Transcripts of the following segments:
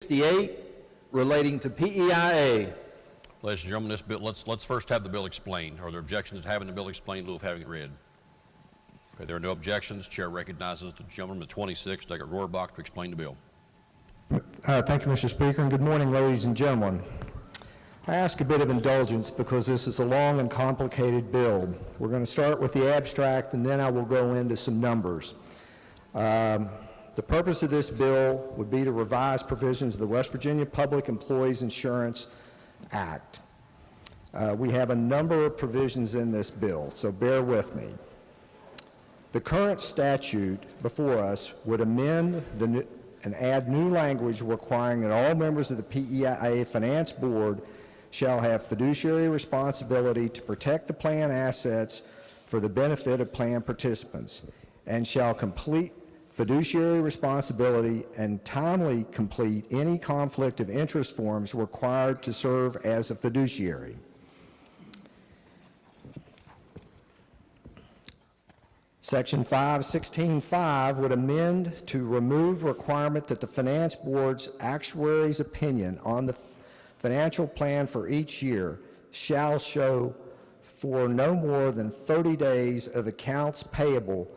68 relating to PEIA. Ladies and gentlemen, this bill, let's first have the bill explained. Are there objections to having the bill explained in lieu of having it read? Okay, there are no objections. Chair recognizes the gentleman at 26, Decker Rohrbach, to explain the bill. Thank you, Mr. Speaker, and good morning, ladies and gentlemen. I ask a bit of indulgence because this is a long and complicated bill. We're going to start with the abstract, and then I will go into some numbers. The purpose of this bill would be to revise provisions of the West Virginia Public Employees Insurance Act. We have a number of provisions in this bill, so bear with me. The current statute before us would amend and add new language requiring that all members of the PEIA Finance Board shall have fiduciary responsibility to protect the plan assets for the benefit of plan participants and shall complete fiduciary responsibility and timely complete any conflict of interest forms required to serve as a fiduciary. Section 516.5 would amend to remove requirement that the Finance Board's actuary's opinion on the financial plan for each year shall show for no more than 30 days of accounts payable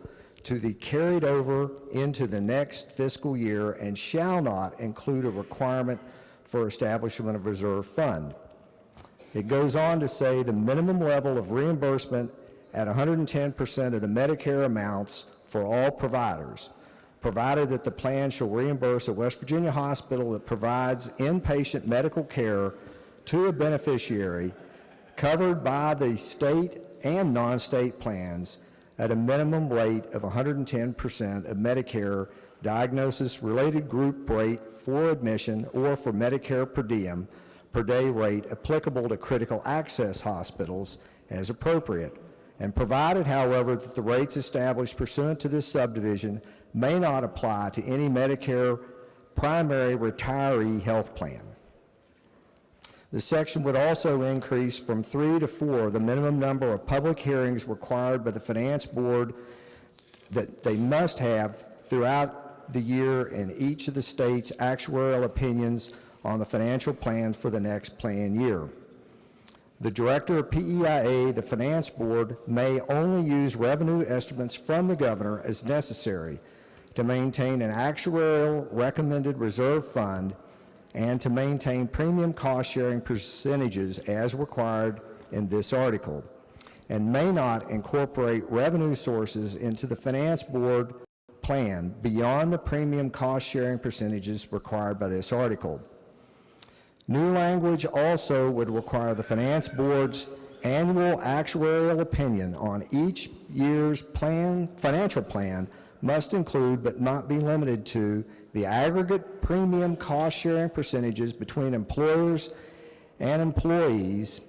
to be carried over into the next fiscal year and shall not include a requirement for establishment of reserve fund. It goes on to say the minimum level of reimbursement at 110% of the Medicare amounts for all providers, provided that the plan shall reimburse a West Virginia hospital that provides inpatient medical care to a beneficiary covered by the state and non-state plans at a minimum rate of 110% of Medicare diagnosis-related group rate for admission or for Medicare per diem per day rate applicable to critical access hospitals as appropriate, and provided, however, that the rates established pursuant to this subdivision may not apply to any Medicare primary retiree health plan. The section would also increase from 3 to 4 the minimum number of public hearings required by the Finance Board that they must have throughout the year in each of the state's actuarial opinions on the financial plan for the next plan year. The Director of PEIA, the Finance Board, may only use revenue estimates from the Governor as necessary to maintain an actuarial recommended reserve fund and to maintain premium cost-sharing percentages as required in this article, and may not incorporate revenue sources into the Finance Board plan beyond the premium cost-sharing percentages required by this article. New language also would require the Finance Board's annual actuarial opinion on each year's financial plan must include but not be limited to the aggregate premium cost-sharing percentages between employers and employees,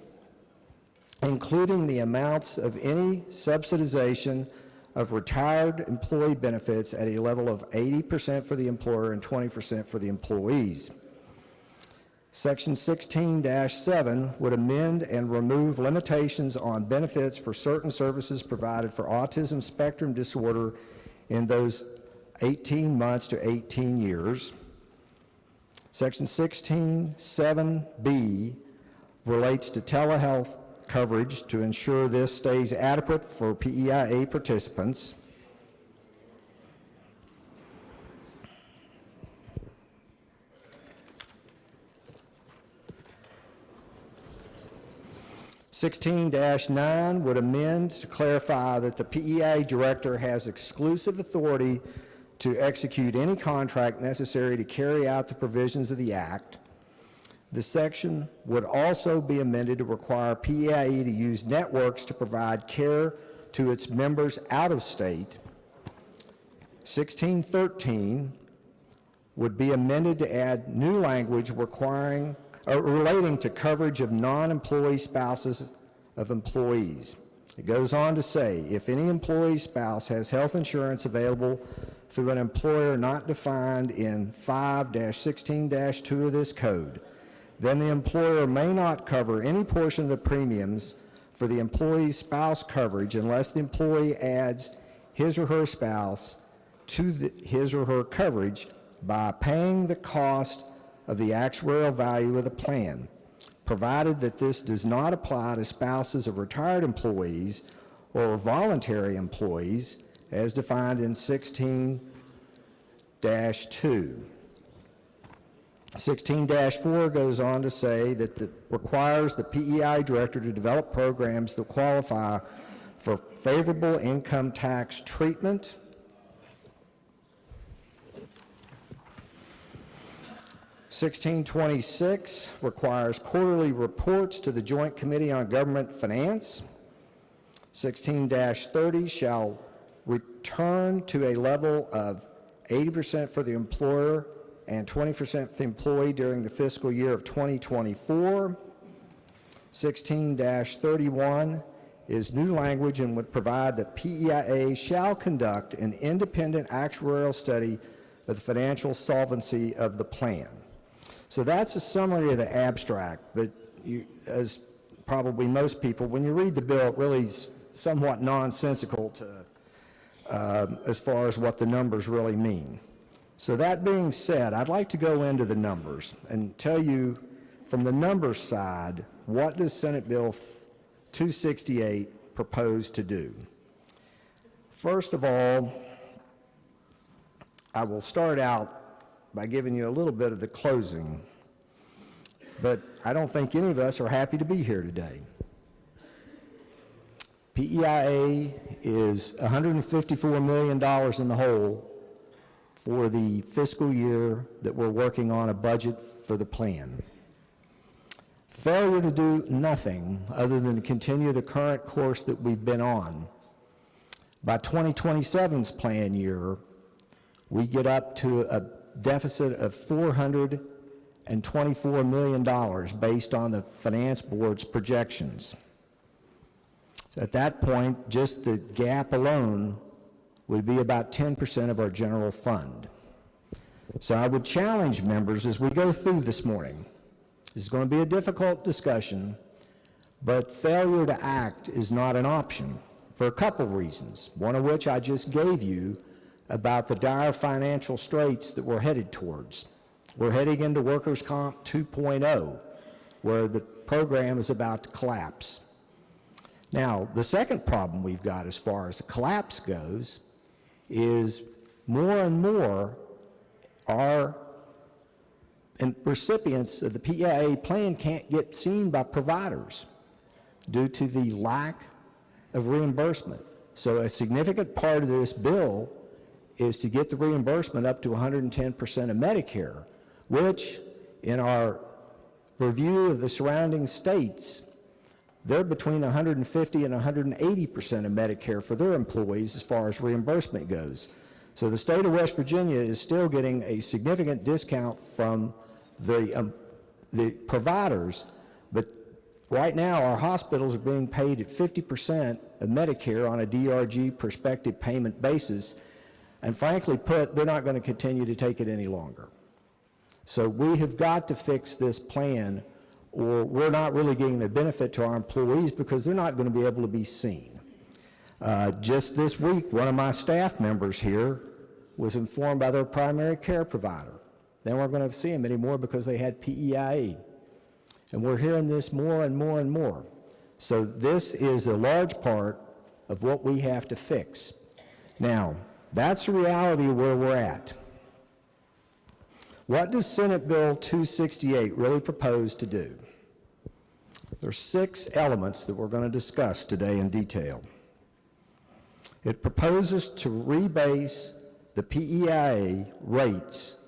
including the amounts of any subsidization of retired employee benefits at a level of 80% for the employer and 20% for the employees. Section 16-7 would amend and remove limitations on benefits for certain services provided for autism spectrum disorder in those 18 months to 18 years. Section 16-7B relates to telehealth coverage to ensure this stays adequate for PEIA participants. Section 16-9 would amend to clarify that the PEIA Director has exclusive authority to execute any contract necessary to carry out the provisions of the Act. The section would also be amended to require PEIA to use networks to provide care to its members out of state. 1613 would be amended to add new language relating to coverage of non-employee spouses of employees. It goes on to say, if any employee spouse has health insurance available through an employer not defined in 5-16-2 of this code, then the employer may not cover any portion of the premiums for the employee's spouse coverage unless the employee adds his or her spouse to his or her coverage by paying the cost of the actuarial value of the plan, provided that this does not apply to spouses of retired employees or voluntary employees as defined in 16-2. 16-4 goes on to say that it requires the PEI director to develop programs that qualify for favorable income tax treatment. (1626) requires quarterly reports to the Joint Committee on Government Finance. 16-30 shall return to a level of 80% for the employer and 20% for the employee during the fiscal year of 2024. 16-31 is new language and would provide that PEIA shall conduct an independent actuarial study of the financial solvency of the plan. So that's a summary of the abstract, but as probably most people, when you read the bill, it really is somewhat nonsensical to as far as what the numbers really mean. So that being said, I'd like to go into the numbers and tell you from the numbers side, what does Senate Bill 268 propose to do? First of all, I will start out by giving you a little bit of the closing, but I don't think any of us are happy to be here today. PEIA is $154 million in the hole for the fiscal year that we're working on a budget for the plan. Failure to do nothing other than to continue the current course that we've been on. By 2027's plan year, we get up to a deficit of $424 million based on the Finance Board's projections. So at that point, just the gap alone would be about 10% of our general fund. So I would challenge members as we go through this morning. This is going to be a difficult discussion, but failure to act is not an option for a couple reasons, one of which I just gave you about the dire financial straits that we're headed towards. We're heading into Workers' Comp 2.0, where the program is about to collapse. Now, the second problem we've got as far as the collapse goes is more and more our recipients of the PEIA plan can't get seen by providers due to the lack of reimbursement. So a significant part of this bill is to get the reimbursement up to 110% of Medicare, which in our review of the surrounding states, they're between 150 and 180% of Medicare for their employees as far as reimbursement goes. So the state of West Virginia is still getting a significant discount from the providers, but right now our hospitals are being paid at 50% of Medicare on a DRG prospective payment basis, and frankly put, they're not going to continue to take it any longer. So we have got to fix this plan, or we're not really getting the benefit to our employees because they're not going to be able to be seen. Just this week, one of my staff members here was informed by their primary care provider they weren't going to see them anymore because they had PEIA. And we're hearing this more and more and more. So this is a large part of what we have to fix. Now, that's the reality of where we're at. What does Senate Bill 268 really propose to do? There are 6 elements that we're going to discuss today in detail. It proposes to rebase the PEIA rates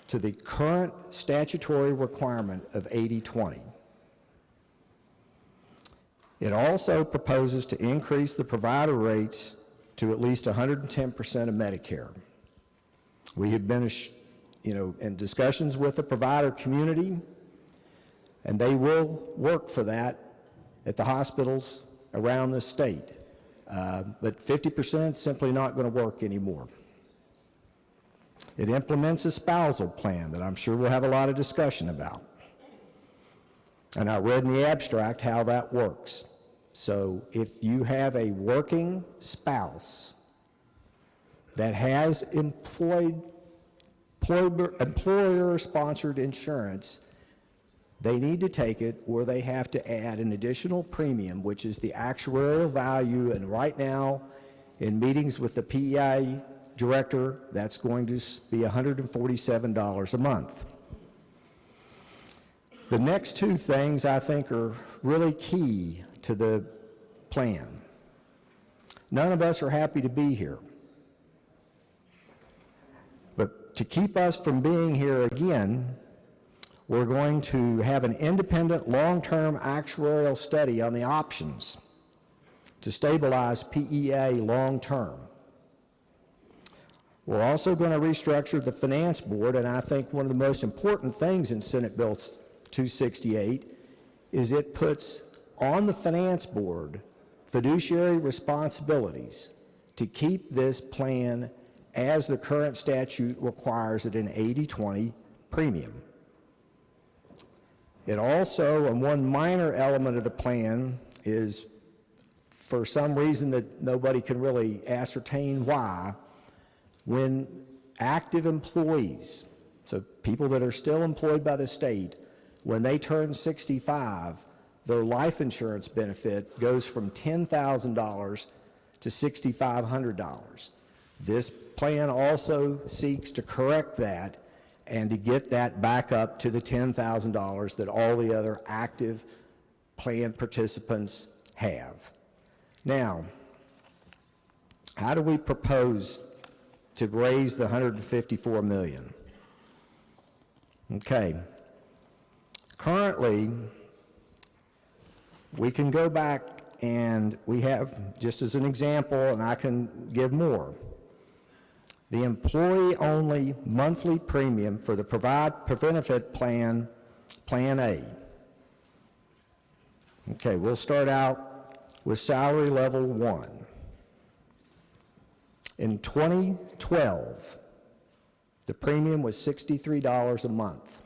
to the current statutory requirement of 80-20. It also proposes to increase the provider rates to at least 110% of Medicare. We have been in discussions with the provider community, and they will work for that at the hospitals around the state. But 50% is simply not going to work anymore. It implements a spousal plan that I'm sure we'll have a lot of discussion about. And I read in the abstract how that works. So if you have a working spouse that has employed employer-sponsored insurance, they need to take it, or they have to add an additional premium, which is the actuarial value. And right now, in meetings with the PEIA director, that's going to be $147 a month. The next two things I think are really key to the plan. None of us are happy to be here. But to keep us from being here again, we're going to have an independent long-term actuarial study on the options to stabilize PEA long-term. We're also going to restructure the Finance Board, and I think one of the most important things in Senate Bill 268 is it puts on the Finance Board fiduciary responsibilities to keep this plan as the current statute requires it, an 80-20 premium. It also, and one minor element of the plan is, for some reason that nobody can really ascertain why, when active employees, so people that are still employed by the state, when they turn 65, their life insurance benefit goes from $10,000 to $6,500. This plan also seeks to correct that and to get that back up to the $10,000 that all the other active plan participants have. Now, how do we propose to raise the $154 million? Okay. Currently, we can go back and we have, just as an example, and I can give more, the employee-only monthly premium for the Benefit Plan, Plan A. Okay, we'll start out with salary level 1. In 2012, the premium was $63 a month.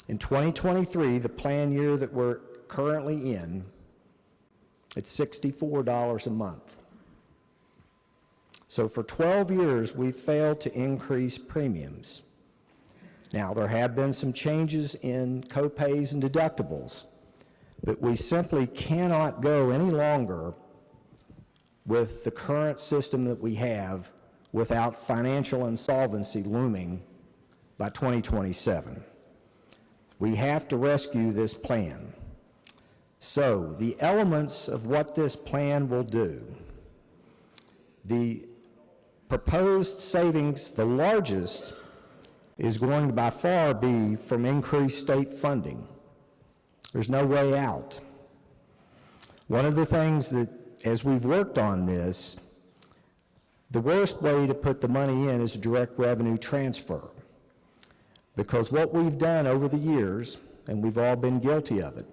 In 2023, the plan year that we're currently in, it's $64 a month. So for 12 years, we've failed to increase premiums. Now, there have been some changes in copays and deductibles, but we simply cannot go any longer with the current system that we have without financial insolvency looming by 2027. We have to rescue this plan. So, the elements of what this plan will do. The proposed savings, the largest, is going to by far be from increased state funding. There's no way out. One of the things that, as we've worked on this, the worst way to put the money in is a direct revenue transfer. Because what we've done over the years, and we've all been guilty of it,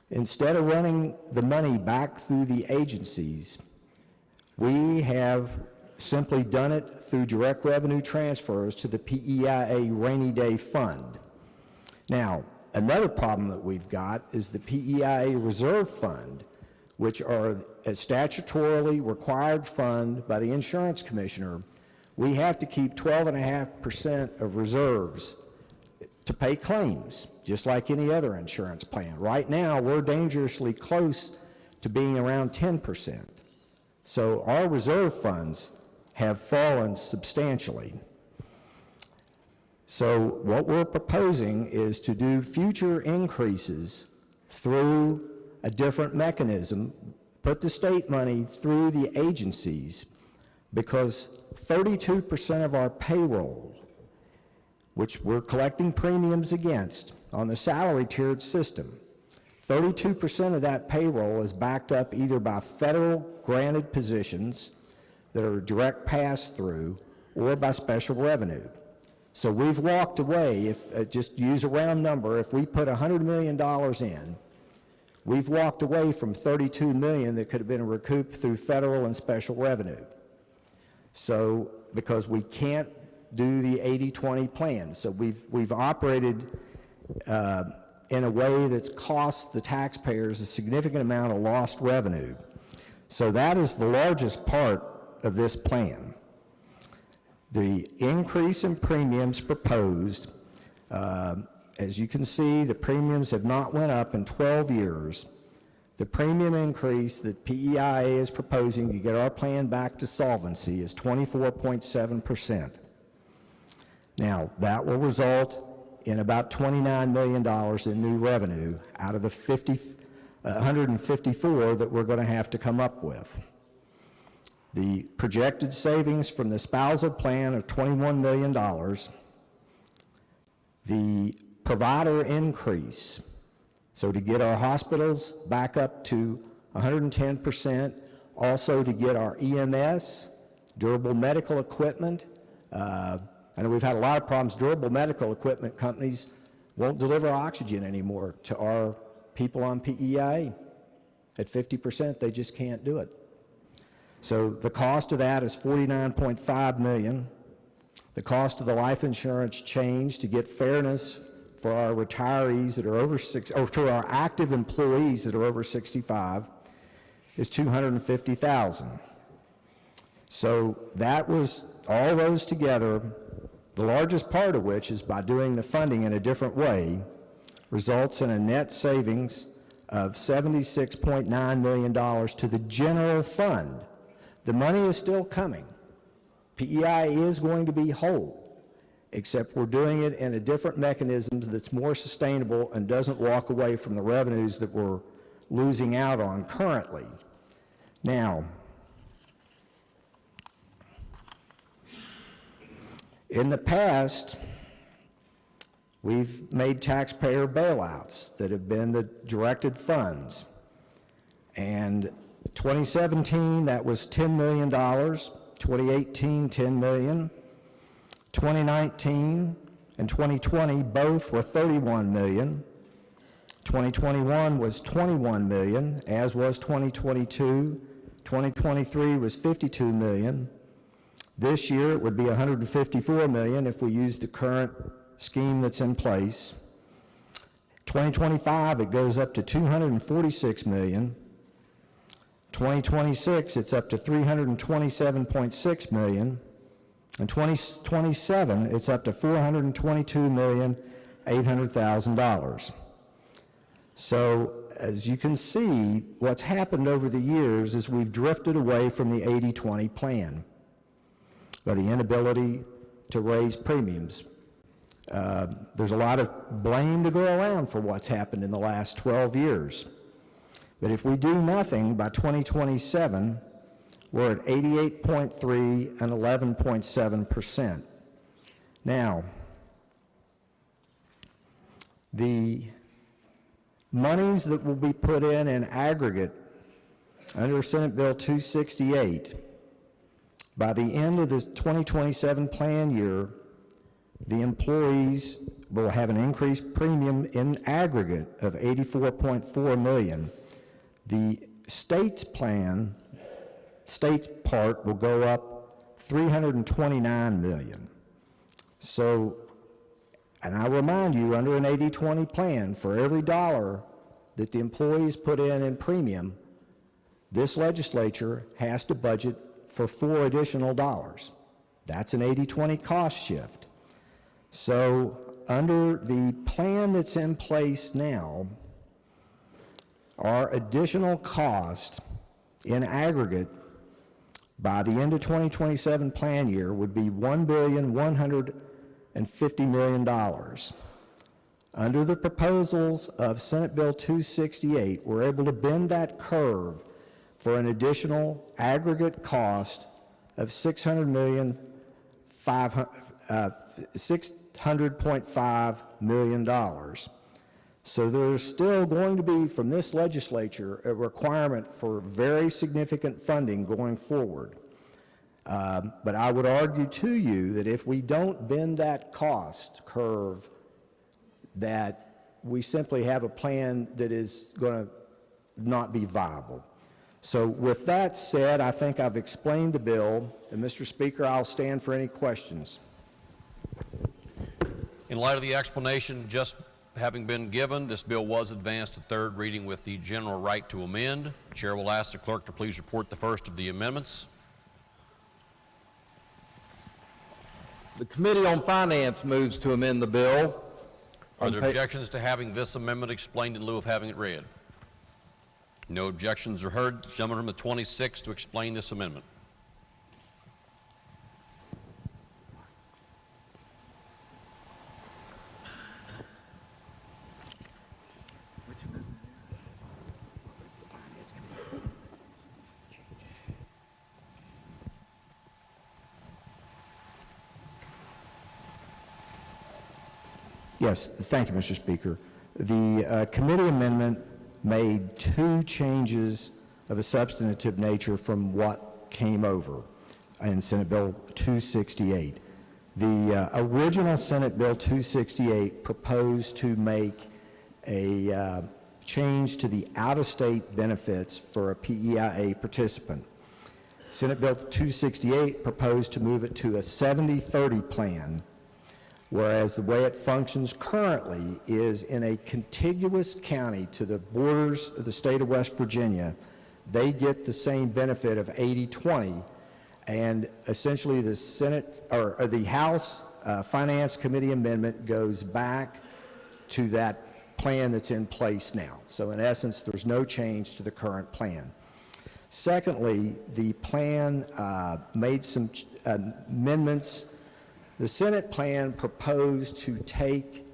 instead of running the money back through the agencies, we have simply done it through direct revenue transfers to the PEIA Rainy Day Fund. Now, another problem that we've got is the PEIA Reserve Fund, which are a statutorily required fund by the insurance commissioner. We have to keep 12.5% of reserves to pay claims, just like any other insurance plan. Right now, we're dangerously close to being around 10%. So our reserve funds have fallen substantially. So what we're proposing is to do future increases through a different mechanism, put the state money through the agencies, because 32% of our payroll, which we're collecting premiums against on the salary tiered system, 32% of that payroll is backed up either by federal granted positions that are direct pass-through or by special revenue. So we've walked away, if just use a round number, if we put $100 million in, we've walked away from $32 million that could have been recouped through federal and special revenue. So, because we can't do the 80-20 plan. So we've operated in a way that's cost the taxpayers a significant amount of lost revenue. So that is the largest part of this plan. The increase in premiums proposed, as you can see, the premiums have not went up in 12 years. The premium increase that PEIA is proposing to get our plan back to solvency is 24.7%. Now, that will result in about $29 million in new revenue out of the 154 that we're going to have to come up with. The projected savings from the spousal plan are $21 million. The provider increase, so to get our hospitals back up to 110%, also to get our EMS, durable medical equipment. I know we've had a lot of problems. Durable medical equipment companies won't deliver oxygen anymore to our people on PEIA. At 50%, they just can't do it. So the cost of that is $49.5 million. The cost of the life insurance change to get fairness for our retirees that are over or for our active employees that are over 65 is $250,000. So that was all those together, the largest part of which is by doing the funding in a different way, results in a net savings of $76.9 million to the general fund. The money is still coming. PEI is going to be whole, except we're doing it in a different mechanism that's more sustainable and doesn't walk away from the revenues that we're losing out on currently. Now, in the past, we've made taxpayer bailouts that have been the directed funds. And 2017, that was $10 million. 2018, $10 million. 2019 and 2020 both were $31 million. 2021 was $21 million, as was 2022. 2023 was $52 million. This year it would be $154 million if we use the current scheme that's in place. 2025 it goes up to $246 million. 2026 it's up to $327.6 million. In 2027 it's up to $422,800,000. So as you can see, what's happened over the years is we've drifted away from the 80-20 plan by the inability to raise premiums. There's a lot of blame to go around for what's happened in the last 12 years. But if we do nothing by 2027, we're at 88.3 and 11.7%. Now, the monies that will be put in aggregate under Senate Bill 268, by the end of the 2027 plan year, the employees will have an increased premium in aggregate of $84.4 million. The state's plan, state's part will go up $329 million. So, and I remind you, under an 80-20 plan, for every dollar that the employees put in premium, this legislature has to budget for $4 additional dollars. That's an 80-20 cost shift. So under the plan that's in place now, our additional cost in aggregate by the end of 2027 plan year would be $1,150 million. Under the proposals of Senate Bill 268, we're able to bend that curve for an additional aggregate cost of $600.5 million. So there's still going to be, from this legislature, a requirement for very significant funding going forward. But I would argue to you that if we don't bend that cost curve, that we simply have a plan that is going to not be viable. So with that said, I think I've explained the bill, and Mr. Speaker, I'll stand for any questions. In light of the explanation just having been given, this bill was advanced to third reading with the general right to amend. The chair will ask the clerk to please report the first of the amendments. The Committee on Finance moves to amend the bill. Are On there pa- objections to having this amendment explained in lieu of having it read? No objections are heard. Gentleman from the 26th to explain this amendment. Yes, thank you, Mr. Speaker. The committee amendment made two changes of a substantive nature from what came over in Senate Bill 268. The original Senate Bill 268 proposed to make a change to the out-of-state benefits for a PEIA participant. Senate Bill 268 proposed to move it to a 70-30 plan, whereas the way it functions currently is in a contiguous county to the borders of the state of West Virginia, they get the same benefit of 80-20, and essentially the Senate, or the House Finance Committee amendment goes back to that plan that's in place now. So in essence, there's no change to the current plan. Secondly, the plan made some amendments. The Senate plan proposed to take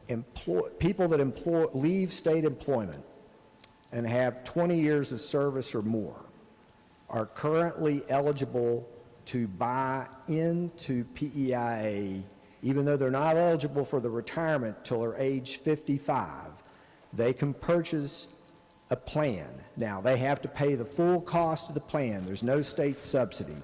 people that leave state employment and have 20 years of service or more are currently eligible to buy into PEIA, even though they're not eligible for the retirement till they're age 55. They can purchase a plan. Now, they have to pay the full cost of the plan. There's no state subsidy.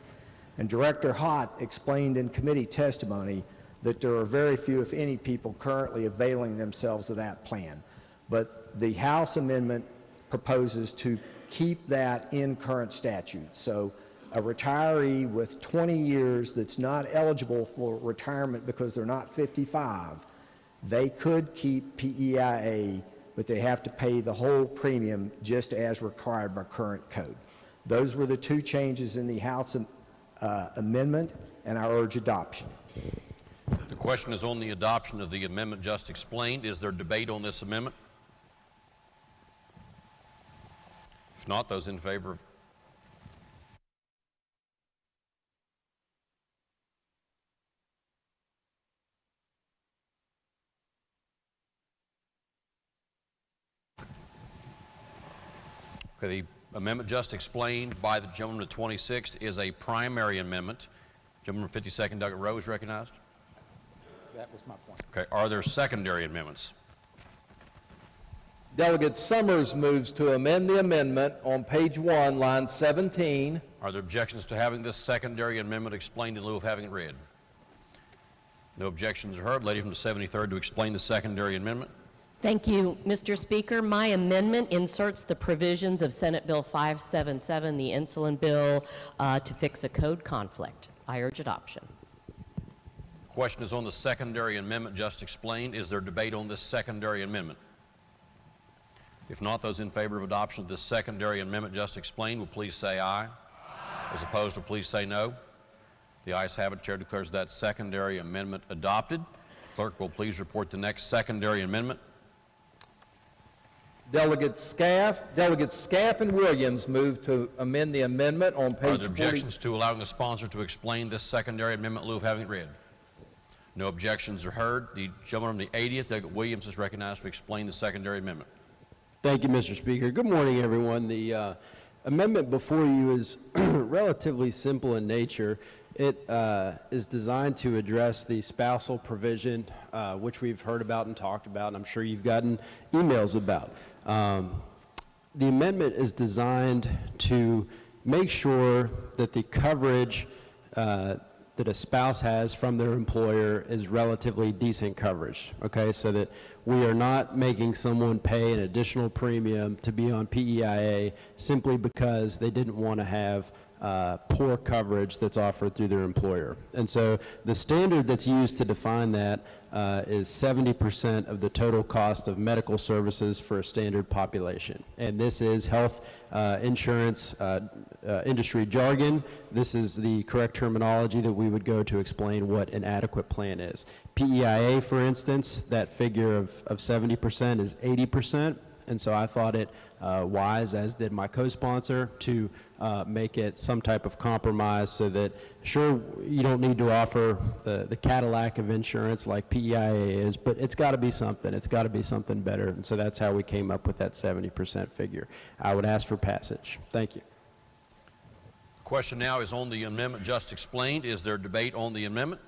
And Director Hott explained in committee testimony that there are very few, if any, people currently availing themselves of that plan. But the House amendment proposes to keep that in current statute. So a retiree with 20 years that's not eligible for retirement because they're not 55, they could keep PEIA, but they have to pay the whole premium just as required by current code. Those were the two changes in the House amendment, and I urge adoption. The question is on the adoption of the amendment just explained. Is there debate on this amendment? If not, those in favor of the amendment just explained by the gentleman at 26th is a primary amendment. Gentleman from 52nd, Douglas Rowe, is recognized. That was my point. Okay. Are there secondary amendments? Delegate Summers moves to amend the amendment on page 1, line 17. Are there objections to having this secondary amendment explained in lieu of having it read? No objections are heard. Lady from the 73rd to explain the secondary amendment. Thank you, Mr. Speaker. My amendment inserts the provisions of Senate Bill 577, the insulin bill, to fix a code conflict. I urge adoption. Question is on the secondary amendment just explained. Is there debate on this secondary amendment? If not, those in favor of adoption of this secondary amendment just explained will please say aye. Aye. As opposed, will please say no. The ayes have it. Chair declares that secondary amendment adopted. Clerk will please report the next secondary amendment. Delegates Scaff and Williams move to amend the amendment on page 40. Are there objections to allowing the sponsor to explain this secondary amendment in lieu of having it read? No objections are heard. The gentleman from the 80th, Delegate Williams, is recognized to explain the secondary amendment. Thank you, Mr. Speaker. Good morning, everyone. The amendment before you is relatively simple in nature. It is designed to address the spousal provision, which we've heard about and talked about, and I'm sure you've gotten emails about. The amendment is designed to make sure that the coverage that a spouse has from their employer is relatively decent coverage, okay? So that we are not making someone pay an additional premium to be on PEIA simply because they didn't want to have poor coverage that's offered through their employer. And so the standard that's used to define that is 70% of the total cost of medical services for a standard population. And this is health insurance industry jargon. This is the correct terminology that we would go to explain what an adequate plan is. PEIA, for instance, that figure of 70% is 80%. And so I thought it wise, as did my co-sponsor, to make it some type of compromise so that, sure, you don't need to offer the Cadillac of insurance like PEIA is, but it's got to be something. It's got to be something better. And so that's how we came up with that 70% figure. I would ask for passage. Thank you. The question now is on the amendment just explained. Is there debate on the amendment?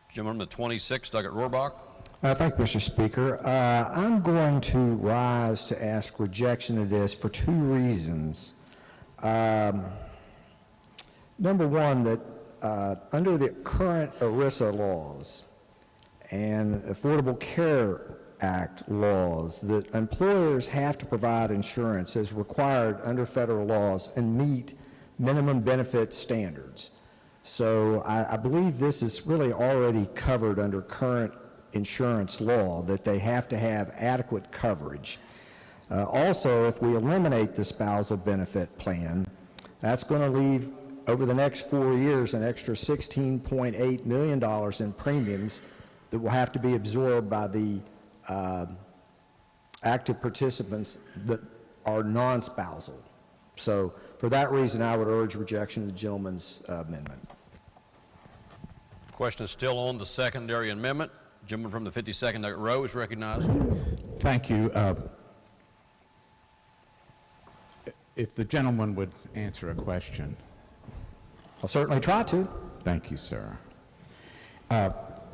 Gentleman, 26, Doug Rohrbach. Thank you, Mr. Speaker. I'm going to rise to ask rejection of this for two reasons. Number one, that under the current ERISA laws and Affordable Care Act laws, that employers have to provide insurance as required under federal laws and meet minimum benefit standards. So I believe this is really already covered under current insurance law, that they have to have adequate coverage. Also, if we eliminate the spousal benefit plan, that's going to leave, over the next 4 years, an extra $16.8 million in premiums that will have to be absorbed by the active participants that are non-spousal. So for that reason, I would urge rejection of the gentleman's amendment. Question is still on the secondary amendment. Gentleman from the 52nd row is recognized. Thank you. If the gentleman would answer a question. I'll certainly try to. Thank you, sir.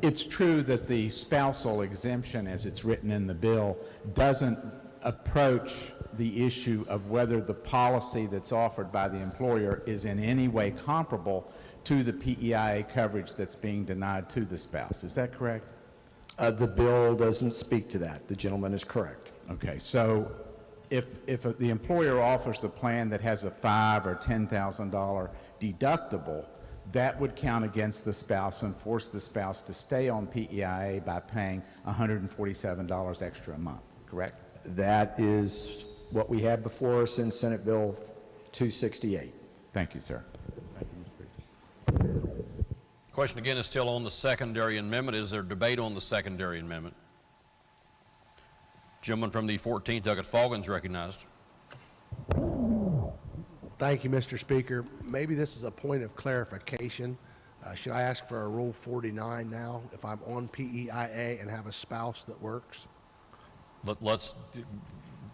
It's true that the spousal exemption, as it's written in the bill, doesn't approach the issue of whether the policy that's offered by the employer is in any way comparable to the PEIA coverage that's being denied to the spouse. Is that correct? The bill doesn't speak to that. The gentleman is correct. Okay, so if the employer offers a plan that has a $5,000 or $10,000 deductible, that would count against the spouse and force the spouse to stay on PEIA by paying $147 extra a month, correct? That is what we have before us in Senate Bill 268. Thank you, sir. Question again is still on the secondary amendment. Is there debate on the secondary amendment? Gentleman from the 14th, Doug Foggins, recognized. Thank you, Mr. Speaker. Maybe this is a point of clarification. Should I ask for a Rule 49 now if I'm on PEIA and have a spouse that works? Let's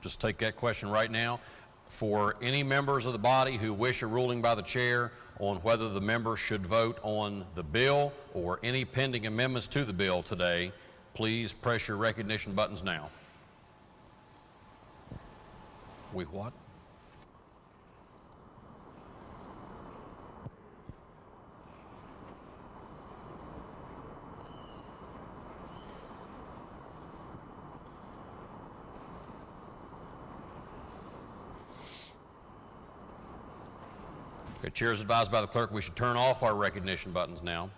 just take that question right now. For any members of the body who wish a ruling by the chair on whether the member should vote on the bill or any pending amendments to the bill today, please press your recognition buttons now. We what? Okay, chair is advised by the clerk we should turn off our recognition buttons now.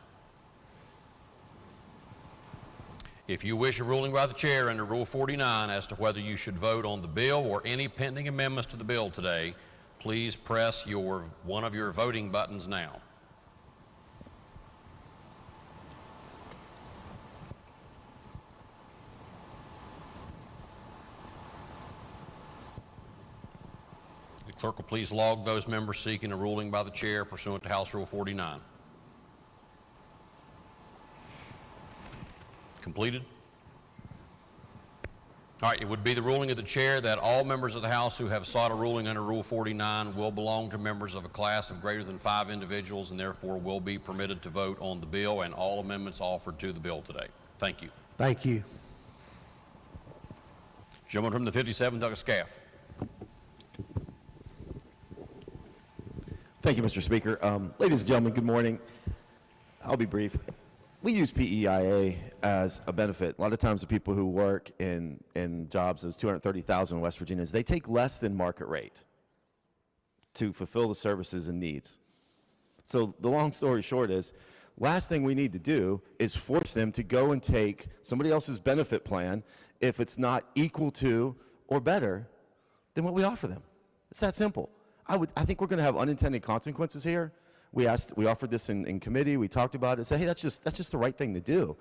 If you wish a ruling by the chair under Rule 49 as to whether you should vote on the bill or any pending amendments to the bill today, please press one of your voting buttons now. The clerk will please log those members seeking a ruling by the chair pursuant to House Rule 49. Completed? All right, it would be the ruling of the chair that all members of the House who have sought a ruling under Rule 49 will belong to members of a class of greater than 5 individuals and therefore will be permitted to vote on the bill and all amendments offered to the bill today. Thank you. Thank you. Gentleman from the 57th, Doug Scaff. Thank you, Mr. Speaker. Ladies and gentlemen, good morning. I'll be brief. We use PEIA as a benefit. A lot of times the people who work in jobs, those 230,000 in West Virginia, they take less than market rate. to fulfill the services and needs. So the long story short is, last thing we need to do is force them to go and take somebody else's benefit plan if it's not equal to or better than what we offer them. It's that simple. I think we're going to have unintended consequences here. We offered this in committee. We talked about it. Say, hey, that's just the right thing to do.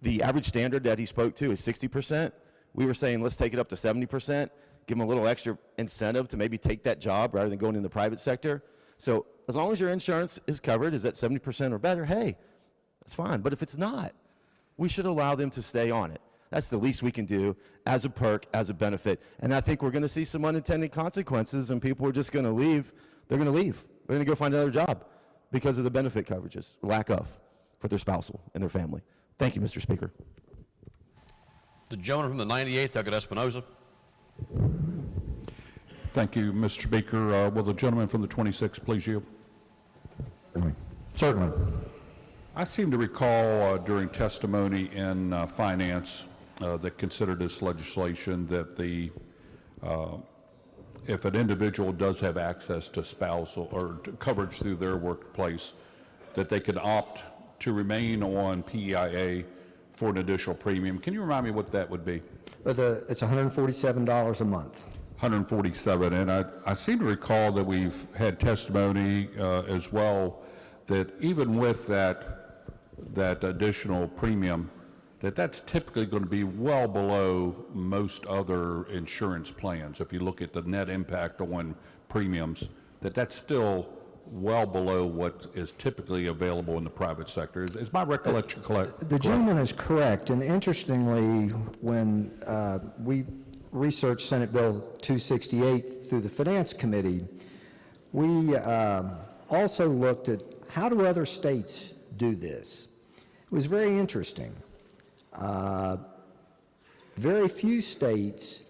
The average standard that he spoke to is 60%. We were saying let's take it up to 70%. Give them a little extra incentive to maybe take that job rather than going in the private sector. So as long as your insurance is covered, is at 70% or better, hey, that's fine. But if it's not, we should allow them to stay on it. That's the least we can do as a perk, as a benefit. And I think we're going to see some unintended consequences, and people are just going to leave. They're going to leave. They're going to go find another job because of the benefit coverages, lack of, for their spousal and their family. Thank you, Mr. Speaker. The gentleman from the 98th, Douglas Espinoza. Thank you, Mr. Speaker. Will the gentleman from the 26th please yield? Certainly. I seem to recall during testimony in finance that considered this legislation that if an individual does have access to spousal or to coverage through their workplace, that they could opt to remain on PEIA for an additional premium. Can you remind me what that would be? It's $147 a month. 147, and I seem to recall that we've had testimony as well that even with that additional premium, that's typically going to be well below most other insurance plans. If you look at the net impact on premiums, that's still well below what is typically available in the private sector. Is my recollection correct? The gentleman is correct, and interestingly, when we researched Senate Bill 268 through the Finance Committee, we also looked at how do other states do this. It was very interesting. Very few states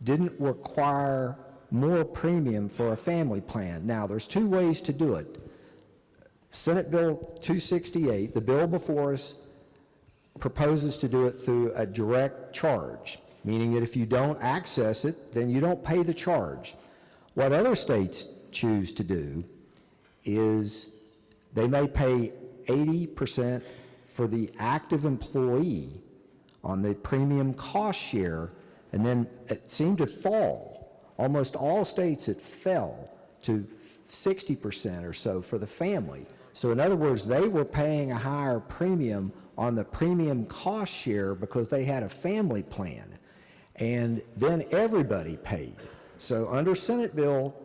didn't require more premium for a family plan. Now, there's two ways to do it. Senate Bill 268, the bill before us, proposes to do it through a direct charge, meaning that if you don't access it, then you don't pay the charge. What other states choose to do is they may pay 80% for the active employee on the premium cost share, and then it seemed to fall. Almost all states it fell to 60% or so for the family. So in other words, they were paying a higher premium on the premium cost share because they had a family plan. And then everybody paid. So under Senate Bill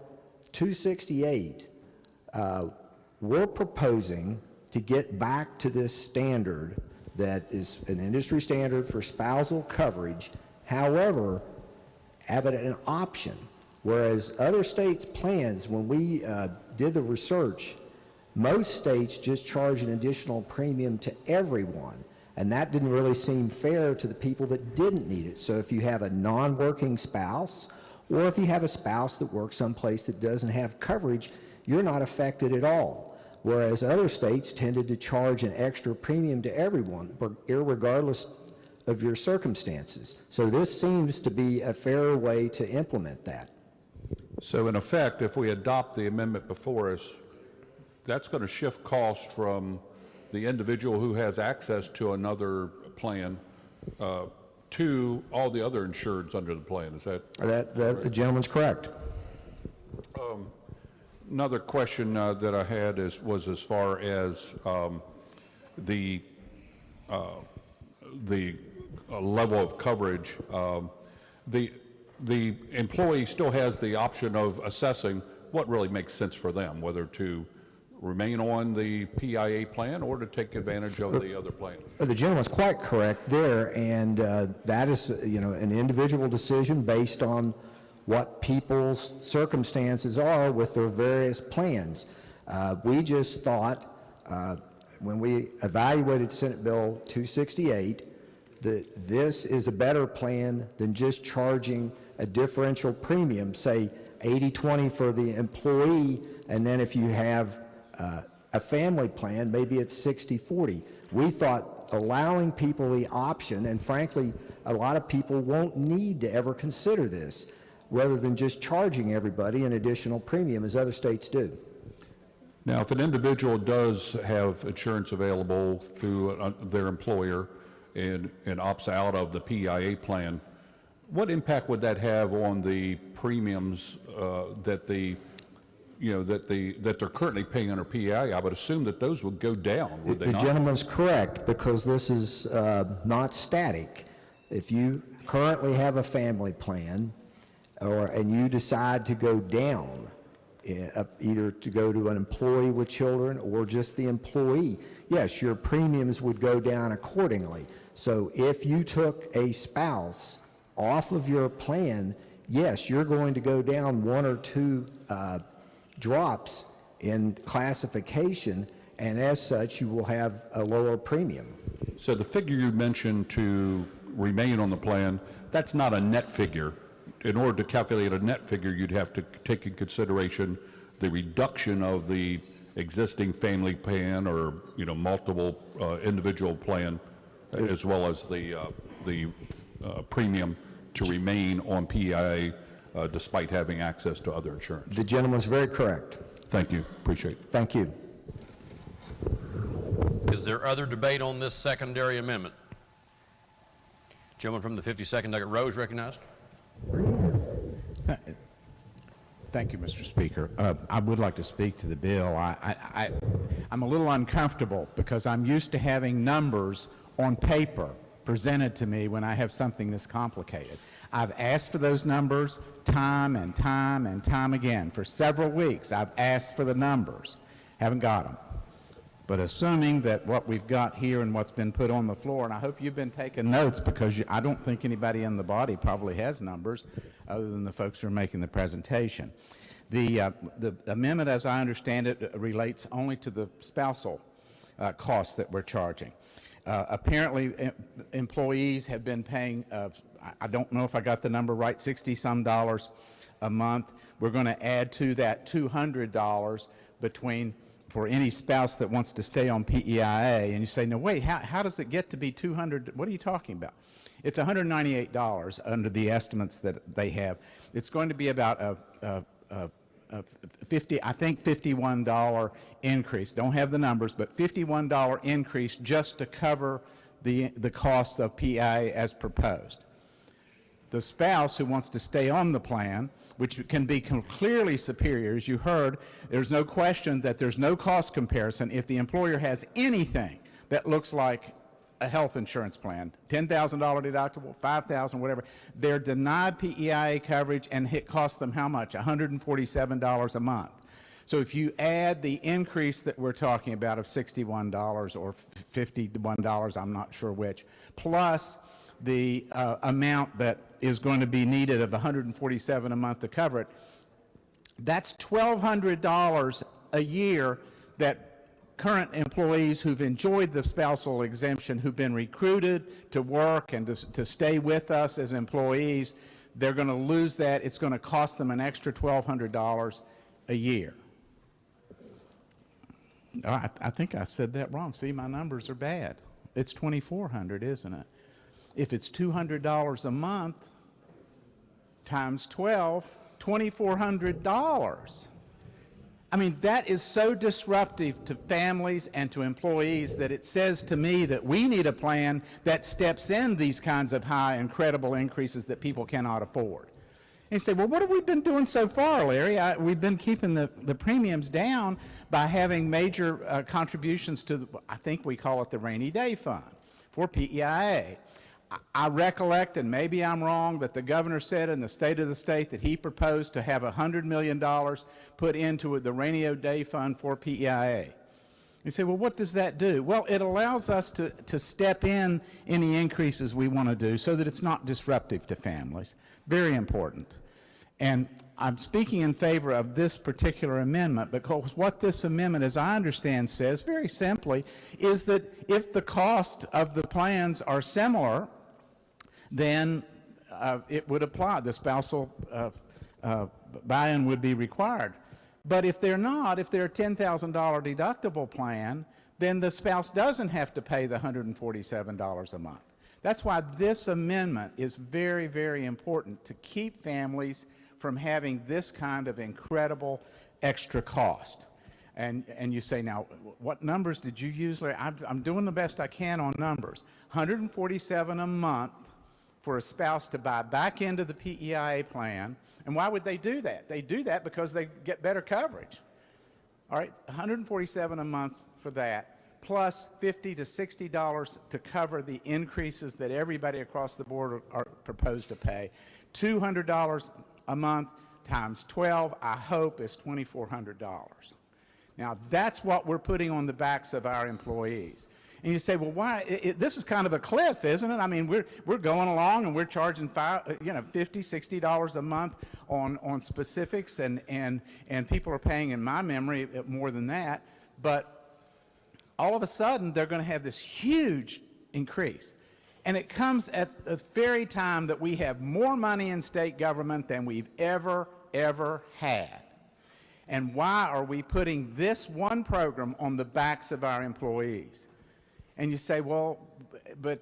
268, we're proposing to get back to this standard that is an industry standard for spousal coverage. However, have it an option, whereas other states' plans, when we did the research, most states just charge an additional premium to everyone, and that didn't really seem fair to the people that didn't need it. So if you have a non-working spouse, or if you have a spouse that works someplace that doesn't have coverage, you're not affected at all, whereas other states tended to charge an extra premium to everyone, irregardless of your circumstances. So this seems to be a fairer way to implement that. So in effect, if we adopt the amendment before us, that's going to shift cost from the individual who has access to another plan to all the other insureds under the plan. Is that the gentleman's correct. Another question that I had was as far as the level of coverage. The employee still has the option of assessing what really makes sense for them, whether to remain on the PEIA plan or to take advantage of the other plans. The gentleman's quite correct there, and that is, an individual decision based on what people's circumstances are with their various plans. We just thought, when we evaluated Senate Bill 268, that this is a better plan than just charging a differential premium, say 80-20 for the employee, and then if you have a family plan, maybe it's 60-40. We thought allowing people the option, and frankly, a lot of people won't need to ever consider this. rather than just charging everybody an additional premium as other states do. Now, if an individual does have insurance available through their employer and opts out of the PEIA plan, what impact would that have on the premiums that they're currently paying under PEIA? I would assume that those would go down, would they The not? gentleman's correct, because this is not static. If you currently have a family plan, and you decide to go down, either to go to an employee with children or just the employee, yes, your premiums would go down accordingly. So if you took a spouse off of your plan, yes, you're going to go down one or two drops in classification, and as such, you will have a lower premium. So the figure you mentioned to remain on the plan, that's not a net figure. In order to calculate a net figure, you'd have to take in consideration the reduction of the existing family plan or, multiple individual plan, as well as the premium to remain on PEIA despite having access to other insurance. The gentleman's very correct. Thank you. Appreciate it. Thank you. Is there other debate on this secondary amendment? Gentleman from the 52nd Docket Row is recognized. Thank you, Mr. Speaker. I would like to speak to the bill. I'm a little uncomfortable because I'm used to having numbers on paper presented to me when I have something this complicated. I've asked for those numbers time and time and time again. For several weeks, I've asked for the numbers. Haven't got them. But assuming that what we've got here and what's been put on the floor, and I hope you've been taking notes because I don't think anybody in the body probably has numbers other than the folks who are making the presentation. The amendment, as I understand it, relates only to the spousal costs that we're charging. Apparently, employees have been paying, I don't know if I got the number right, $60-some a month. We're going to add to that $200 for any spouse that wants to stay on PEIA. And you say, no, wait, how does it get to be $200? What are you talking about? It's $198 under the estimates that they have. It's going to be about a $51 increase. Don't have the numbers, but $51 increase just to cover the cost of PEIA as proposed. The spouse who wants to stay on the plan, which can be clearly superior, as you heard, there's no question that there's no cost comparison if the employer has anything that looks like a health insurance plan, $10,000 deductible, $5,000, whatever. They're denied PEIA coverage, and it costs them how much? $147 a month. So if you add the increase that we're talking about of $61 or $51, I'm not sure which, plus the amount that is going to be needed of $147 a month to cover it, that's $1,200 a year that current employees who've enjoyed the spousal exemption, who've been recruited to work and to stay with us as employees, they're going to lose that. It's going to cost them an extra $1,200 a year. I think I said that wrong. See, my numbers are bad. It's $2,400, isn't it? If it's $200 a month times 12, $2,400. I mean, that is so disruptive to families and to employees that it says to me that we need a plan that steps in these kinds of high, incredible increases that people cannot afford. And you say, well, what have we been doing so far, Larry? We've been keeping the premiums down by having major contributions to, I think we call it the rainy day fund for PEIA. I recollect, and maybe I'm wrong, that the governor said in the State of the State that he proposed to have $100 million put into the rainy day fund for PEIA. You say, well, what does that do? Well, it allows us to step in any increases we want to do so that it's not disruptive to families. Very important. And I'm speaking in favor of this particular amendment because what this amendment, as I understand, says very simply is that if the cost of the plans are similar, then it would apply. The spousal buy-in would be required. But if they're not, if they're a $10,000 deductible plan, then the spouse doesn't have to pay the $147 a month. That's why this amendment is very, very important, to keep families from having this kind of incredible extra cost. And you say, now, what numbers did you use, Larry? I'm doing the best I can on numbers. $147 a month for a spouse to buy back into the PEIA plan. And why would they do that? They do that because they get better coverage. All right, $147 a month for that, plus $50 to $60 to cover the increases that everybody across the board are proposed to pay. $200 a month times 12, I hope, is $2,400. Now, that's what we're putting on the backs of our employees. And you say, well, why? This is kind of a cliff, isn't it? I mean, we're going along and we're charging $50, $60 a month on specifics, and people are paying, in my memory, more than that. But all of a sudden, they're going to have this huge increase. And it comes at the very time that we have more money in state government than we've ever had. And why are we putting this one program on the backs of our employees? And you say, well, but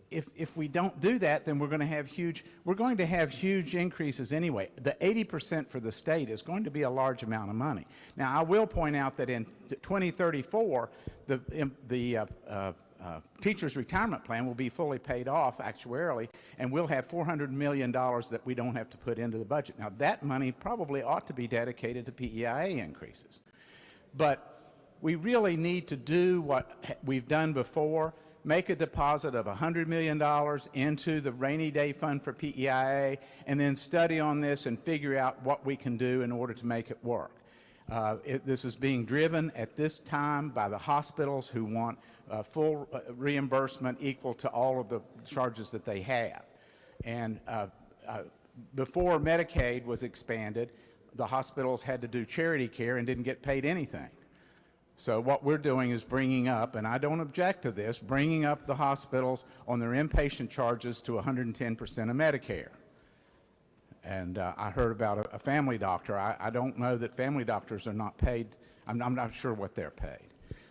if we don't do that, then we're going to have huge increases anyway. The 80% for the state is going to be a large amount of money. Now, I will point out that in 2034, the teacher's retirement plan will be fully paid off actuarially, and we'll have $400 million that we don't have to put into the budget. Now, that money probably ought to be dedicated to PEIA increases. But we really need to do what we've done before, make a deposit of $100 million into the rainy day fund for PEIA, and then study on this and figure out what we can do in order to make it work. This is being driven at this time by the hospitals who want full reimbursement equal to all of the charges that they have. And before Medicaid was expanded, the hospitals had to do charity care and didn't get paid anything. So what we're doing is bringing up, and I don't object to this, bringing up the hospitals on their inpatient charges to 110% of Medicare. And I heard about a family doctor. I don't know that family doctors are not paid. I'm not sure what they're paid.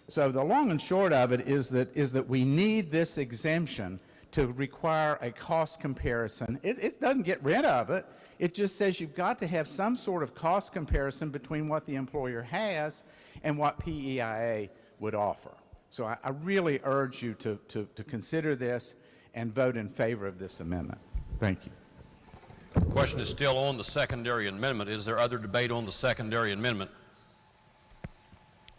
So the long and short of it is that we need this exemption to require a cost comparison. It doesn't get rid of it. It just says you've got to have some sort of cost comparison between what the employer has and what PEIA would offer. So I really urge you to consider this and vote in favor of this amendment. Thank you. The question is still on the secondary amendment. Is there other debate on the secondary amendment?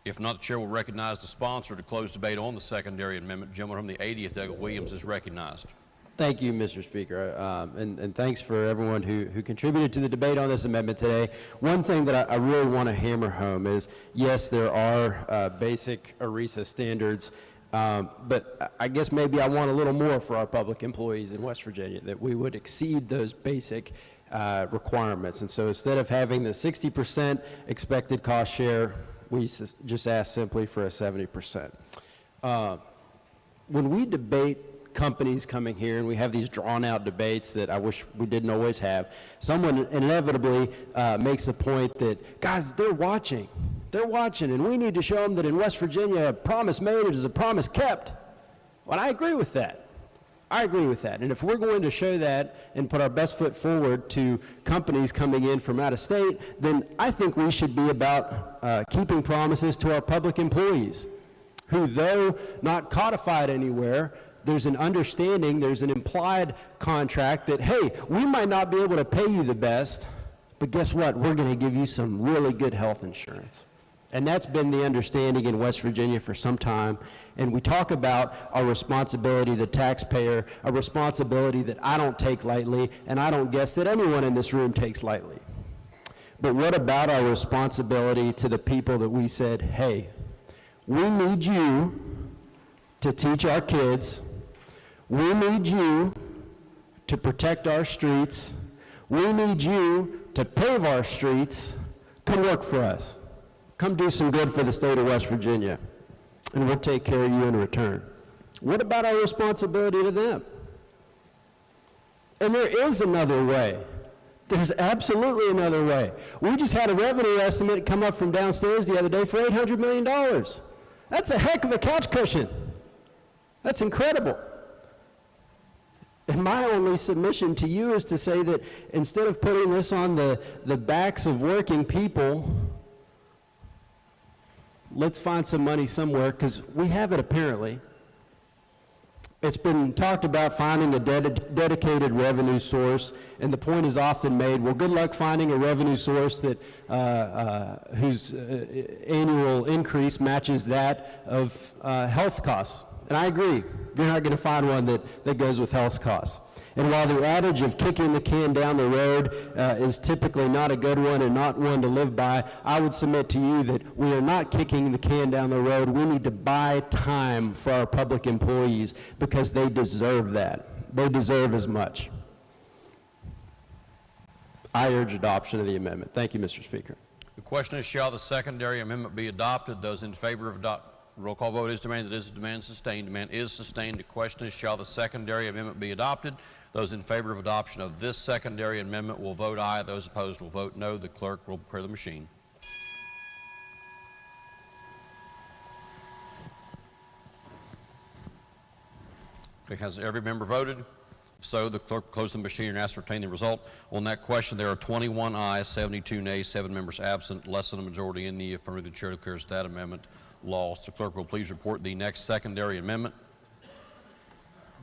If not, the chair will recognize the sponsor to close debate on the secondary amendment. Gentleman from the 80th, Doug Williams, is recognized. Thank you, Mr. Speaker, and thanks for everyone who contributed to the debate on this amendment today. One thing that I really want to hammer home is, yes, there are basic ERISA standards, but I guess maybe I want a little more for our public employees in West Virginia, that we would exceed those basic requirements. And so instead of having the 60% expected cost share, we just ask simply for a 70%. When we debate companies coming here and we have these drawn out debates that I wish we didn't always have, someone inevitably makes the point that, guys, they're watching, and we need to show them that in West Virginia, a promise made is a promise kept. Well, I agree with that. And if we're going to show that and put our best foot forward to companies coming in from out of state, then I think we should be about keeping promises to our public employees, who, though not codified anywhere, there's an understanding, there's an implied contract that, hey, we might not be able to pay you the best, but guess what? We're going to give you some really good health insurance. And that's been the understanding in West Virginia for some time. And we talk about our responsibility, the taxpayer, a responsibility that I don't take lightly, and I don't guess that anyone in this room takes lightly. But what about our responsibility to the people that we said, hey, we need you to teach our kids. We need you to protect our streets. We need you to pave our streets. Come work for us. Come do some good for the state of West Virginia, and we'll take care of you in return. What about our responsibility to them? And there is another way. There's absolutely another way. We just had a revenue estimate come up from downstairs the other day for $800 million. That's a heck of a couch cushion. That's incredible. And my only submission to you is to say that instead of putting this on the backs of working people, let's find some money somewhere, because we have it apparently. It's been talked about finding a dedicated revenue source, and the point is often made, well, good luck finding a revenue source that whose annual increase matches that of health costs. And I agree, you're not going to find one that goes with health costs. And while the adage of kicking the can down the road is typically not a good one and not one to live by, I would submit to you that we are not kicking the can down the road. We need to buy time for our public employees because they deserve that. They deserve as much. I urge adoption of the amendment. Thank you, Mr. Speaker. The question is, shall the secondary amendment be adopted? Those in favor of roll call vote is demanded. Is demand sustained? Demand is sustained. The question is, shall the secondary amendment be adopted? Those in favor of adoption of this secondary amendment will vote aye. Those opposed will vote no. The clerk will prepare the machine. Okay, has every member voted? If so, the clerk will close the machine and ascertain the result. On that question, there are 21 ayes, 72 nays, 7 members absent, less than a majority in the affirmative. The chair declares that amendment lost. The clerk will please report the next secondary amendment.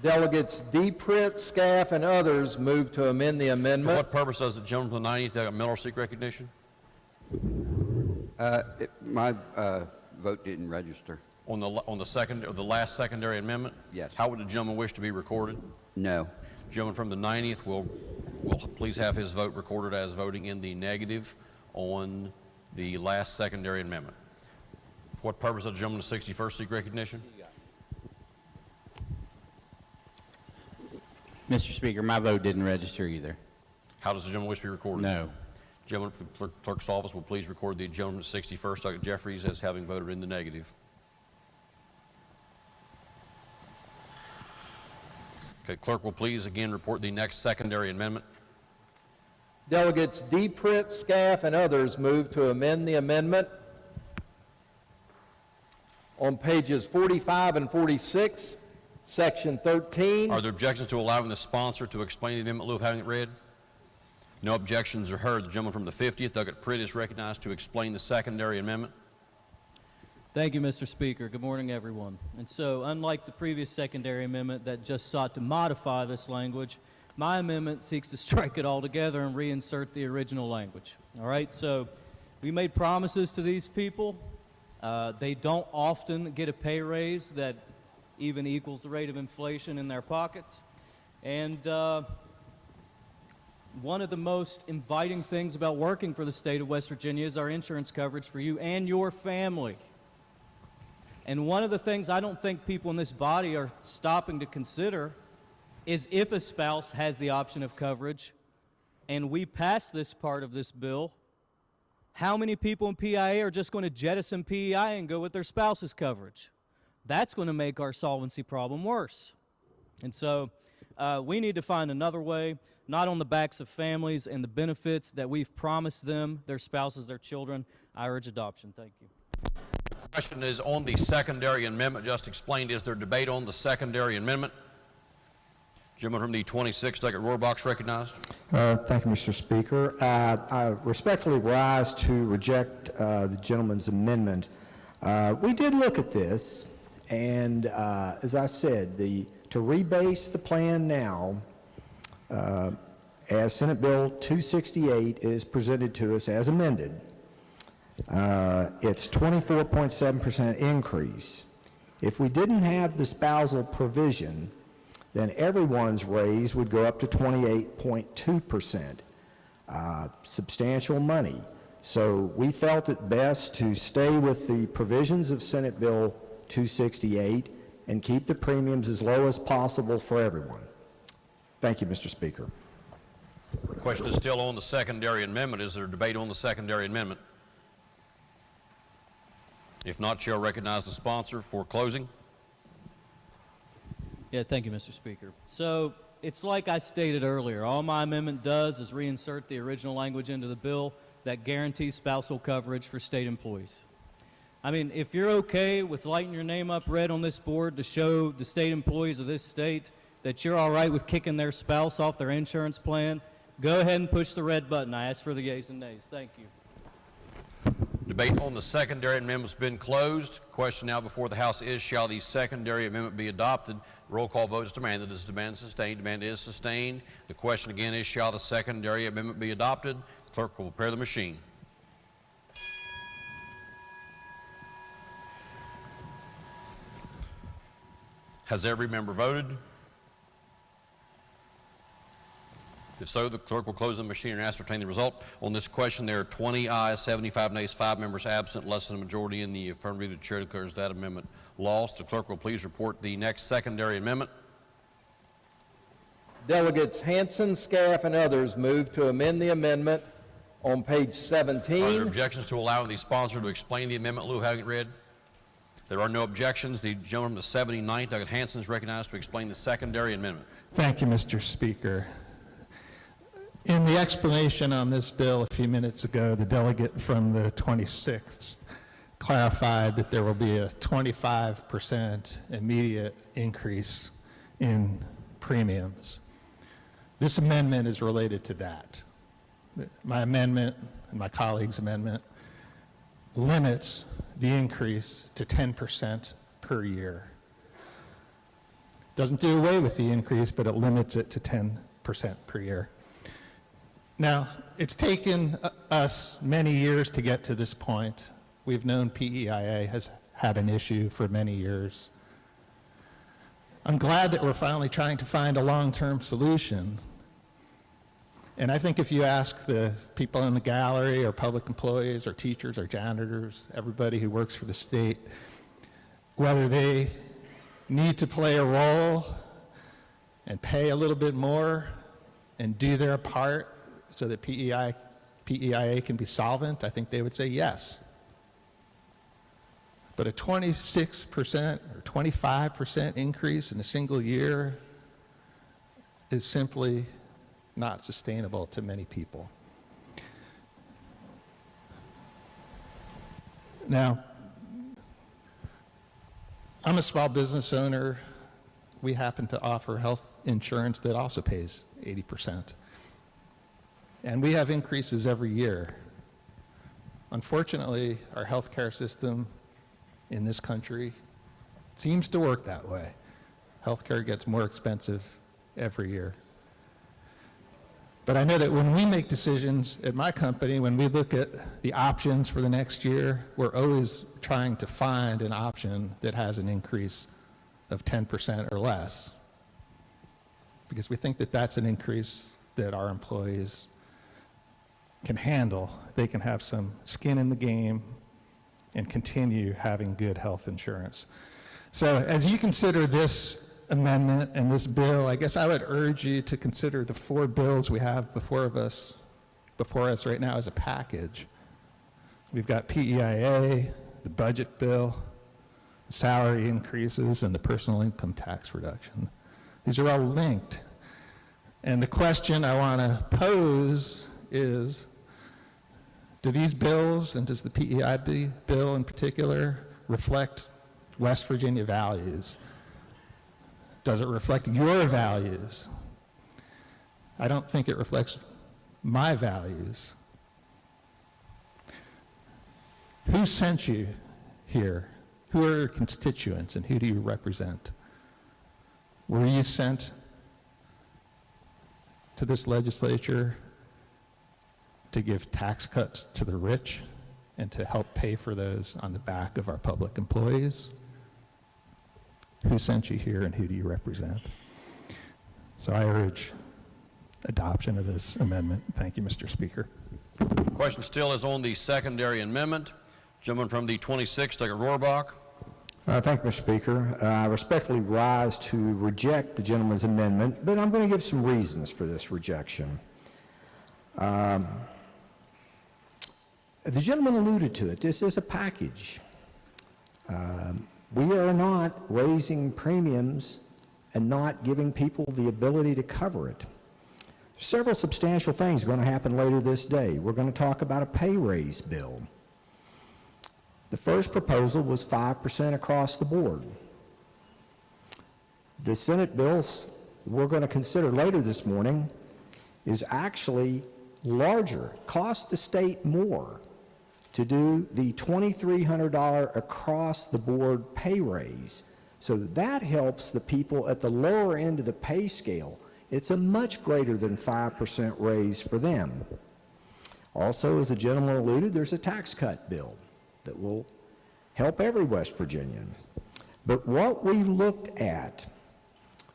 Delegates D. Pritt, Scaff, and others move to amend the For amendment. what purpose does the gentleman from the 90th Miller seek recognition? My vote didn't register. On the last secondary amendment? Yes. How would the gentleman wish to be recorded? No. Gentleman from the 90th will please have his vote recorded as voting in the negative on the last secondary amendment. For what purpose does the gentleman from the 61st seek recognition? Mr. Speaker, my vote didn't register either. How does the gentleman wish to be recorded? No. Gentleman from the clerk's office will please record the gentleman from the 61st, Dr. Jeffries, as having voted in the negative. Okay, clerk will please again report the next secondary amendment. Delegates D. Pritt, Scaff, and others move to amend the amendment. On pages 45 and 46, Section 13. Are there objections to allowing the sponsor to explain the amendment in lieu of having it read? No objections are heard. The gentleman from the 50th, Douglas Pritt, is recognized to explain the secondary amendment. Thank you, Mr. Speaker. Good morning, everyone. And so, unlike the previous secondary amendment that just sought to modify this language, my amendment seeks to strike it all together and reinsert the original language. All right, so we made promises to these people. They don't often get a pay raise that even equals the rate of inflation in their pockets. And one of the most inviting things about working for the state of West Virginia is our insurance coverage for you and your family. And one of the things I don't think people in this body are stopping to consider is if a spouse has the option of coverage and we pass this part of this bill, how many people in PEIA are just going to jettison PEIA and go with their spouse's coverage? That's going to make our solvency problem worse. And so we need to find another way, not on the backs of families and the benefits that we've promised them, their spouses, their children. I urge adoption. Thank you. The question is on the secondary amendment just explained. Is there debate on the secondary amendment? Gentleman from the 26th, Douglas Rohrbach, recognized. Thank you, Mr. Speaker. I respectfully rise to reject the gentleman's amendment. We did look at this, and as I said, to rebase the plan now, as Senate Bill 268 is presented to us as amended, it's 24.7% increase. If we didn't have the spousal provision, then everyone's raise would go up to 28.2%. Substantial money. So we felt it best to stay with the provisions of Senate Bill 268 and keep the premiums as low as possible for everyone. Thank you, Mr. Speaker. The question is still on the secondary amendment. Is there debate on the secondary amendment? If not, Chair will recognize the sponsor for closing. Yeah, thank you, Mr. Speaker. So it's like I stated earlier. All my amendment does is reinsert the original language into the bill that guarantees spousal coverage for state employees. I mean, if you're okay with lighting your name up red on this board to show the state employees of this state that you're all right with kicking their spouse off their insurance plan, go ahead and push the red button. I ask for the yeas and nays. Thank you. Debate on the secondary amendment's been closed. Question now before the House is, shall the secondary amendment be adopted? Roll call vote is demanded. Is demand sustained? Demand is sustained. The question again is, shall the secondary amendment be adopted? Clerk will prepare the machine. Has every member voted? If so, the clerk will close the machine and ascertain the result. On this question, there are 20 ayes, 75 nays, 5 members absent, less than a majority in the affirmative. The chair declares that amendment lost. The clerk will please report the next secondary amendment. Delegates Hanson, Scaff, and others move to amend the amendment on page 17. Are there objections to allowing the sponsor to explain the amendment in lieu of having it read? There are no objections. The gentleman from the 79th, Delegate Hanson, is recognized to explain the secondary amendment. Thank you, Mr. Speaker. In the explanation on this bill a few minutes ago, the delegate from the 26th clarified that there will be a 25% immediate increase in premiums. This amendment is related to that. My amendment and my colleague's amendment limits the increase to 10% per year. Doesn't do away with the increase, but it limits it to 10% per year. Now, it's taken us many years to get to this point. We've known PEIA has had an issue for many years. I'm glad that we're finally trying to find a long-term solution. And I think if you ask the people in the gallery or public employees or teachers or janitors, everybody who works for the state, whether they need to play a role and pay a little bit more and do their part so that PEIA can be solvent, I think they would say yes. But a 26% or 25% increase in a single year is simply not sustainable to many people. Now, I'm a small business owner. We happen to offer health insurance that also pays 80%. And we have increases every year. Unfortunately, our healthcare system in this country seems to work that way. Healthcare gets more expensive every year. But I know that when we make decisions at my company, when we look at the options for the next year, we're always trying to find an option that has an increase of 10% or less. Because we think that that's an increase that our employees can handle. They can have some skin in the game and continue having good health insurance. So as you consider this amendment and this bill, I guess I would urge you to consider the 4 bills we have before us right now as a package. We've got PEIA, the budget bill, the salary increases, and the personal income tax reduction. These are all linked. And the question I want to pose is, do these bills, and does the PEIA bill in particular, reflect West Virginia values? Does it reflect your values? I don't think it reflects my values. Who sent you here? Who are your constituents, and who do you represent? Were you sent to this legislature to give tax cuts to the rich and to help pay for those on the back of our public employees? Who sent you here, and who do you represent? So I urge adoption of this amendment. Thank you, Mr. Speaker. Question still is on the secondary amendment. Gentleman from the 26th, Delegate Rohrbach. Thank you, Mr. Speaker. I respectfully rise to reject the gentleman's amendment, but I'm going to give some reasons for this rejection. The gentleman alluded to it. This is a package. We are not raising premiums and not giving people the ability to cover it. Several substantial things are going to happen later this day. We're going to talk about a pay raise bill. The first proposal was 5% across the board. The Senate bill we're going to consider later this morning is actually larger, costs the state more to do the $2,300 across-the-board pay raise. So that helps the people at the lower end of the pay scale. It's a much greater than 5% raise for them. Also, as the gentleman alluded, there's a tax cut bill that will help every West Virginian. But what we looked at,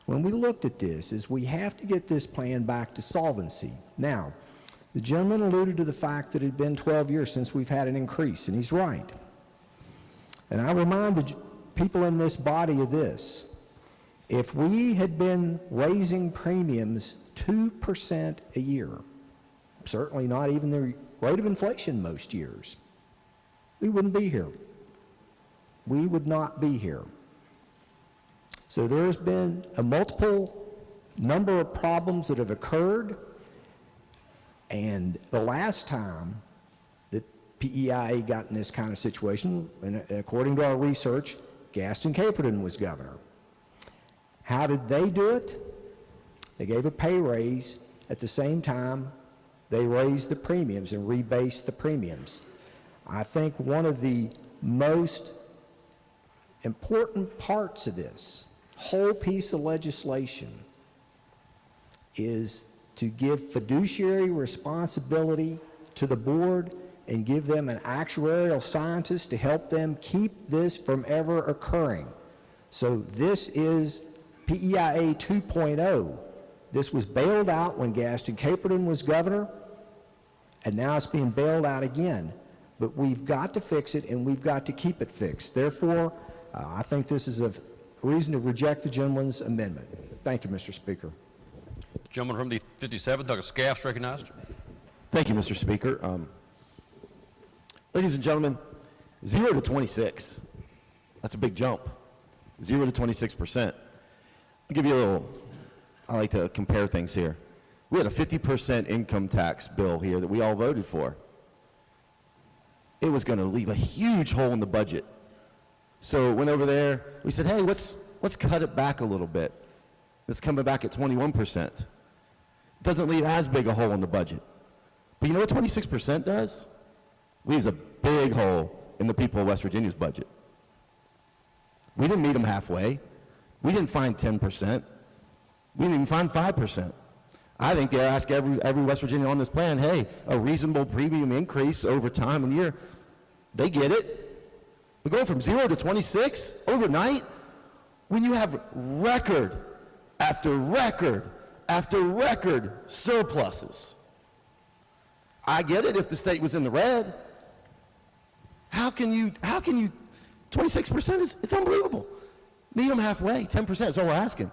when we looked at this, is we have to get this plan back to solvency. Now, the gentleman alluded to the fact that it had been 12 years since we've had an increase, and he's right. And I remind the people in this body of this: if we had been raising premiums 2% a year, certainly not even the rate of inflation most years, we wouldn't be here. We would not be here. So there's been a multiple number of problems that have occurred, and the last time that PEIA got in this kind of situation, and according to our research, Gaston Caperton was governor. How did they do it? They gave a pay raise. At the same time, they raised the premiums and rebased the premiums. I think one of the most important parts of this whole piece of legislation is to give fiduciary responsibility to the board and give them an actuarial scientist to help them keep this from ever occurring. So this is PEIA 2.0. This was bailed out when Gaston Caperton was governor, and now it's being bailed out again. But we've got to fix it, and we've got to keep it fixed. Therefore, I think this is a reason to reject the gentleman's amendment. Thank you, Mr. Speaker. The gentleman from the 57th, Douglas Scaff's recognized. Thank you, Mr. Speaker. Ladies and gentlemen, 0 to 26, that's a big jump. 0 to 26%. I'll give you a little, I like to compare things here. We had a 50% income tax bill here that we all voted for. It was going to leave a huge hole in the budget. So went over there, we said, hey, let's cut it back a little bit. It's coming back at 21%. It doesn't leave as big a hole in the budget. But you know what 26% does? Leaves a big hole in the people of West Virginia's budget. We didn't meet them halfway. We didn't find 10%. We didn't even find 5%. I think they ask every West Virginian on this plan, hey, a reasonable premium increase over time and year. They get it. We're going from 0 to 26 overnight when you have record after record after record surpluses. I get it if the state was in the red. How can you, 26% it's unbelievable. Meet them halfway, 10% is all we're asking.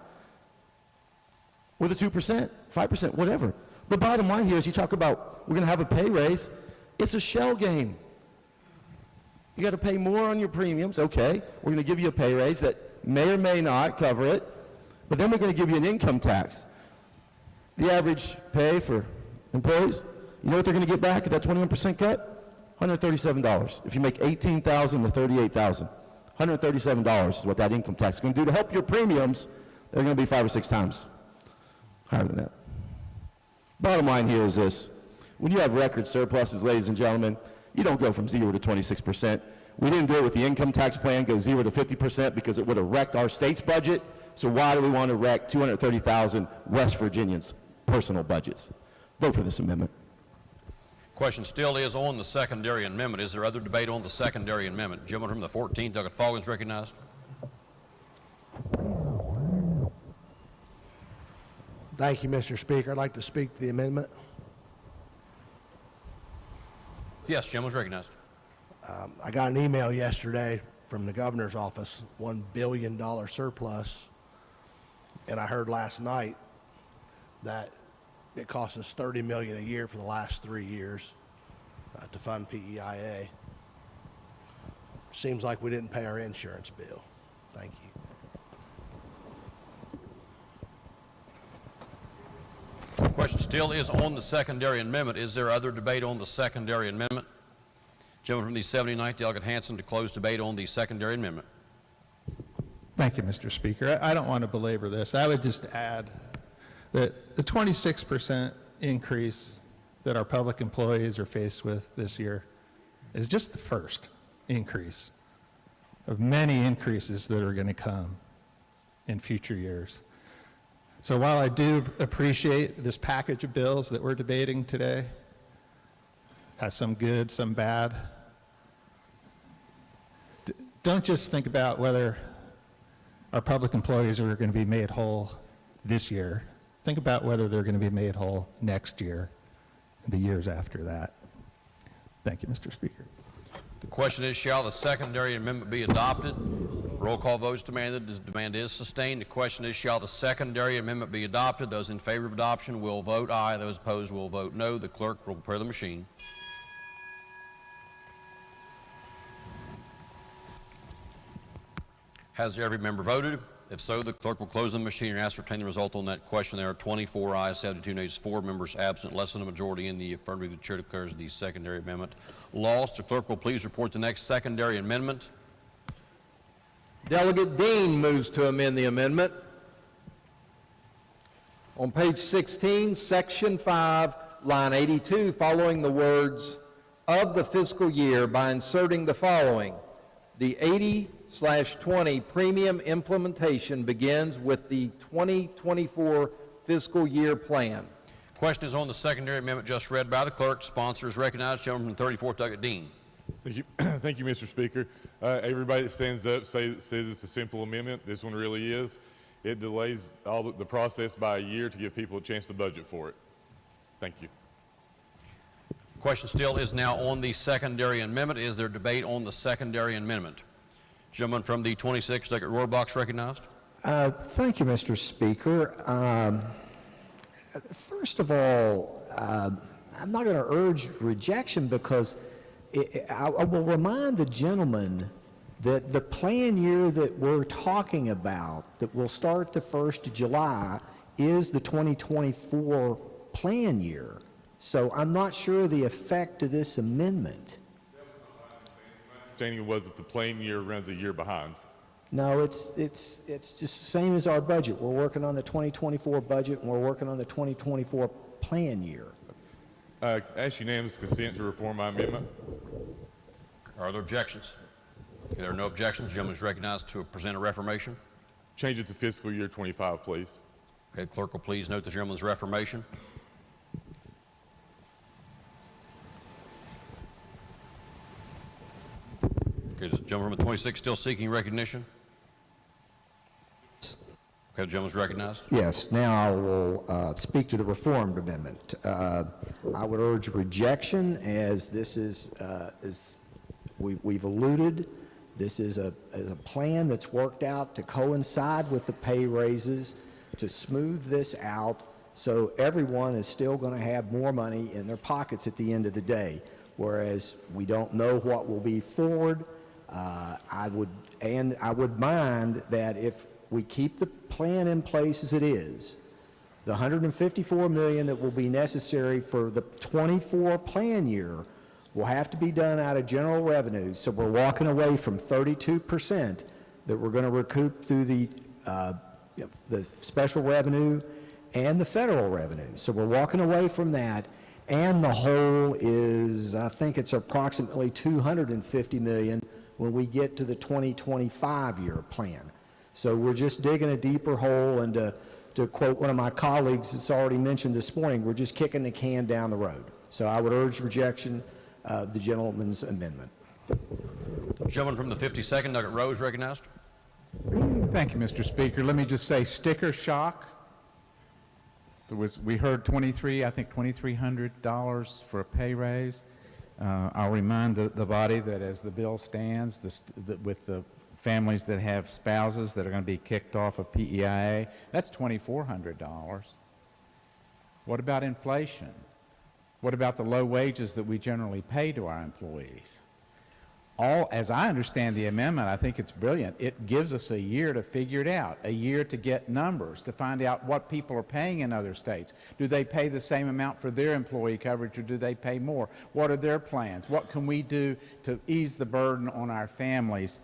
With a 2%, 5%, whatever. The bottom line here is you talk about we're going to have a pay raise. It's a shell game. You got to pay more on your premiums. Okay, we're going to give you a pay raise that may or may not cover it, but then we're going to give you an income tax. The average pay for employees, you know what they're going to get back at that 21% cut? $137. If you make $18,000 to $38,000, $137 is what that income tax is going to do to help your premiums. They're going to be 5 or 6 times higher than that. Bottom line here is this. When you have record surpluses, ladies and gentlemen, you don't go from 0 to 26%. We didn't do it with the income tax plan, go 0 to 50% because it would have wrecked our state's budget. So why do we want to wreck 230,000 West Virginians' personal budgets? Vote for this amendment. Question still is on the secondary amendment. Is there other debate on the secondary amendment? Gentleman from the 14th, Douglas Foggins, recognized. Thank you, Mr. Speaker. I'd like to speak to the amendment. Yes, gentleman's recognized. I got an email yesterday from the governor's office, $1 billion surplus, and I heard last night that it cost us $30 million a year for the last 3 years to fund PEIA. Seems like we didn't pay our insurance bill. Thank you. Question still is on the secondary amendment. Is there other debate on the secondary amendment? Gentleman from the 79th, Delegate Hansen, to close debate on the secondary amendment. Thank you, Mr. Speaker. I don't want to belabor this. I would just add that the 26% increase that our public employees are faced with this year is just the first increase of many increases that are going to come in future years. So while I do appreciate this package of bills that we're debating today, has some good, some bad, don't just think about whether our public employees are going to be made whole this year. Think about whether they're going to be made whole next year and the years after that. Thank you, Mr. Speaker. The question is, shall the secondary amendment be adopted? Roll call vote is demanded. The demand is sustained. The question is, shall the secondary amendment be adopted? Those in favor of adoption will vote aye. Those opposed will vote no. The clerk will prepare the machine. Has every member voted? If so, the clerk will close the machine and ascertain the result on that question. There are 24 ayes, 72 nays, 4 members absent, less than a majority in the affirmative. The chair declares the secondary amendment lost. The clerk will please report the next secondary amendment. Delegate Dean moves to amend the amendment. On page 16, section 5, line 82, following the words "of the fiscal year" by inserting the following: the 80/20 premium implementation begins with the 2024 fiscal year plan. Question is on the secondary amendment just read by the clerk. Sponsor is recognized. Gentleman from 34th, Delegate Dean. Thank you, thank you, Mr. Speaker. Everybody that stands up says it's a simple amendment. This one really is. It delays all the process by a year to give people a chance to budget for it. Thank you. Question still is now on the secondary amendment. Is there debate on the secondary amendment? Gentleman from the 26th, Delegate Rohrbach, recognized. Thank you, Mr. Speaker. First of all, I'm not going to urge rejection because I will remind the gentleman that the plan year that we're talking about, that will start the 1st of July, is the 2024 plan year. So I'm not sure the effect of this amendment. My understanding was that the plan year runs a year behind. No, it's just the same as our budget. We're working on the 2024 budget, and we're working on the 2024 plan year. Ask unanimous consent to reform my amendment. Are there objections? If there are no objections, the gentleman is recognized to present a reformation. Change it to fiscal year 25, please. Okay, clerk will please note the gentleman's reformation. Okay, is the gentleman from 26 still seeking recognition? Okay, the gentleman is recognized. Yes. Now I will speak to the reformed amendment. I would urge rejection, as this is, we've alluded, this is a plan that's worked out to coincide with the pay raises, to smooth this out so everyone is still going to have more money in their pockets at the end of the day. Whereas we don't know what will be forward. I would mind that if we keep the plan in place as it is, the $154 million that will be necessary for the 24 plan year will have to be done out of general revenue. So we're walking away from 32% that we're going to recoup through the special revenue and the federal revenue. So we're walking away from that, and the whole is, I think it's approximately $250 million when we get to the 2025 year plan. So we're just digging a deeper hole, and to quote one of my colleagues that's already mentioned this morning, we're just kicking the can down the road. So I would urge rejection of the gentleman's amendment. Gentleman from the 52nd, Delegate Rose, recognized. Thank you, Mr. Speaker. Let me just say, sticker shock. We heard $2,300 for a pay raise. I'll remind the body that as the bill stands, with the families that have spouses that are going to be kicked off of PEIA, that's $2,400. What about inflation? What about the low wages that we generally pay to our employees? As I understand the amendment, I think it's brilliant. It gives us a year to figure it out, a year to get numbers, to find out what people are paying in other states. Do they pay the same amount for their employee coverage, or do they pay more? What are their plans? What can we do to ease the burden on our families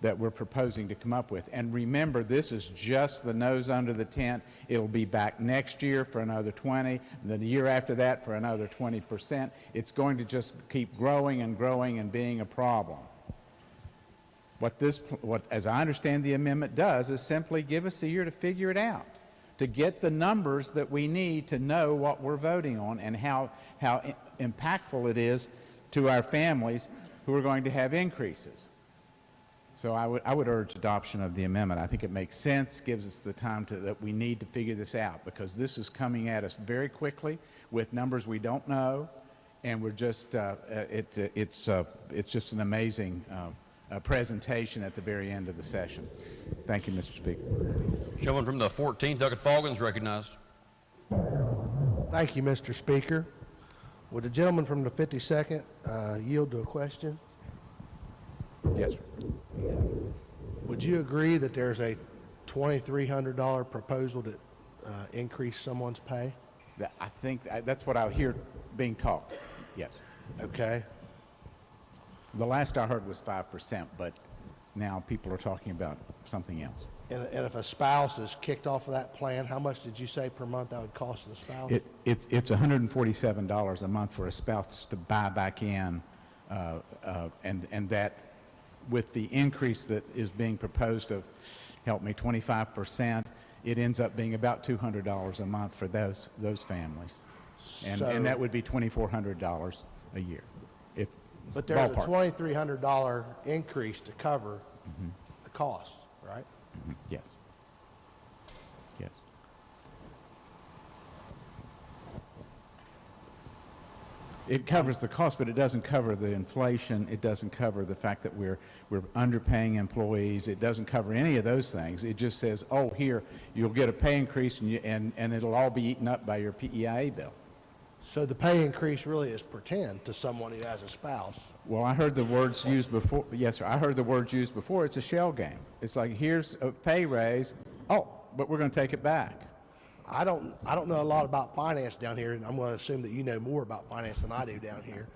that we're proposing to come up with. And remember, this is just the nose under the tent. It'll be back next year for another 20, and then the year after that for another 20%. It's going to just keep growing and growing and being a problem. What, as I understand the amendment does, is simply give us a year to figure it out, to get the numbers that we need to know what we're voting on and how impactful it is to our families who are going to have increases. So I would urge adoption of the amendment. I think it makes sense, gives us the time that we need to figure this out, because this is coming at us very quickly with numbers we don't know, and we're just it's just an amazing presentation at the very end of the session. Thank you, Mr. Speaker. Gentleman from the 14th, Douglas Foggins, recognized. Thank you, Mr. Speaker. Would the gentleman from the 52nd yield to a question? Yes, sir. Would you agree that there's a $2,300 proposal to increase someone's pay? I think that's what I hear being talked. Yes. Okay. The last I heard was 5%, but now people are talking about something else. And if a spouse is kicked off of that plan, how much did you say per month that would cost the spouse? It's $147 a month for a spouse to buy back in, and that with the increase that is being proposed of, help me, 25%, it ends up being about $200 a month for those families. And that would be $2,400 a year. But there's ballpark. a $2,300 increase to cover the cost, right? Yes. Yes. It covers the cost, but it doesn't cover the inflation. It doesn't cover the fact that we're underpaying employees. It doesn't cover any of those things. It just says, oh, here, you'll get a pay increase, and it'll all be eaten up by your PEIA bill. So the pay increase really is pretend to someone who has a spouse. Well, I heard the words used before. Yes, sir. I heard the words used before. It's a shell game. It's like, here's a pay raise. Oh, but we're going to take it back. I don't know a lot about finance down here, and I'm going to assume that you know more about finance than I do down here.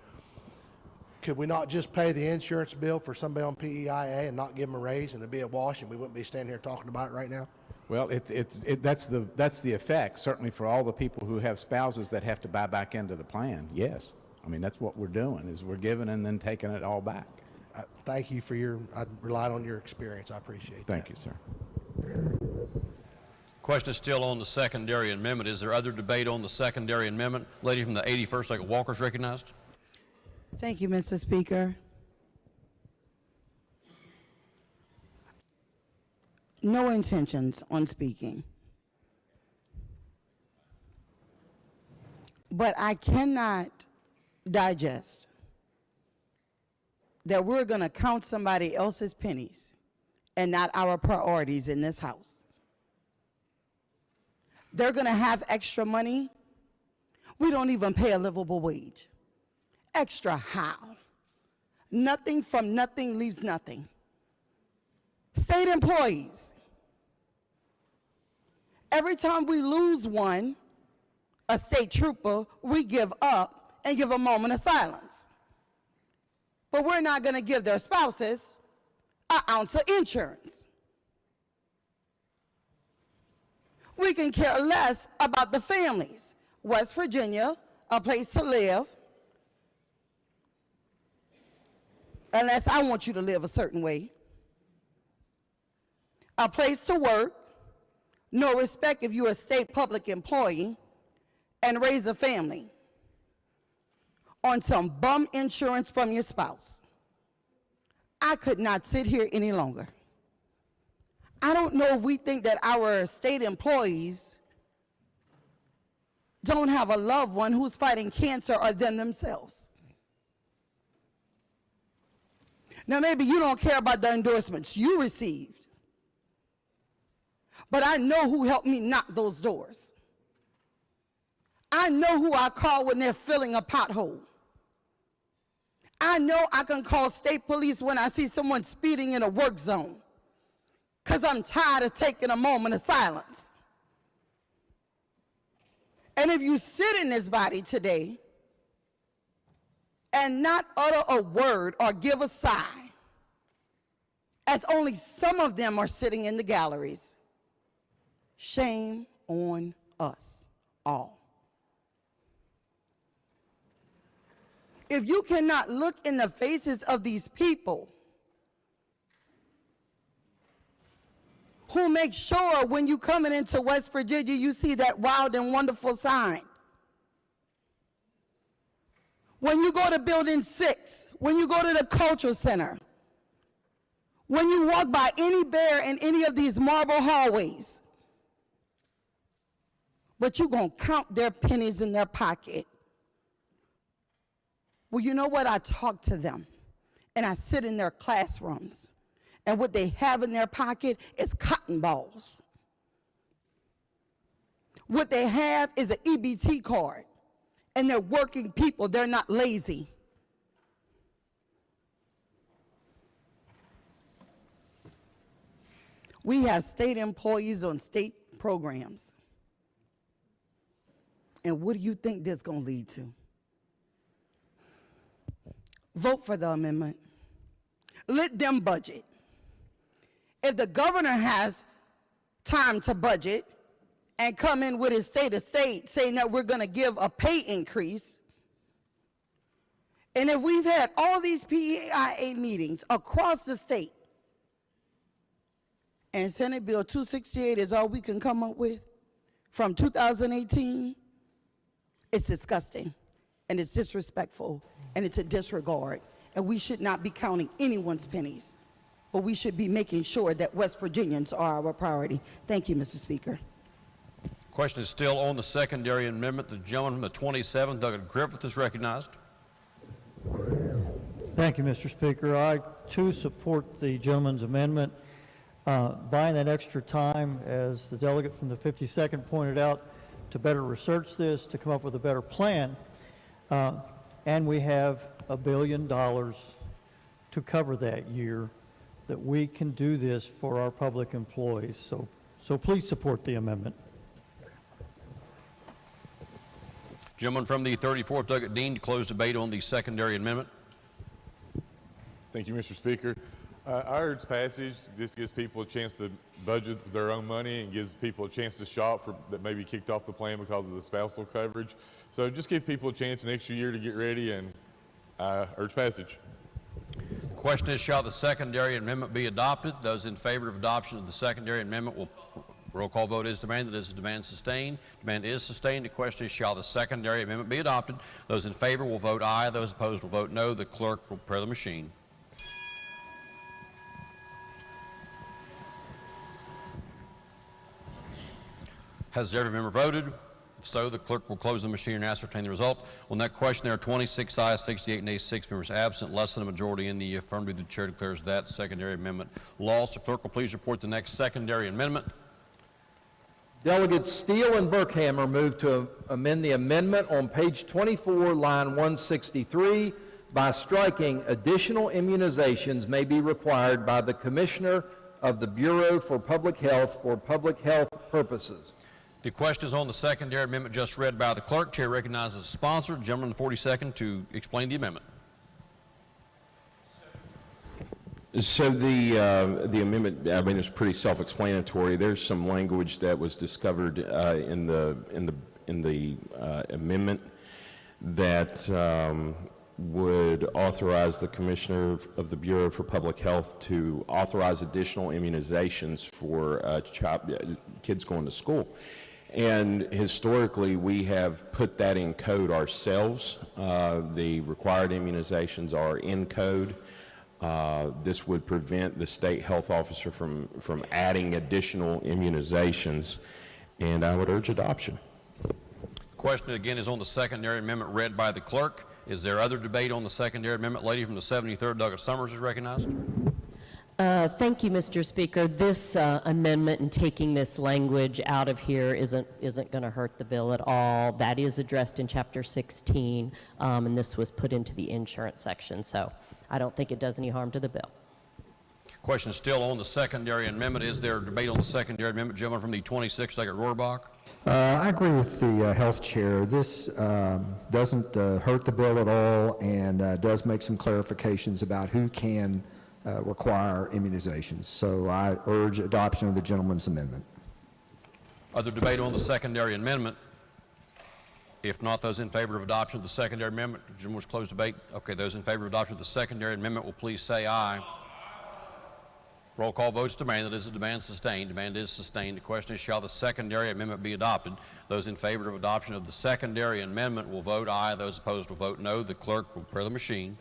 Could we not just pay the insurance bill for somebody on PEIA and not give them a raise, and it'd be a wash, and we wouldn't be standing here talking about it right now? Well, that's the effect, certainly for all the people who have spouses that have to buy back into the plan. Yes. I mean, that's what we're doing, is we're giving and then taking it all back. Thank you for I relied on your experience. I appreciate that. Thank you, sir. Question is still on the secondary amendment. Is there other debate on the secondary amendment? Lady from the 81st, like Walker's recognized. Thank you, Mr. Speaker. No intentions on speaking. But I cannot digest that we're going to count somebody else's pennies and not our priorities in this house. They're going to have extra money. We don't even pay a livable wage. Extra how? Nothing from nothing leaves nothing. State employees. Every time we lose one, a state trooper, we give up and give a moment of silence. But we're not going to give their spouses an ounce of insurance. We can care less about the families. West Virginia, a place to live, unless I want you to live a certain way. A place to work, no respect if you're a state public employee, and raise a family on some bum insurance from your spouse. I could not sit here any longer. I don't know if we think that our state employees don't have a loved one who's fighting cancer or them themselves. Now, maybe you don't care about the endorsements you received, but I know who helped me knock those doors. I know who I call when they're filling a pothole. I know I can call state police when I see someone speeding in a work zone, because I'm tired of taking a moment of silence. And if you sit in this body today and not utter a word or give a sigh, as only some of them are sitting in the galleries. Shame on us all. If you cannot look in the faces of these people who make sure when you coming into West Virginia, you see that wild and wonderful sign. When you go to Building 6, when you go to the Cultural Center, when you walk by any bear in any of these marble hallways, but you're going to count their pennies in their pocket. Well, you know what? I talk to them, and I sit in their classrooms, and what they have in their pocket is cotton balls. What they have is an EBT card, and they're working people. They're not lazy. We have state employees on state programs. And what do you think this is going to lead to? Vote for the amendment. Let them budget. If the governor has time to budget and come in with his state of state saying that we're going to give a pay increase, and if we've had all these PEIA meetings across the state, and Senate Bill 268 is all we can come up with from 2018, it's disgusting, and it's disrespectful, and it's a disregard, and we should not be counting anyone's pennies, but we should be making sure that West Virginians are our priority. Thank you, Mr. Speaker. Question is still on the secondary amendment. The gentleman from the 27th, Doug Griffith, is recognized. Thank you, Mr. Speaker. I, too, support the gentleman's amendment. Buying that extra time, as the delegate from the 52nd pointed out, to better research this, to come up with a better plan. And we have $1 billion to cover that year, that we can do this for our public employees. So please support the amendment. Gentleman from the 34th, Doug Dean, to close debate on the secondary amendment. Thank you, Mr. Speaker. I urge passage. This gives people a chance to budget their own money and gives people a chance to shop that may be kicked off the plan because of the spousal coverage. So just give people a chance an extra year to get ready, and I urge passage. The question is, shall the secondary amendment be adopted? Those in favor of adoption of the secondary amendment will roll call vote is demanded. Is the demand sustained? Demand is sustained. The question is, shall the secondary amendment be adopted? Those in favor will vote aye. Those opposed will vote no. The clerk will prepare the machine. Has every member voted? If so, the clerk will close the machine and ascertain the result. On that question, there are 26 ayes, 68 nays, 6 members absent, less than a majority in the affirmative. The chair declares that secondary amendment lost. The clerk will please report the next secondary amendment. Delegates Steele and Burkhammer move to amend the amendment on page 24, line 163, by striking additional immunizations may be required by the Commissioner of the Bureau for Public Health for public health purposes. The question is on the secondary amendment just read by the clerk. Chair recognizes the sponsor, gentleman in the 42nd, to explain the amendment. So the amendment, I mean, it's pretty self-explanatory. There's some language that was discovered in the amendment that would authorize the Commissioner of the Bureau for Public Health to authorize additional immunizations for kids going to school. And historically, we have put that in code ourselves. The required immunizations are in code. This would prevent the state health officer from adding additional immunizations, and I would urge adoption. The question again is on the secondary amendment read by the clerk. Is there other debate on the secondary amendment? Lady from the 73rd, Douglas Summers, is recognized. Thank you, Mr. Speaker. This amendment and taking this language out of here isn't going to hurt the bill at all. That is addressed in Chapter 16, and this was put into the insurance section, so I don't think it does any harm to the bill. Question still on the secondary amendment. Is there debate on the secondary amendment? Gentleman from the 26th, Douglas Rohrbach. I agree with the health chair. This doesn't hurt the bill at all, and does make some clarifications about who can require immunizations. So I urge adoption of the gentleman's amendment. Other debate on the secondary amendment? If not, those in favor of adoption of the secondary amendment, gentlemen, close debate. Okay, those in favor of adoption of the secondary amendment will please say aye. Roll call votes demanded. Is the demand sustained? Demand is sustained. The question is, shall the secondary amendment be adopted? Those in favor of adoption of the secondary amendment will vote aye. Those opposed will vote no. The clerk will prepare the machine.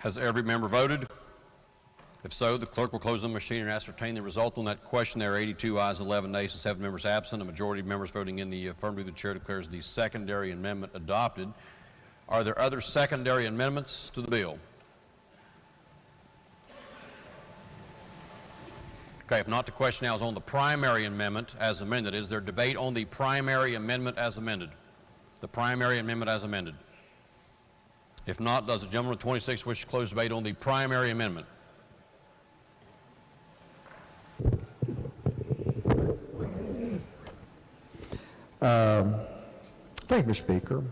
Has every member voted? If so, the clerk will close the machine and ascertain the result on that question. There are 82 ayes, 11 nays, and 7 members absent. A majority of members voting in the affirmative. The chair declares the secondary amendment adopted. Are there other secondary amendments to the bill? Okay, if not, the question now is on the primary amendment as amended. Is there debate on the primary amendment as amended? The primary amendment as amended. If not, does the gentleman with 26 wish to close debate on the primary amendment? Thank you, Mr. Speaker.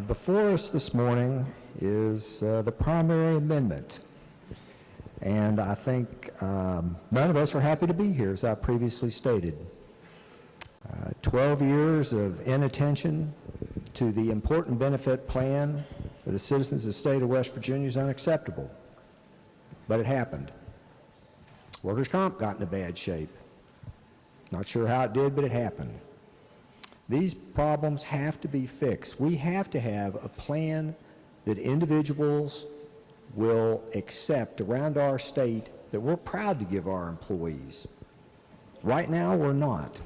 Before us this morning is the primary amendment. And I think none of us are happy to be here, as I previously stated. 12 years of inattention to the important benefit plan for the citizens of the state of West Virginia is unacceptable. But it happened. Workers' comp got into bad shape. Not sure how it did, but it happened. These problems have to be fixed. We have to have a plan that individuals will accept around our state that we're proud to give our employees. Right now, we're not.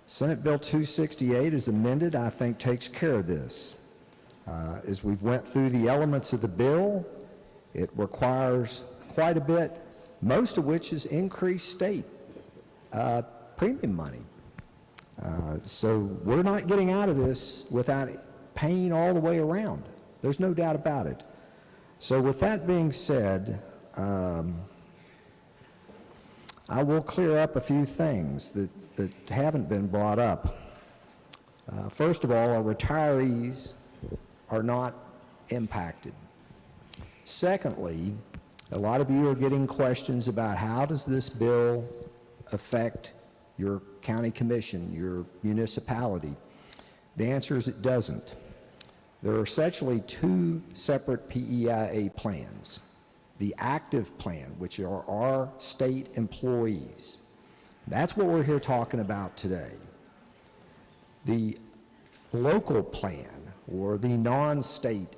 Senate Bill 268 as amended, I think, takes care of this. As we've went through the elements of the bill, it requires quite a bit, most of which is increased state premium money. So we're not getting out of this without paying all the way around. There's no doubt about it. So with that being said, I will clear up a few things that haven't been brought up. First of all, our retirees are not impacted. Secondly, a lot of you are getting questions about how does this bill affect your county commission, your municipality. The answer is it doesn't. There are essentially two separate PEIA plans. The active plan, which are our state employees. That's what we're here talking about today. The local plan, or the non-state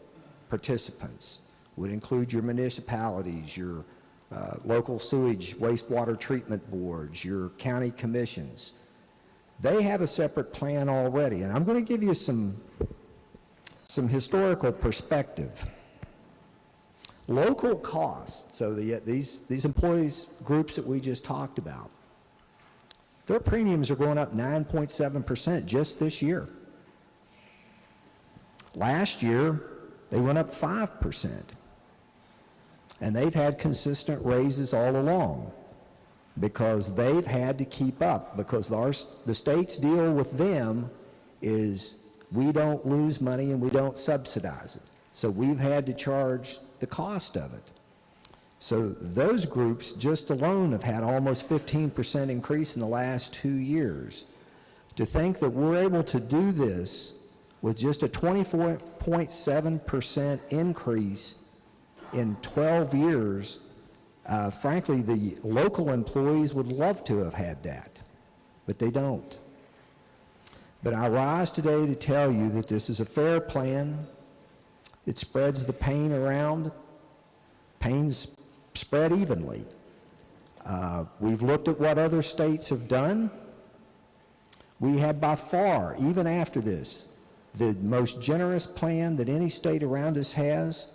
participants, would include your municipalities, your local sewage wastewater treatment boards, your county commissions. They have a separate plan already, and I'm going to give you some historical perspective. Local costs, so these employees groups that we just talked about, their premiums are going up 9.7% just this year. Last year, they went up 5%. And they've had consistent raises all along because they've had to keep up, because the state's deal with them is we don't lose money and we don't subsidize it. So we've had to charge the cost of it. So those groups just alone have had almost 15% increase in the last 2 years. To think that we're able to do this with just a 24.7% increase in 12 years, frankly, the local employees would love to have had that, but they don't. But I rise today to tell you that this is a fair plan. It spreads the pain around. Pain's spread evenly. We've looked at what other states have done. We have by far, even after this, the most generous plan that any state around us has.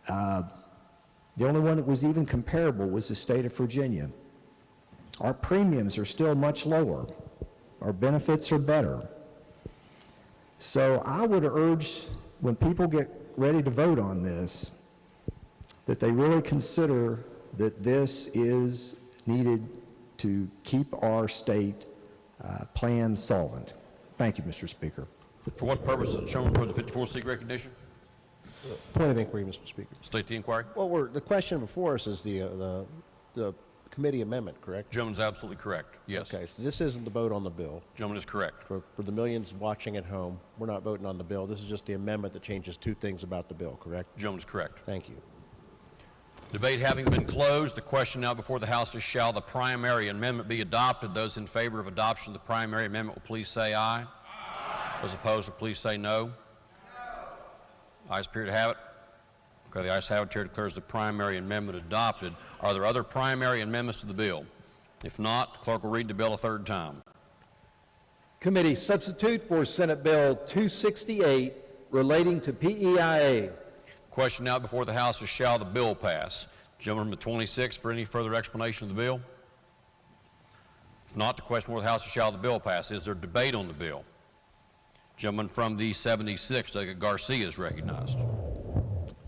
The only one that was even comparable was the state of Virginia. Our premiums are still much lower. Our benefits are better. So I would urge, when people get ready to vote on this, that they really consider that this is needed to keep our state plan solvent. Thank you, Mr. Speaker. For what purpose is the gentleman for the 54th seek recognition? Point of inquiry, Mr. Speaker. State the inquiry. Well, the question before us is the committee amendment, correct? Gentleman's absolutely correct. Yes. Okay, so this isn't the vote on the bill. Gentleman is correct. For the millions watching at home, we're not voting on the bill. This is just the amendment that changes two things about the bill, correct? Gentleman is correct. Thank you. Debate having been closed, the question now before the House is, shall the primary amendment be adopted? Those in favor of adoption of the primary amendment will please say aye. Those opposed will please say no. Ayes appear to have it. Okay, the ayes have it. Chair declares the primary amendment adopted. Are there other primary amendments to the bill? If not, the clerk will read the bill a third time. Committee substitute for Senate Bill 268 relating to PEIA. Question now before the House is, shall the bill pass? Gentleman from the 26th for any further explanation of the bill? If not, the question before the House is, shall the bill pass? Is there debate on the bill? Gentleman from the 76th, Delegate Garcia, is recognized.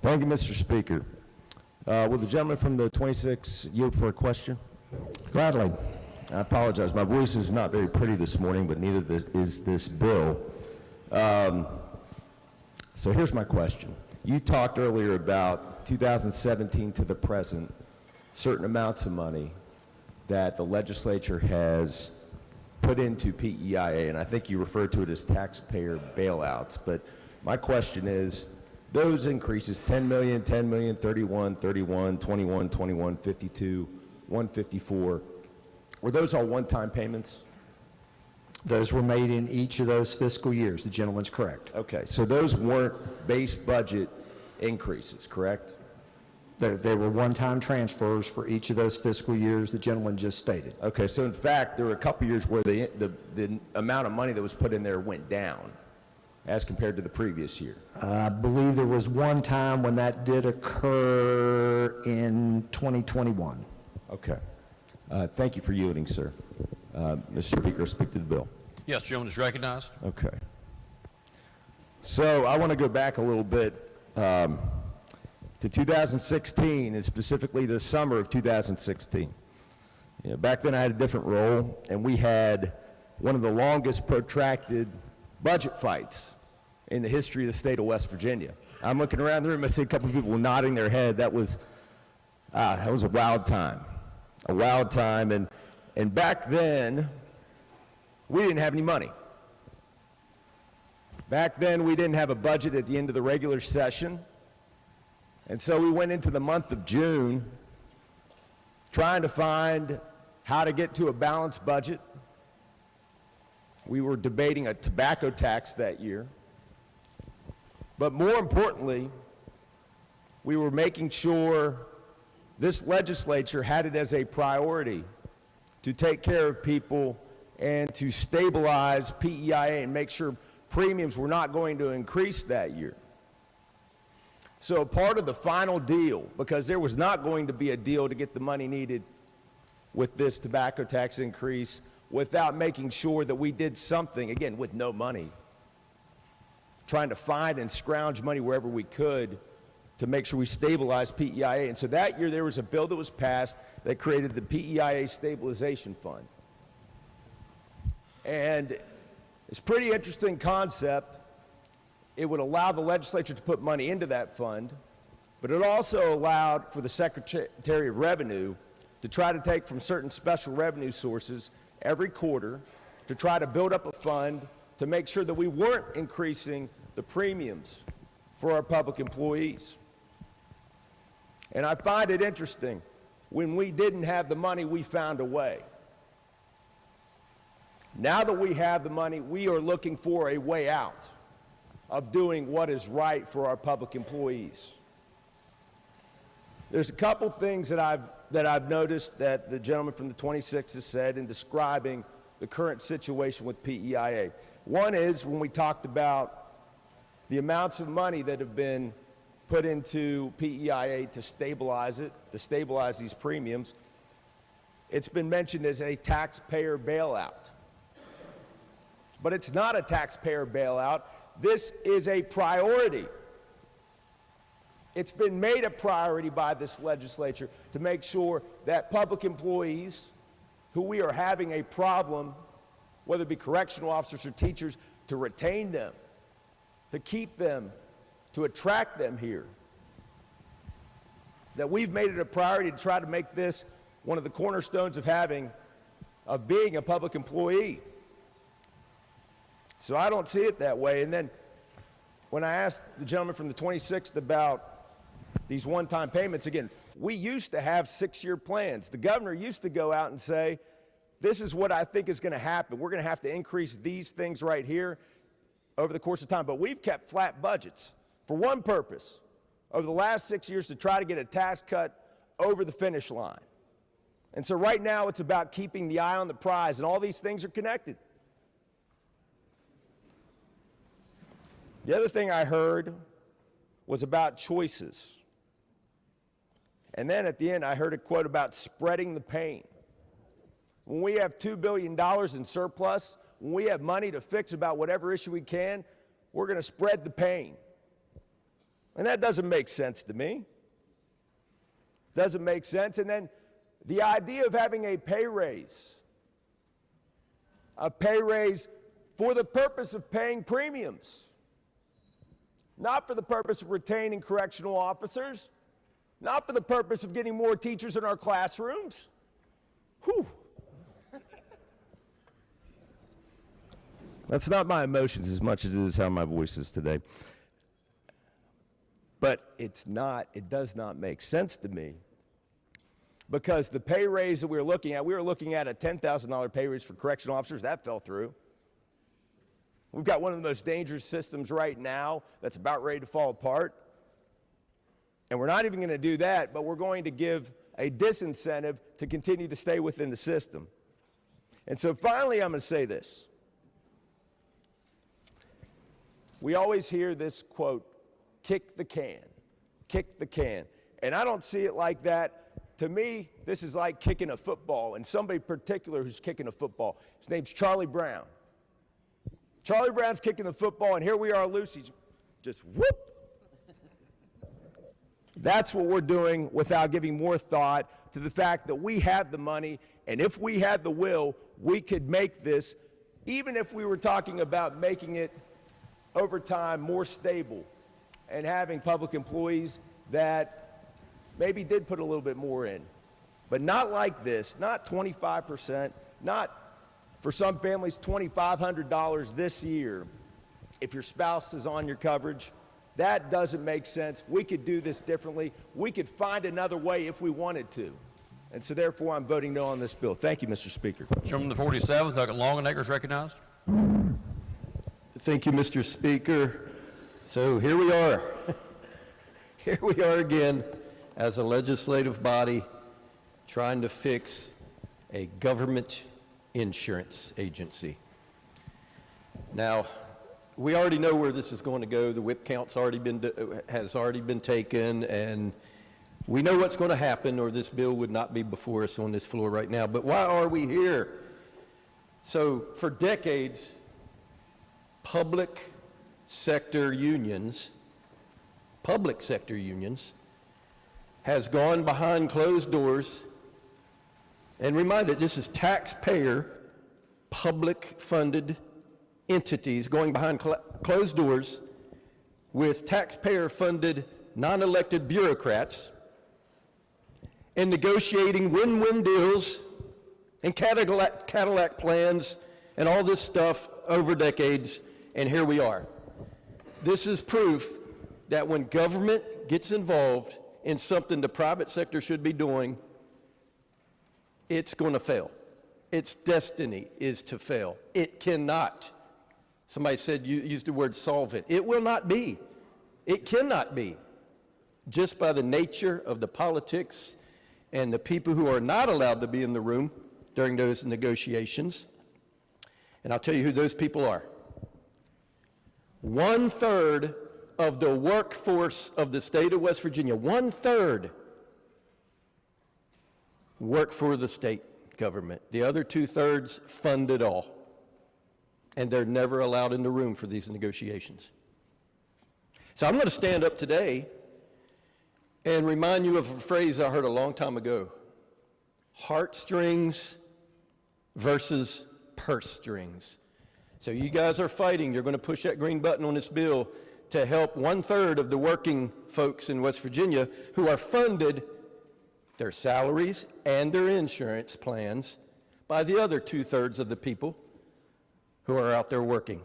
Thank you, Mr. Speaker. Will the gentleman from the 26 yield for a question? Gladly. I apologize. My voice is not very pretty this morning, but neither is this bill. So here's my question. You talked earlier about 2017 to the present, certain amounts of money that the legislature has put into PEIA, and I think you referred to it as taxpayer bailouts. But my question is, those increases, 10 million, 10 million, 31, 31, 21, 21, 52, 154, were those all one-time payments? Those were made in each of those fiscal years. The gentleman's correct. Okay, so those weren't base budget increases, correct? They were one-time transfers for each of those fiscal years the gentleman just stated. Okay, so in fact, there were a couple years where the amount of money that was put in there went down as compared to the previous year. I believe there was one time when that did occur in 2021. Okay. Thank you for yielding, sir. Mr. Speaker, speak to the bill. Yes, gentleman is recognized. Okay. So I want to go back a little bit to 2016, and specifically the summer of 2016. You know, back then I had a different role, and we had one of the longest protracted budget fights in the history of the state of West Virginia. I'm looking around the room, I see a couple of people nodding their head. That was a wild time. A wild time, and back then, we didn't have any money. Back then, we didn't have a budget at the end of the regular session, and so we went into the month of June trying to find how to get to a balanced budget. We were debating a tobacco tax that year, but more importantly, we were making sure this legislature had it as a priority to take care of people and to stabilize PEIA and make sure premiums were not going to increase that year. So part of the final deal, because there was not going to be a deal to get the money needed with this tobacco tax increase without making sure that we did something, again, with no money, trying to find and scrounge money wherever we could to make sure we stabilized PEIA. And so that year there was a bill that was passed that created the PEIA Stabilization Fund. And it's a pretty interesting concept. It would allow the legislature to put money into that fund, but it also allowed for the Secretary of Revenue to try to take from certain special revenue sources every quarter to try to build up a fund to make sure that we weren't increasing the premiums for our public employees. And I find it interesting, when we didn't have the money, we found a way. Now that we have the money, we are looking for a way out of doing what is right for our public employees. There's a couple things that I've noticed that the gentleman from the 26 has said in describing the current situation with PEIA. One is when we talked about the amounts of money that have been put into PEIA to stabilize it, to stabilize these premiums, it's been mentioned as a taxpayer bailout. But it's not a taxpayer bailout. This is a priority. It's been made a priority by this legislature to make sure that public employees who we are having a problem, whether it be correctional officers or teachers, to retain them, to keep them, to attract them here. That we've made it a priority to try to make this one of the cornerstones of being a public employee. So I don't see it that way. And then when I asked the gentleman from the 26th about these one-time payments, again, we used to have 6-year plans. The governor used to go out and say, this is what I think is going to happen. We're going to have to increase these things right here over the course of time. But we've kept flat budgets for one purpose, over the last 6 years, to try to get a tax cut over the finish line. And so right now it's about keeping the eye on the prize, and all these things are connected. The other thing I heard was about choices. And then at the end, I heard a quote about spreading the pain. When we have $2 billion in surplus, when we have money to fix about whatever issue we can, we're going to spread the pain. And that doesn't make sense to me. Doesn't make sense. And then the idea of having a pay raise for the purpose of paying premiums, not for the purpose of retaining correctional officers, not for the purpose of getting more teachers in our classrooms. Whew. That's not my emotions as much as it is how my voice is today. But it does not make sense to me, because the pay raise that we were looking at a $10,000 pay raise for correctional officers. That fell through. We've got one of the most dangerous systems right now that's about ready to fall apart. And we're not even going to do that, but we're going to give a disincentive to continue to stay within the system. And so finally, I'm going to say this. We always hear this quote, kick the can, kick the can. And I don't see it like that. To me, this is like kicking a football, and somebody particular who's kicking a football. His name's Charlie Brown. Charlie Brown's kicking the football, and here we are, Lucy, just whoop. That's what we're doing without giving more thought to the fact that we have the money, and if we had the will, we could make this, even if we were talking about making it over time more stable and having public employees that maybe did put a little bit more in. But not like this, not 25%, not for some families $2,500 this year if your spouse is on your coverage. That doesn't make sense. We could do this differently. We could find another way if we wanted to. And so therefore, I'm voting no on this bill. Thank you, Mr. Speaker. From the 47th, Doug Longenecker is recognized. Thank you, Mr. Speaker. So here we are. Here we are again as a legislative body trying to fix a government insurance agency. Now, we already know where this is going to go. The whip count's has already been taken, and we know what's going to happen, or this bill would not be before us on this floor right now. But why are we here? So for decades, public sector unions has gone behind closed doors and reminded this is taxpayer, public-funded entities going behind closed doors with taxpayer-funded, non-elected bureaucrats and negotiating win-win deals and Cadillac plans and all this stuff over decades, and here we are. This is proof that when government gets involved in something the private sector should be doing, it's going to fail. Its destiny is to fail. It cannot. Somebody said, used the word solve it. It will not be. It cannot be. Just by the nature of the politics and the people who are not allowed to be in the room during those negotiations. And I'll tell you who those people are. 1/3 of the workforce of the state of West Virginia, 1/3 work for the state government. The other 2/3 fund it all. And they're never allowed in the room for these negotiations. So I'm going to stand up today and remind you of a phrase I heard a long time ago. Heartstrings versus purse strings. So you guys are fighting. You're going to push that green button on this bill to help 1/3 of the working folks in West Virginia who are funded their salaries and their insurance plans by the other 2/3 of the people who are out there working.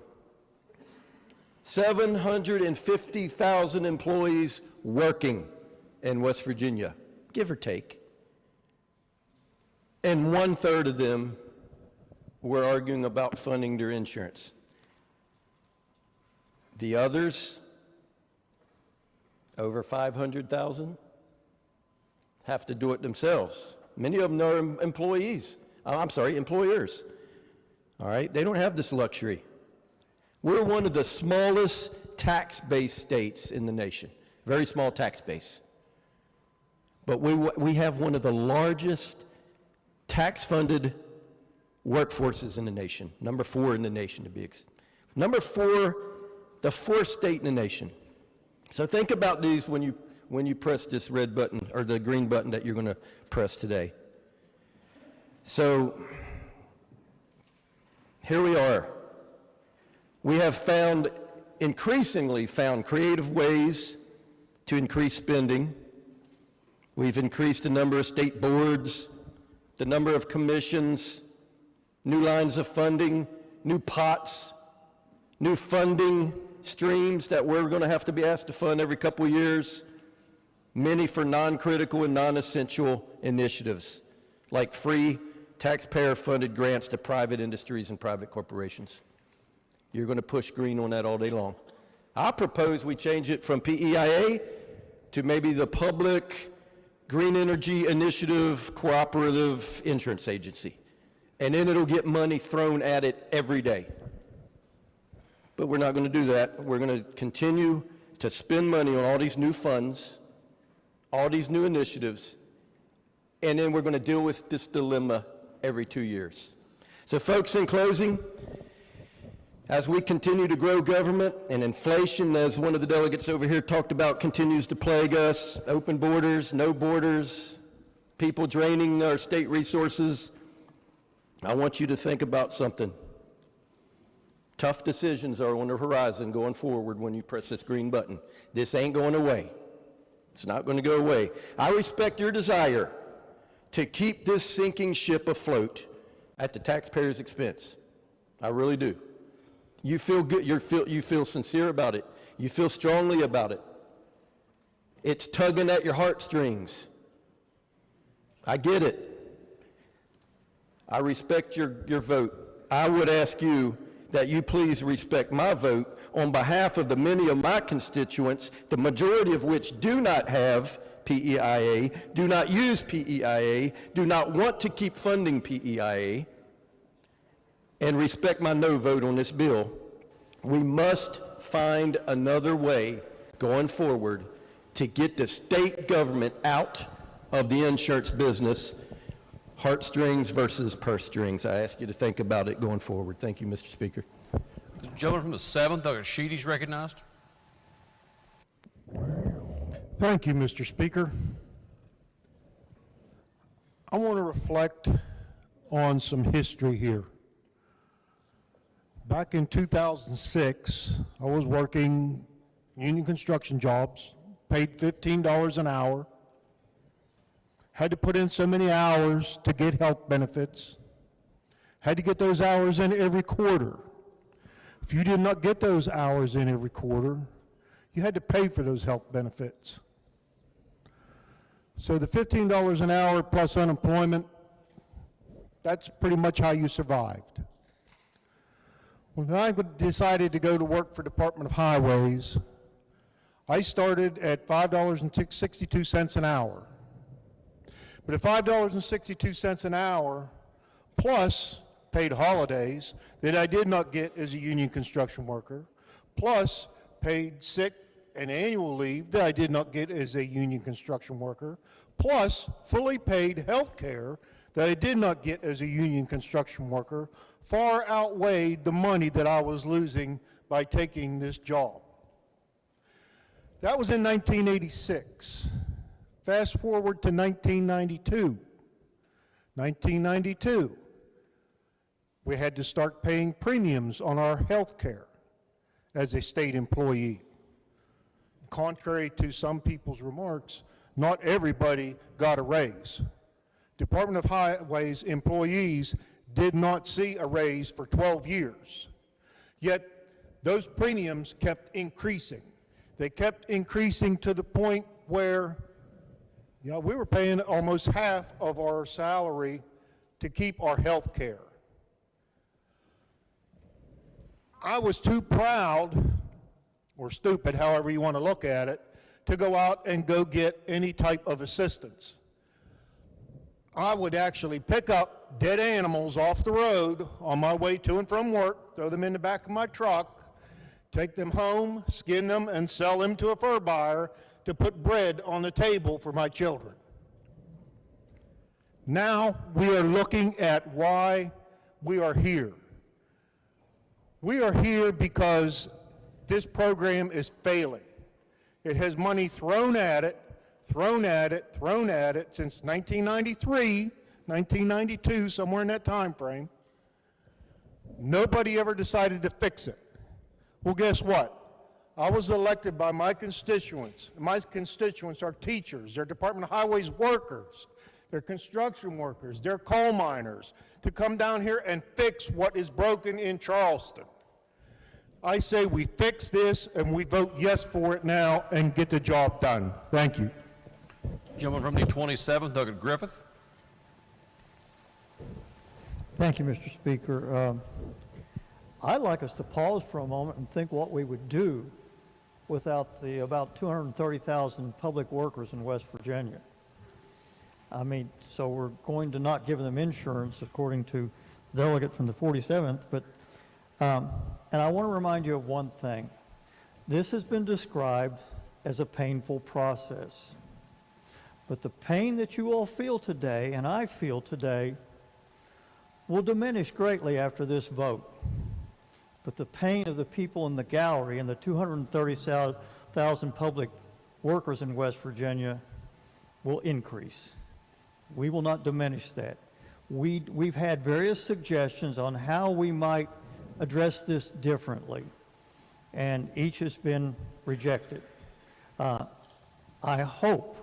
750,000 employees working in West Virginia, give or take. And 1/3 of them were arguing about funding their insurance. The others, over 500,000, have to do it themselves. Many of them are employees. Employers. All right? They don't have this luxury. We're one of the smallest tax-based states in the nation. Very small tax base. But we have one of the largest tax-funded workforces in the nation. Number 4 in the nation, to be exact. Number 4, the 4th state in the nation. So think about these when you press this red button, or the green button that you're going to press today. So here we are. We have increasingly found creative ways to increase spending. We've increased the number of state boards, the number of commissions, new lines of funding, new pots, new funding streams that we're going to have to be asked to fund every couple of years, many for non-critical and non-essential initiatives, like free taxpayer-funded grants to private industries and private corporations. You're going to push green on that all day long. I propose we change it from PEIA to maybe the Public Green Energy Initiative Cooperative Insurance Agency. And then it'll get money thrown at it every day. But we're not going to do that. We're going to continue to spend money on all these new funds, all these new initiatives, and then we're going to deal with this dilemma every 2 years. So folks, in closing, as we continue to grow government and inflation, as one of the delegates over here talked about, continues to plague us, open borders, no borders, people draining our state resources, I want you to think about something. Tough decisions are on the horizon going forward when you press this green button. This ain't going away. It's not going to go away. I respect your desire to keep this sinking ship afloat at the taxpayer's expense. I really do. You feel good, you feel sincere about it. You feel strongly about it. It's tugging at your heartstrings. I get it. I respect your vote. I would ask you that you please respect my vote on behalf of the many of my constituents, the majority of which do not have PEIA, do not use PEIA, do not want to keep funding PEIA, and respect my no vote on this bill. We must find another way going forward to get the state government out of the insurance business, heartstrings versus purse strings. I ask you to think about it going forward. Thank you, Mr. Speaker. The gentleman from the 7th, Dr. Sheedy's recognized. Thank you, Mr. Speaker. I want to reflect on some history here. Back in 2006, I was working union construction jobs, paid $15 an hour, had to put in so many hours to get health benefits, had to get those hours in every quarter. If you did not get those hours in every quarter, you had to pay for those health benefits. So the $15 an hour plus unemployment, that's pretty much how you survived. When I decided to go to work for Department of Highways, I started at $5.62 an hour. But at $5.62 an hour, plus paid holidays that I did not get as a union construction worker, plus paid sick and annual leave that I did not get as a union construction worker, plus fully paid health care that I did not get as a union construction worker, far outweighed the money that I was losing by taking this job. That was in 1986. Fast forward to 1992. We had to start paying premiums on our health care as a state employee. Contrary to some people's remarks, not everybody got a raise. Department of Highways employees did not see a raise for 12 years. Yet those premiums kept increasing. They kept increasing to the point where, you know, we were paying almost half of our salary to keep our health care. I was too proud, or stupid, however you want to look at it, to go out and go get any type of assistance. I would actually pick up dead animals off the road on my way to and from work, throw them in the back of my truck, take them home, skin them, and sell them to a fur buyer to put bread on the table for my children. Now we are looking at why we are here. We are here because this program is failing. It has money thrown at it since 1993, 1992, somewhere in that time frame. Nobody ever decided to fix it. Well, guess what? I was elected by my constituents. My constituents are teachers, they're Department of Highways workers, they're construction workers, they're coal miners, to come down here and fix what is broken in Charleston. I say we fix this and we vote yes for it now and get the job done. Thank you. Gentleman from the 27th, Doug Griffith. Thank you, Mr. Speaker. I'd like us to pause for a moment and think what we would do without the about 230,000 public workers in West Virginia. I mean, so we're going to not give them insurance, according to the delegate from the 47th, but and I want to remind you of one thing. This has been described as a painful process. But the pain that you all feel today, and I feel today, will diminish greatly after this vote. But the pain of the people in the gallery and the 230,000 public workers in West Virginia will increase. We will not diminish that. We've had various suggestions on how we might address this differently, and each has been rejected. I hope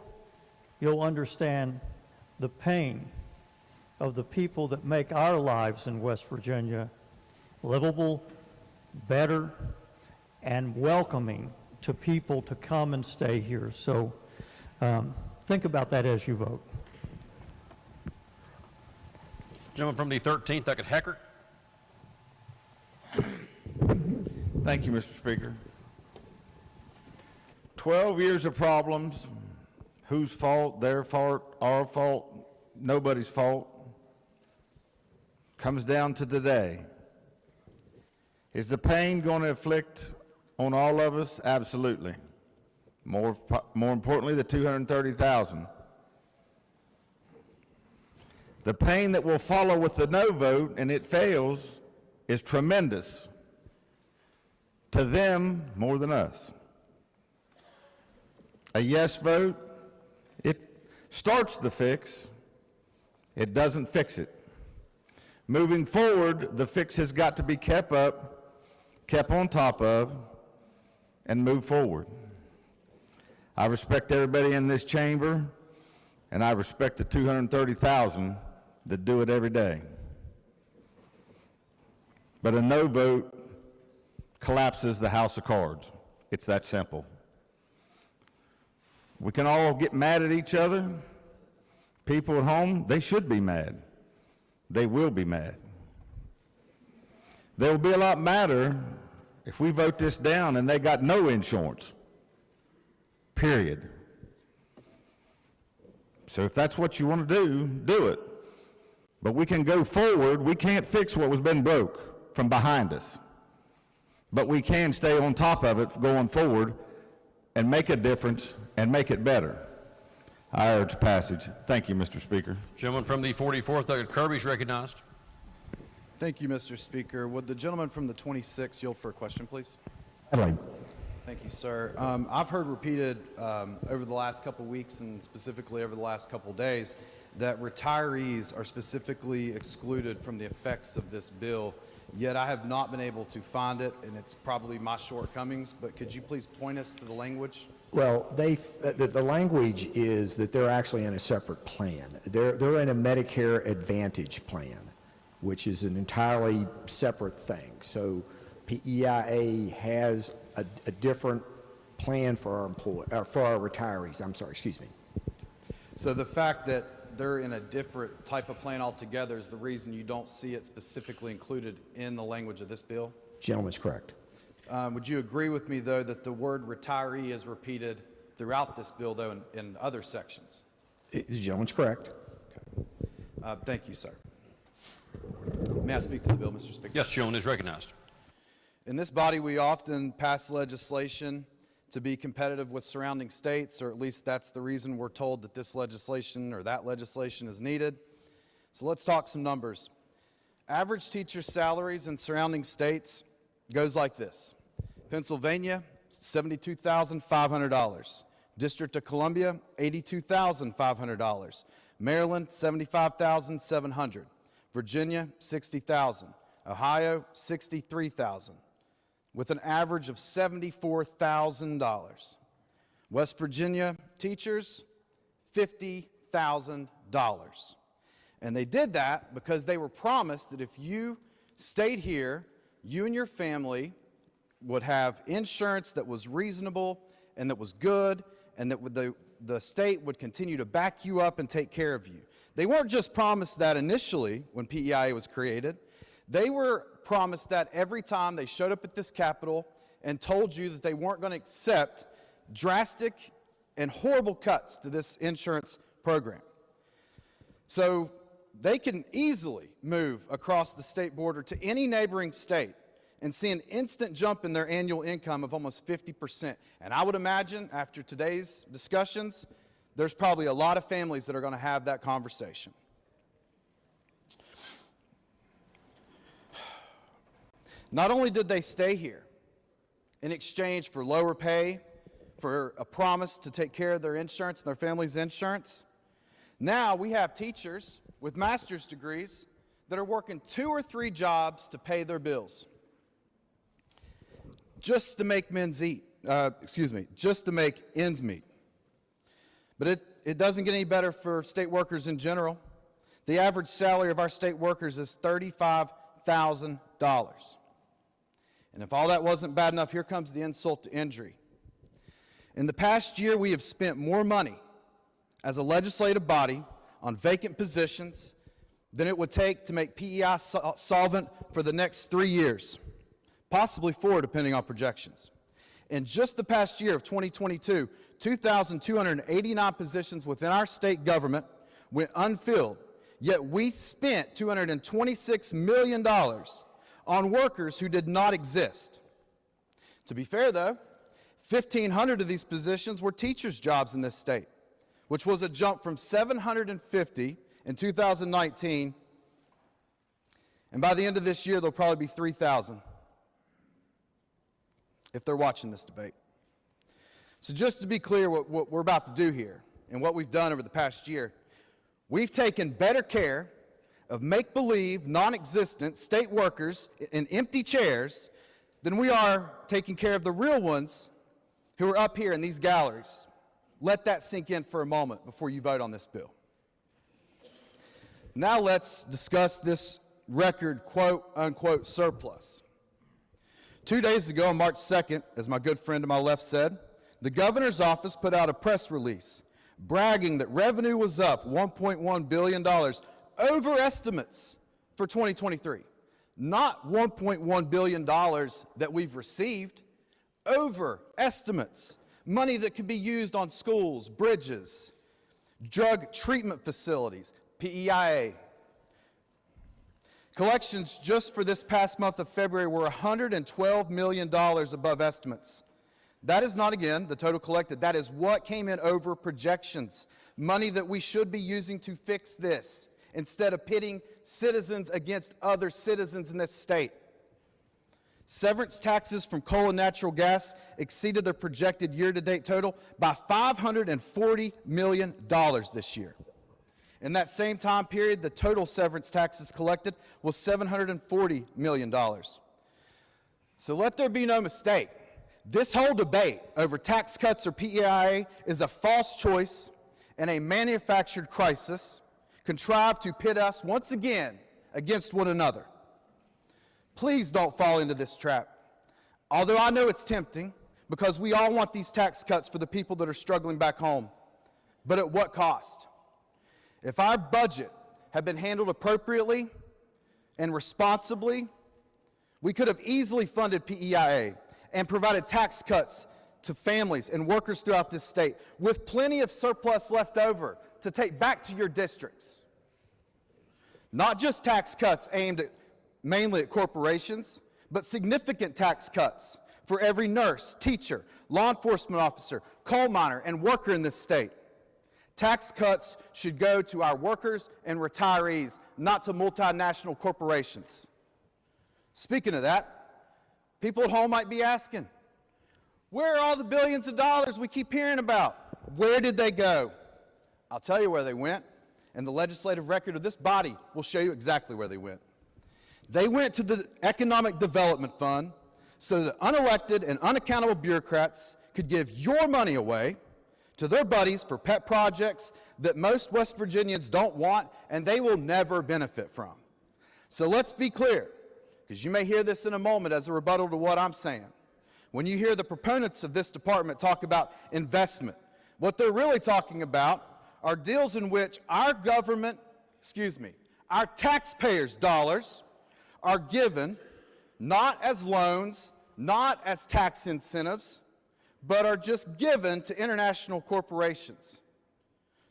you'll understand the pain of the people that make our lives in West Virginia livable, better, and welcoming to people to come and stay here. So think about that as you vote. Gentleman from the 13th, Doug Heckert. Thank you, Mr. Speaker. 12 years of problems. Whose fault? Their fault? Our fault? Nobody's fault. Comes down to today. Is the pain going to inflict on all of us? Absolutely. More importantly, the 230,000. The pain that will follow with the no vote, and it fails, is tremendous. To them more than us. A yes vote, it starts the fix, it doesn't fix it. Moving forward, the fix has got to be kept up, kept on top of, and move forward. I respect everybody in this chamber, and I respect the 230,000 that do it every day. But a no vote collapses the house of cards. It's that simple. We can all get mad at each other. People at home, they should be mad. They will be mad. They will be a lot madder if we vote this down and they got no insurance. Period. So if that's what you want to do, do it. But we can go forward. We can't fix what was been broke from behind us. But we can stay on top of it going forward and make a difference and make it better. I urge passage. Thank you, Mr. Speaker. Gentleman from the 44th, Doug Kirby, is recognized. Thank you, Mr. Speaker. Would the gentleman from the 26th yield for a question, please? Thank you, sir. I've heard repeated over the last couple weeks and specifically over the last couple days that retirees are specifically excluded from the effects of this bill, yet I have not been able to find it, and it's probably my shortcomings, but could you please point us to the language? Well, the language is that they're actually in a separate plan. They're in a Medicare Advantage plan, which is an entirely separate thing. So PEIA has a different plan for our retirees. I'm sorry, excuse me. So the fact that they're in a different type of plan altogether is the reason you don't see it specifically included in the language of this bill? Gentleman's correct. Would you agree with me, though, that the word retiree is repeated throughout this bill, though, in other sections? The gentleman's correct. Okay. Thank you, sir. May I speak to the bill, Mr. Speaker? Yes, gentleman is recognized. In this body, we often pass legislation to be competitive with surrounding states, or at least that's the reason we're told that this legislation or that legislation is needed. So let's talk some numbers. Average teacher salaries in surrounding states goes like this. Pennsylvania, $72,500. District of Columbia, $82,500. Maryland, $75,700. Virginia, $60,000. Ohio, $63,000, with an average of $74,000. West Virginia teachers, $50,000. And they did that because they were promised that if you stayed here, you and your family would have insurance that was reasonable and that was good, and that the state would continue to back you up and take care of you. They weren't just promised that initially when PEIA was created. They were promised that every time they showed up at this Capitol and told you that they weren't going to accept drastic and horrible cuts to this insurance program. So they can easily move across the state border to any neighboring state and see an instant jump in their annual income of almost 50%. And I would imagine after today's discussions, there's probably a lot of families that are going to have that conversation. Not only did they stay here in exchange for lower pay, for a promise to take care of their insurance and their family's insurance, now we have teachers with master's degrees that are working 2 or 3 jobs to pay their bills, just to make just to make ends meet. But it doesn't get any better for state workers in general. The average salary of our state workers is $35,000. And if all that wasn't bad enough, here comes the insult to injury. In the past year, we have spent more money as a legislative body on vacant positions than it would take to make PEI solvent for the next 3 years, possibly 4, depending on projections. In just the past year of 2022, 2,289 positions within our state government went unfilled, yet we spent $226 million on workers who did not exist. To be fair, though, 1,500 of these positions were teachers' jobs in this state, which was a jump from 750 in 2019, and by the end of this year, there'll probably be 3,000 if they're watching this debate. So just to be clear what we're about to do here and what we've done over the past year, we've taken better care of make-believe, non-existent state workers in empty chairs than we are taking care of the real ones who are up here in these galleries. Let that sink in for a moment before you vote on this bill. Now let's discuss this record quote-unquote surplus. 2 days ago, on March 2nd, as my good friend to my left said, the governor's office put out a press release bragging that revenue was up $1.1 billion over estimates for 2023. Not $1.1 billion that we've received, over estimates. Money that could be used on schools, bridges, drug treatment facilities, PEIA. Collections just for this past month of February were $112 million above estimates. That is not, again, the total collected. That is what came in over projections. Money that we should be using to fix this instead of pitting citizens against other citizens in this state. Severance taxes from coal and natural gas exceeded their projected year-to-date total by $540 million this year. In that same time period, the total severance taxes collected was $740 million. So let there be no mistake. This whole debate over tax cuts or PEIA is a false choice and a manufactured crisis contrived to pit us once again against one another. Please don't fall into this trap. Although I know it's tempting, because we all want these tax cuts for the people that are struggling back home. But at what cost? If our budget had been handled appropriately and responsibly, we could have easily funded PEIA and provided tax cuts to families and workers throughout this state with plenty of surplus left over to take back to your districts. Not just tax cuts aimed mainly at corporations, but significant tax cuts for every nurse, teacher, law enforcement officer, coal miner, and worker in this state. Tax cuts should go to our workers and retirees, not to multinational corporations. Speaking of that, people at home might be asking, where are all the billions of dollars we keep hearing about? Where did they go? I'll tell you where they went, and the legislative record of this body will show you exactly where they went. They went to the Economic Development Fund so that unelected and unaccountable bureaucrats could give your money away to their buddies for pet projects that most West Virginians don't want and they will never benefit from. So let's be clear, because you may hear this in a moment as a rebuttal to what I'm saying. When you hear the proponents of this department talk about investment, what they're really talking about are deals in which our government, our taxpayers' dollars are given not as loans, not as tax incentives, but are just given to international corporations,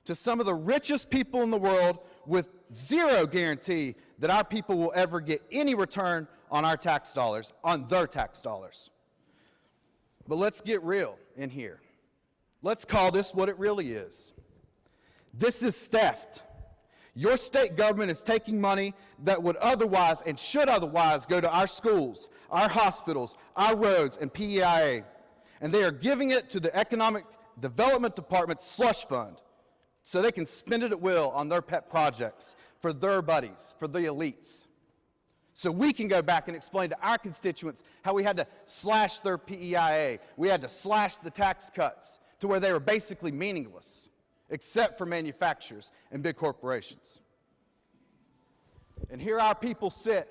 to some of the richest people in the world with zero guarantee that our people will ever get any return on our tax dollars, on their tax dollars. But let's get real in here. Let's call this what it really is. This is theft. Your state government is taking money that would otherwise and should otherwise go to our schools, our hospitals, our roads, and PEIA, and they are giving it to the Economic Development Department's slush fund so they can spend it at will on their pet projects for their buddies, for the elites. So we can go back and explain to our constituents how we had to slash their PEIA. We had to slash the tax cuts to where they were basically meaningless, except for manufacturers and big corporations. And here our people sit,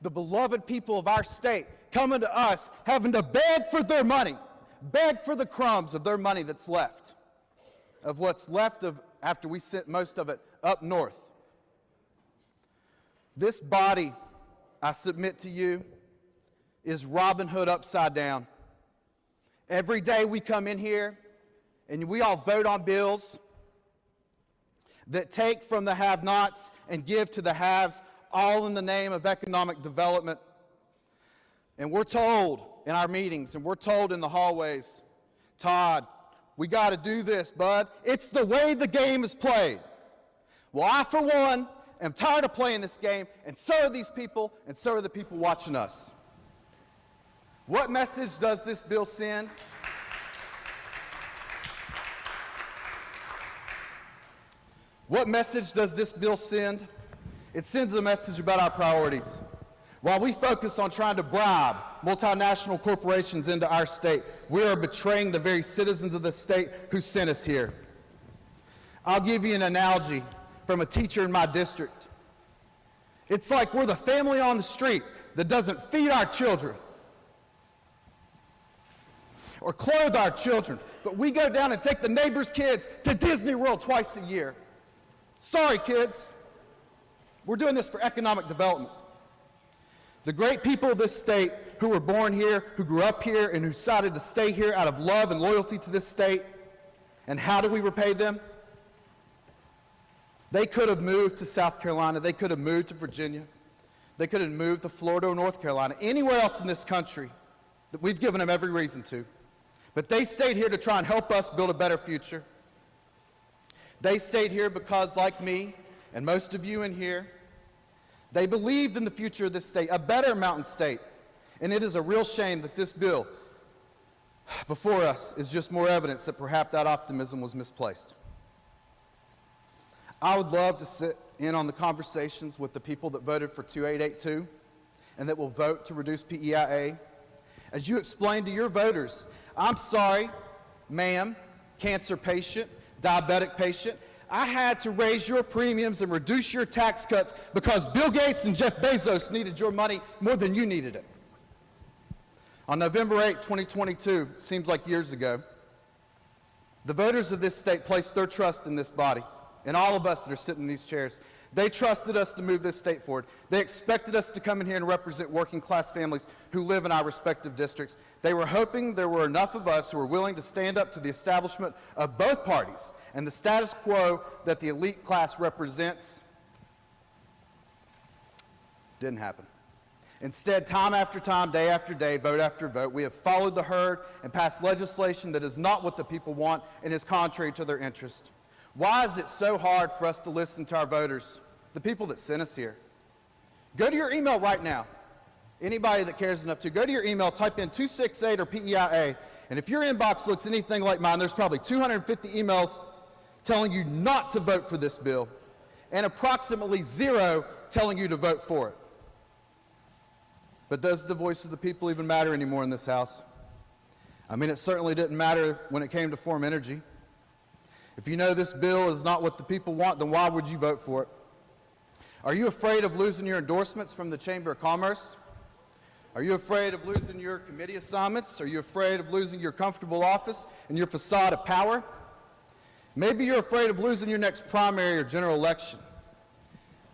the beloved people of our state, coming to us, having to beg for their money, beg for the crumbs of their money that's left, of what's left of after we sent most of it up north. This body, I submit to you, is Robin Hood upside down. Every day we come in here and we all vote on bills that take from the have-nots and give to the haves, all in the name of economic development. And we're told in our meetings, and we're told in the hallways, Todd, we got to do this, bud. It's the way the game is played. Well, I, for one, am tired of playing this game, and so are these people, and so are the people watching us. What message does this bill send? What message does this bill send? It sends a message about our priorities. While we focus on trying to bribe multinational corporations into our state, we are betraying the very citizens of the state who sent us here. I'll give you an analogy from a teacher in my district. It's like we're the family on the street that doesn't feed our children or clothe our children, but we go down and take the neighbor's kids to Disney World twice a year. Sorry, kids. We're doing this for economic development. The great people of this state who were born here, who grew up here, and who decided to stay here out of love and loyalty to this state, and how do we repay them? They could have moved to South Carolina. They could have moved to Virginia. They could have moved to Florida or North Carolina, anywhere else in this country that we've given them every reason to. But they stayed here to try and help us build a better future. They stayed here because, like me and most of you in here, they believed in the future of this state, a better mountain state. And it is a real shame that this bill before us is just more evidence that perhaps that optimism was misplaced. I would love to sit in on the conversations with the people that voted for 2882 and that will vote to reduce PEIA. As you explain to your voters, I'm sorry, ma'am, cancer patient, diabetic patient, I had to raise your premiums and reduce your tax cuts because Bill Gates and Jeff Bezos needed your money more than you needed it. On November 8, 2022, seems like years ago, the voters of this state placed their trust in this body, and all of us that are sitting in these chairs. They trusted us to move this state forward. They expected us to come in here and represent working class families who live in our respective districts. They were hoping there were enough of us who were willing to stand up to the establishment of both parties and the status quo that the elite class represents. Didn't happen. Instead, time after time, day after day, vote after vote, we have followed the herd and passed legislation that is not what the people want and is contrary to their interest. Why is it so hard for us to listen to our voters, the people that sent us here? Go to your email right now. Anybody that cares enough to, go to your email, type in 268 or PEIA, and if your inbox looks anything like mine, there's probably 250 emails telling you not to vote for this bill, and approximately 0 telling you to vote for it. But does the voice of the people even matter anymore in this House? I mean, it certainly didn't matter when it came to Form Energy. If you know this bill is not what the people want, then why would you vote for it? Are you afraid of losing your endorsements from the Chamber of Commerce? Are you afraid of losing your committee assignments? Are you afraid of losing your comfortable office and your facade of power? Maybe you're afraid of losing your next primary or general election.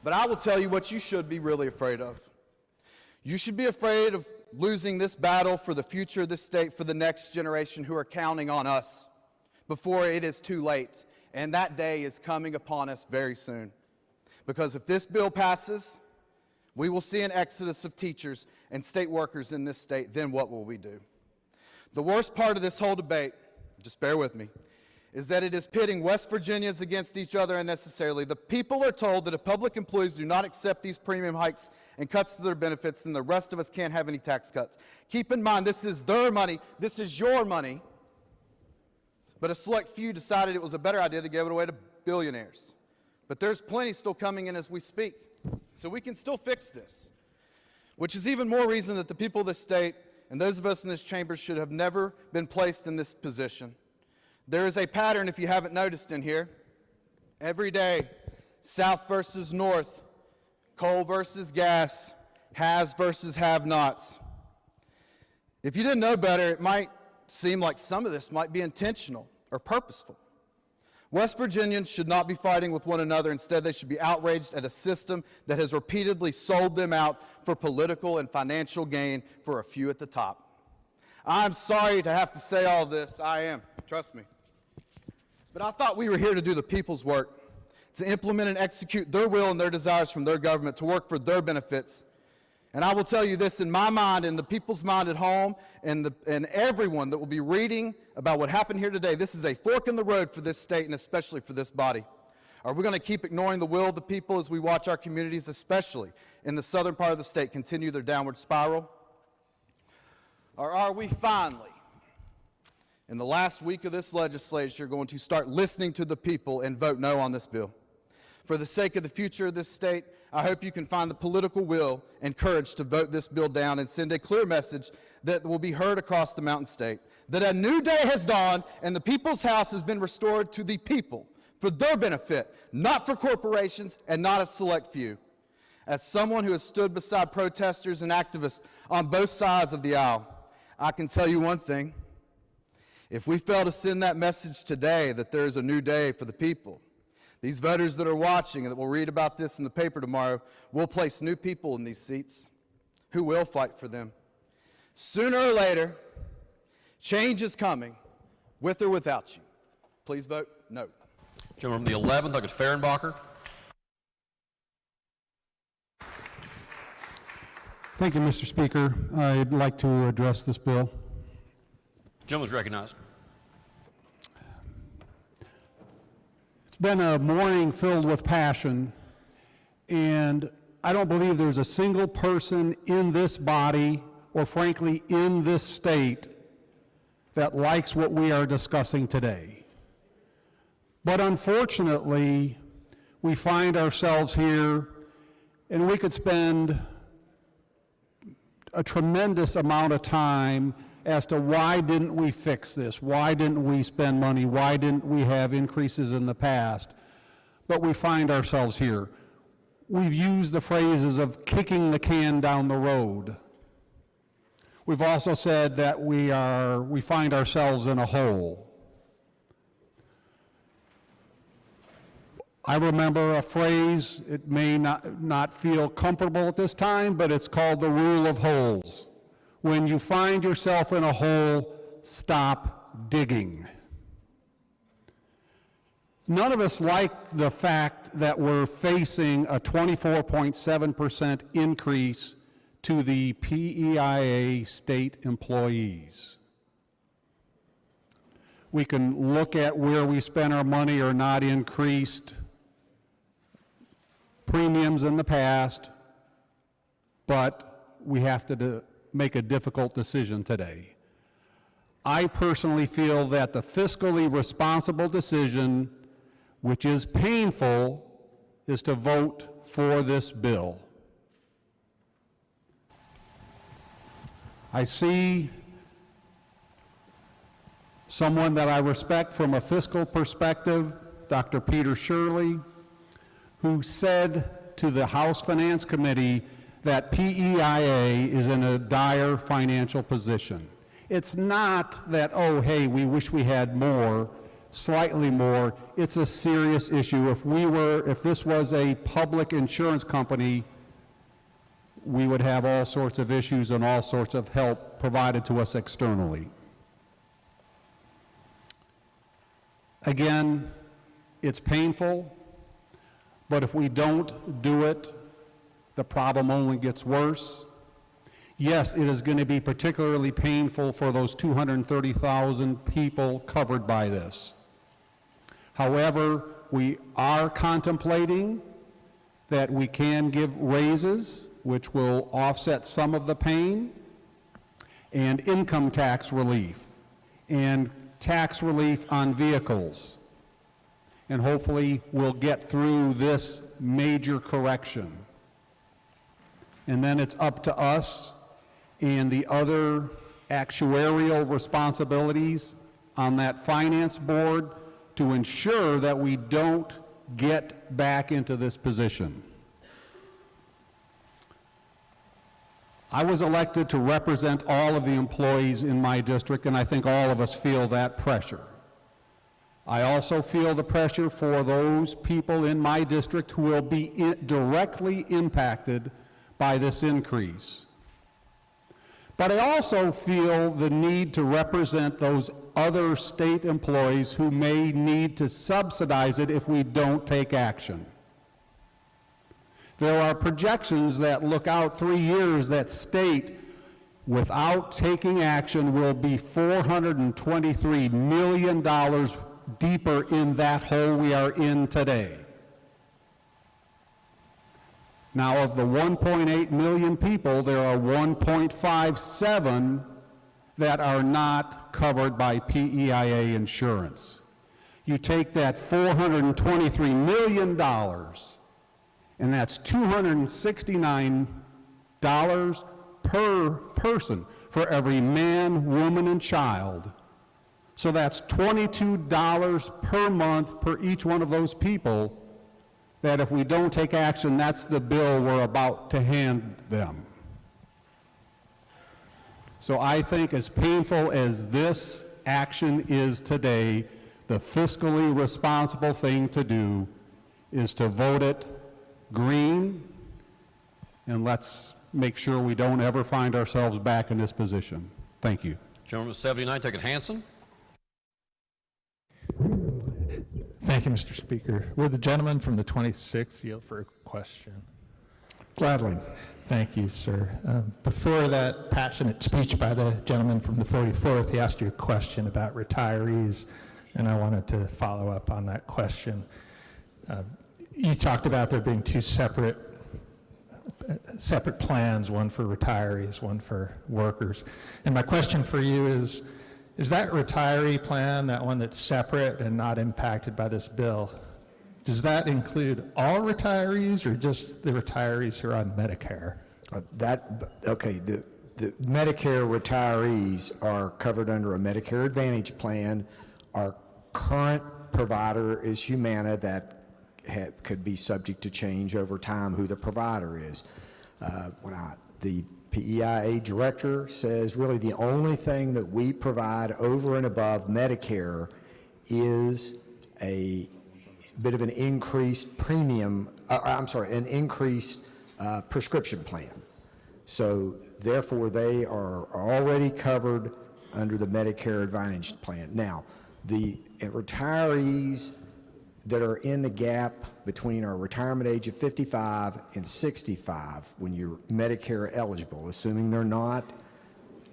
But I will tell you what you should be really afraid of. You should be afraid of losing this battle for the future of this state for the next generation who are counting on us before it is too late. And that day is coming upon us very soon. Because if this bill passes, we will see an exodus of teachers and state workers in this state. Then what will we do? The worst part of this whole debate, just bear with me, is that it is pitting West Virginians against each other unnecessarily. The people are told that if public employees do not accept these premium hikes and cuts to their benefits, then the rest of us can't have any tax cuts. Keep in mind, this is their money, this is your money, but a select few decided it was a better idea to give it away to billionaires. But there's plenty still coming in as we speak, so we can still fix this, which is even more reason that the people of this state and those of us in this chamber should have never been placed in this position. There is a pattern, if you haven't noticed in here. Every day, South versus North, coal versus gas, haves versus have-nots. If you didn't know better, it might seem like some of this might be intentional or purposeful. West Virginians should not be fighting with one another. Instead, they should be outraged at a system that has repeatedly sold them out for political and financial gain for a few at the top. I'm sorry to have to say all this. I am. Trust me. But I thought we were here to do the people's work, to implement and execute their will and their desires from their government, to work for their benefits. And I will tell you this, in my mind, in the people's mind at home, and everyone that will be reading about what happened here today, this is a fork in the road for this state and especially for this body. Are we going to keep ignoring the will of the people as we watch our communities, especially in the southern part of the state, continue their downward spiral? Or are we finally, in the last week of this legislature, going to start listening to the people and vote no on this bill? For the sake of the future of this state, I hope you can find the political will and courage to vote this bill down and send a clear message that will be heard across the Mountain State, that a new day has dawned and the people's house has been restored to the people for their benefit, not for corporations and not a select few. As someone who has stood beside protesters and activists on both sides of the aisle, I can tell you one thing. If we fail to send that message today that there is a new day for the people, these voters that are watching and that will read about this in the paper tomorrow will place new people in these seats who will fight for them. Sooner or later, change is coming, with or without you. Please vote no. Gentleman from the 11th, Dr. Fehrenbacher. Thank you, Mr. Speaker. I'd like to address this bill. Gentleman is recognized. It's been a morning filled with passion, and I don't believe there's a single person in this body or frankly in this state that likes what we are discussing today. But unfortunately, we find ourselves here, and we could spend a tremendous amount of time as to why didn't we fix this? Why didn't we spend money? Why didn't we have increases in the past? But we find ourselves here. We've used the phrases of kicking the can down the road. We've also said that we find ourselves in a hole. I remember a phrase, it may not feel comfortable at this time, but it's called the rule of holes. When you find yourself in a hole, stop digging. None of us like the fact that we're facing a 24.7% increase to the PEIA state employees. We can look at where we spent our money or not increased premiums in the past, but we have to make a difficult decision today. I personally feel that the fiscally responsible decision, which is painful, is to vote for this bill. I see someone that I respect from a fiscal perspective, Dr. Peter Shirley, who said to the House Finance Committee that PEIA is in a dire financial position. It's not that, oh, hey, we wish we had more, slightly more. It's a serious issue. If this was a public insurance company, we would have all sorts of issues and all sorts of help provided to us externally. Again, it's painful, but if we don't do it, the problem only gets worse. Yes, it is going to be particularly painful for those 230,000 people covered by this. However, we are contemplating that we can give raises, which will offset some of the pain, and income tax relief, and tax relief on vehicles. And hopefully we'll get through this major correction. And then it's up to us and the other actuarial responsibilities on that finance board to ensure that we don't get back into this position. I was elected to represent all of the employees in my district, and I think all of us feel that pressure. I also feel the pressure for those people in my district who will be directly impacted by this increase. But I also feel the need to represent those other state employees who may need to subsidize it if we don't take action. There are projections that look out 3 years that state without taking action will be $423 million deeper in that hole we are in today. Now, of the 1.8 million people, there are 1.57 that are not covered by PEIA insurance. You take that $423 million, and that's $269 per person for every man, woman, and child. So that's $22 per month per each one of those people that if we don't take action, that's the bill we're about to hand them. So I think as painful as this action is today, the fiscally responsible thing to do is to vote it green, and let's make sure we don't ever find ourselves back in this position. Thank you. Gentleman 79, take it Hanson. Thank you, Mr. Speaker. Would the gentleman from the 26th yield for a question? Gladly. Thank you, sir. Before that passionate speech by the gentleman from the 44th, he asked you a question about retirees, and I wanted to follow up on that question. You talked about there being two separate separate plans, one for retirees, one for workers. And my question for you is that retiree plan, that one that's separate and not impacted by this bill, does that include all retirees or just the retirees who are on Medicare? The Medicare retirees are covered under a Medicare Advantage plan. Our current provider is Humana. That could be subject to change over time who the provider is. The PEIA director says really the only thing that we provide over and above Medicare is a bit of an increased premium, an increased prescription plan. So therefore, they are already covered under the Medicare Advantage plan. Now, the retirees that are in the gap between our retirement age of 55 and 65 when you're Medicare eligible, assuming they're not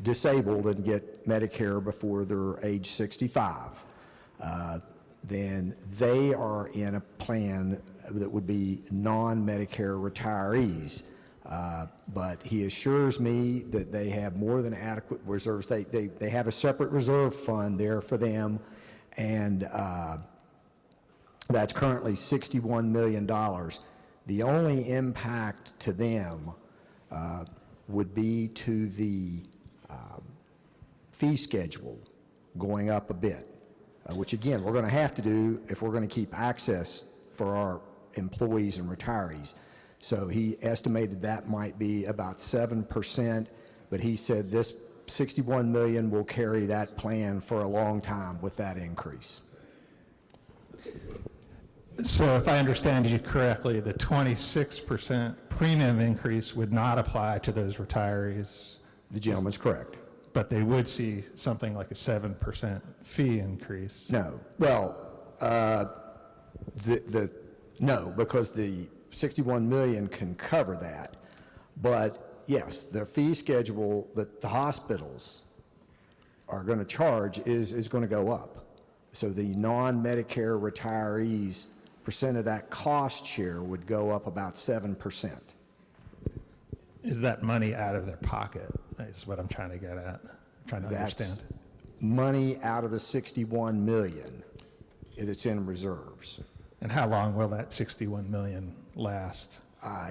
disabled and get Medicare before they're age 65, then they are in a plan that would be non-Medicare retirees. But he assures me that they have more than adequate reserves. They have a separate reserve fund there for them, and that's currently $61 million. The only impact to them would be to the fee schedule going up a bit, which again, we're going to have to do if we're going to keep access for our employees and retirees. So he estimated that might be about 7%, but he said this $61 million will carry that plan for a long time with that increase. So if I understand you correctly, the 26% premium increase would not apply to those retirees? The gentleman's correct. But they would see something like a 7% fee increase? No. Well, no, because the 61 million can cover that. But yes, the fee schedule that the hospitals are going to charge is going to go up. So the non-Medicare retirees percent of that cost share would go up about 7%. Is that money out of their pocket? That's what I'm trying to get at. I'm trying to understand. Money out of the 61 million that's in reserves. And how long will that 61 million last?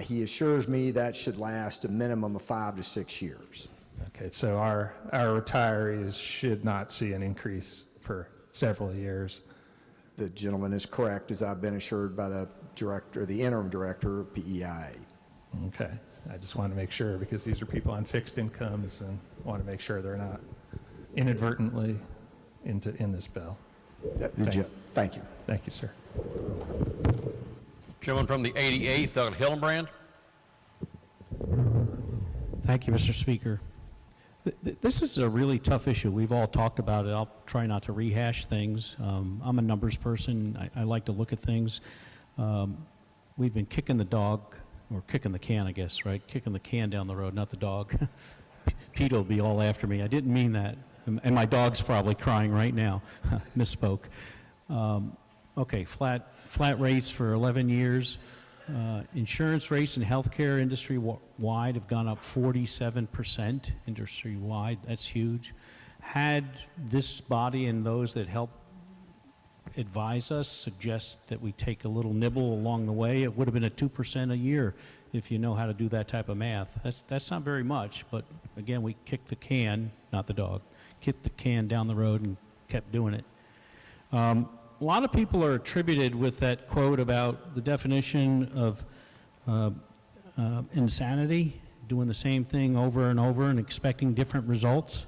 He assures me that should last a minimum of 5 to 6 years. Okay, so our retirees should not see an increase for several years. The gentleman is correct, as I've been assured by the director, the interim director of PEIA. Okay, I just want to make sure because these are people on fixed incomes and want to make sure they're not inadvertently in this bill. Thank you. Thank you, sir. Gentleman from the 88th, Doug Hillenbrand. Thank you, Mr. Speaker. This is a really tough issue. We've all talked about it. I'll try not to rehash things. I'm a numbers person. I like to look at things. We've been kicking the dog, or kicking the can, I guess, right? Kicking the can down the road, not the dog. Pete will be all after me. I didn't mean that. And my dog's probably crying right now. Misspoke. Okay, flat rates for 11 years. Insurance rates in healthcare industry-wide have gone up 47% industry-wide. That's huge. Had this body and those that help advise us suggest that we take a little nibble along the way, it would have been a 2% a year if you know how to do that type of math. That's not very much, but again, we kicked the can, not the dog, kicked the can down the road and kept doing it. A lot of people are attributed with that quote about the definition of insanity, doing the same thing over and over and expecting different results.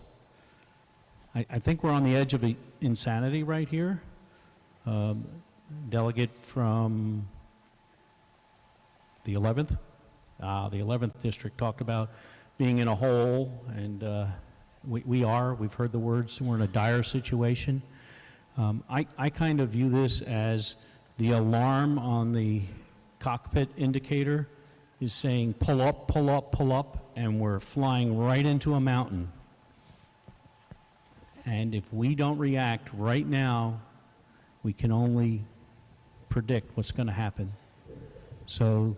I think we're on the edge of insanity right here. Delegate from the 11th district talked about being in a hole, and we've heard the words, we're in a dire situation. I kind of view this as the alarm on the cockpit indicator is saying pull up, pull up, pull up, and we're flying right into a mountain. And if we don't react right now, we can only predict what's going to happen. So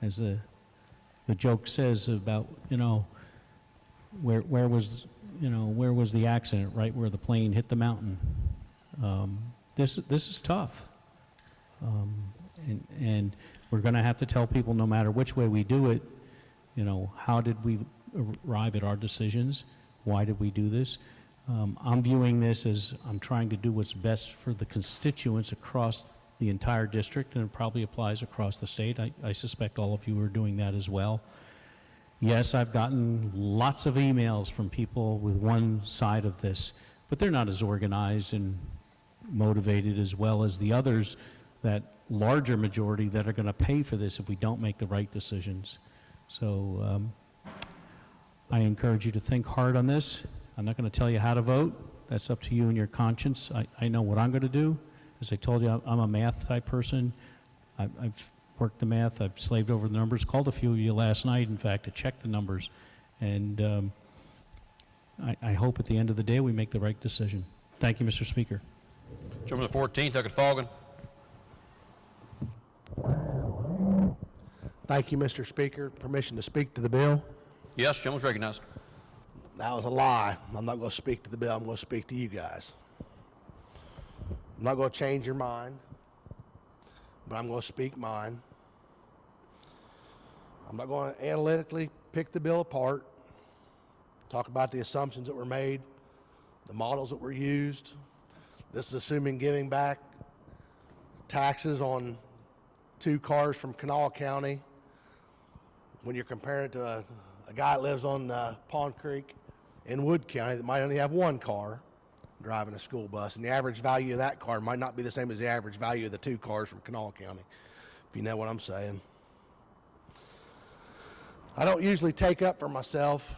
as the the joke says about, where was the accident, right where the plane hit the mountain. This is tough. And we're going to have to tell people, no matter which way we do it, how did we arrive at our decisions? Why did we do this? I'm viewing this as I'm trying to do what's best for the constituents across the entire district, and it probably applies across the state. I suspect all of you are doing that as well. Yes, I've gotten lots of emails from people with one side of this, but they're not as organized and motivated as well as the others, that larger majority that are going to pay for this if we don't make the right decisions. So I encourage you to think hard on this. I'm not going to tell you how to vote. That's up to you and your conscience. I know what I'm going to do. As I told you, I'm a math type person. I've worked the math. I've slaved over the numbers. Called a few of you last night, in fact, to check the numbers. And I hope at the end of the day we make the right decision. Thank you, Mr. Speaker. Gentleman the 14th, Tuckett Fogan. Thank you, Mr. Speaker. Permission to speak to the bill? Yes, gentleman's recognized. That was a lie. I'm not going to speak to the bill. I'm going to speak to you guys. I'm not going to change your mind, but I'm going to speak mine. I'm not going to analytically pick the bill apart, talk about the assumptions that were made, the models that were used. This is assuming giving back taxes on 2 cars from Kanawha County when you're comparing it to a guy that lives on Pond Creek in Wood County that might only have 1 car driving a school bus, and the average value of that car might not be the same as the average value of the 2 cars from Kanawha County, if you know what I'm saying. I don't usually take up for myself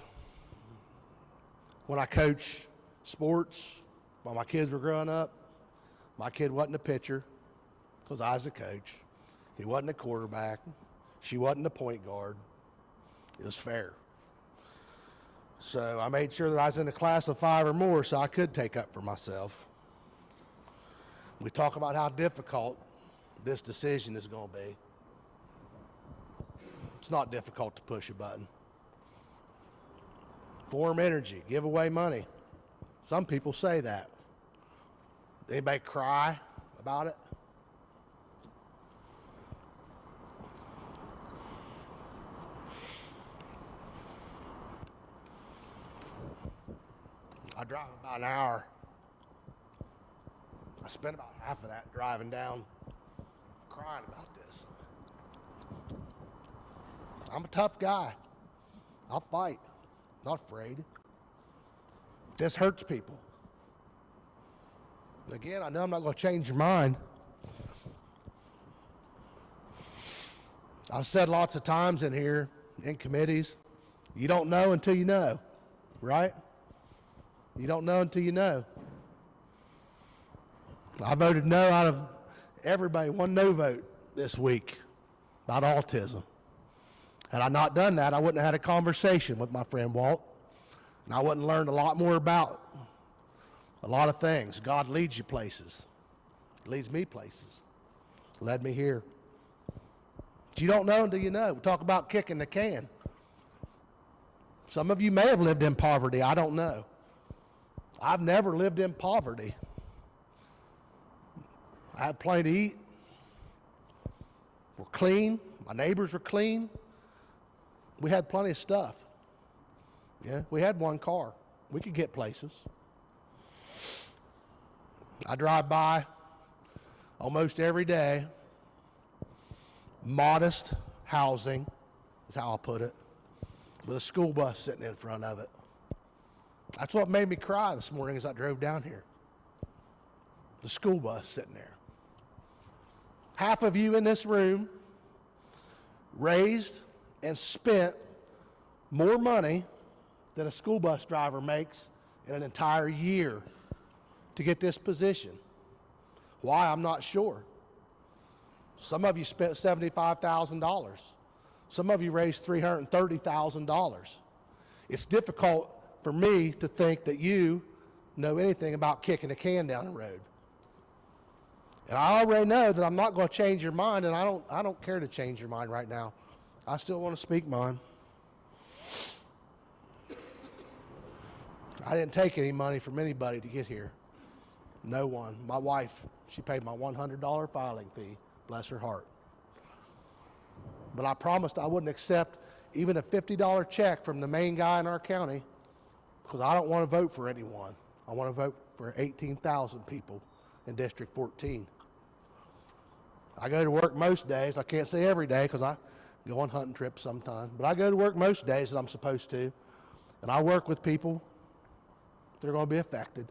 when I coach sports. While my kids were growing up, my kid wasn't a pitcher because I was a coach. He wasn't a quarterback. She wasn't a point guard. It was fair. So I made sure that I was in a class of 5 or more so I could take up for myself. We talk about how difficult this decision is going to be. It's not difficult to push a button. Form energy, give away money. Some people say that. Anybody cry about it? I drive about an hour. I spent about half of that driving down crying about this. I'm a tough guy. I'll fight. Not afraid. This hurts people. Again, I know I'm not going to change your mind. I've said lots of times in here, in committees, you don't know until you know, right? You don't know until you know. I voted no out of everybody, 1 no vote this week about autism. Had I not done that, I wouldn't have had a conversation with my friend Walt, and I wouldn't have learned a lot more about a lot of things. God leads you places. He leads me places. Led me here. But you don't know until you know. We talk about kicking the can. Some of you may have lived in poverty. I don't know. I've never lived in poverty. I had plenty to eat. We're clean. My neighbors were clean. We had plenty of stuff. Yeah, we had 1 car. We could get places. I drive by almost every day. Modest housing is how I'll put it, with a school bus sitting in front of it. That's what made me cry this morning as I drove down here. The school bus sitting there. Half of you in this room raised and spent more money than a school bus driver makes in an entire year to get this position. Why? I'm not sure. Some of you spent $75,000. Some of you raised $330,000. It's difficult for me to think that you know anything about kicking a can down the road. And I already know that I'm not going to change your mind, and I don't care to change your mind right now. I still want to speak mine. I didn't take any money from anybody to get here. No one. My wife, she paid my $100 filing fee, bless her heart. But I promised I wouldn't accept even a $50 check from the main guy in our county because I don't want to vote for anyone. I want to vote for 18,000 people in District 14. I go to work most days. I can't say every day because I go on hunting trips sometimes, but I go to work most days that I'm supposed to, and I work with people that are going to be affected.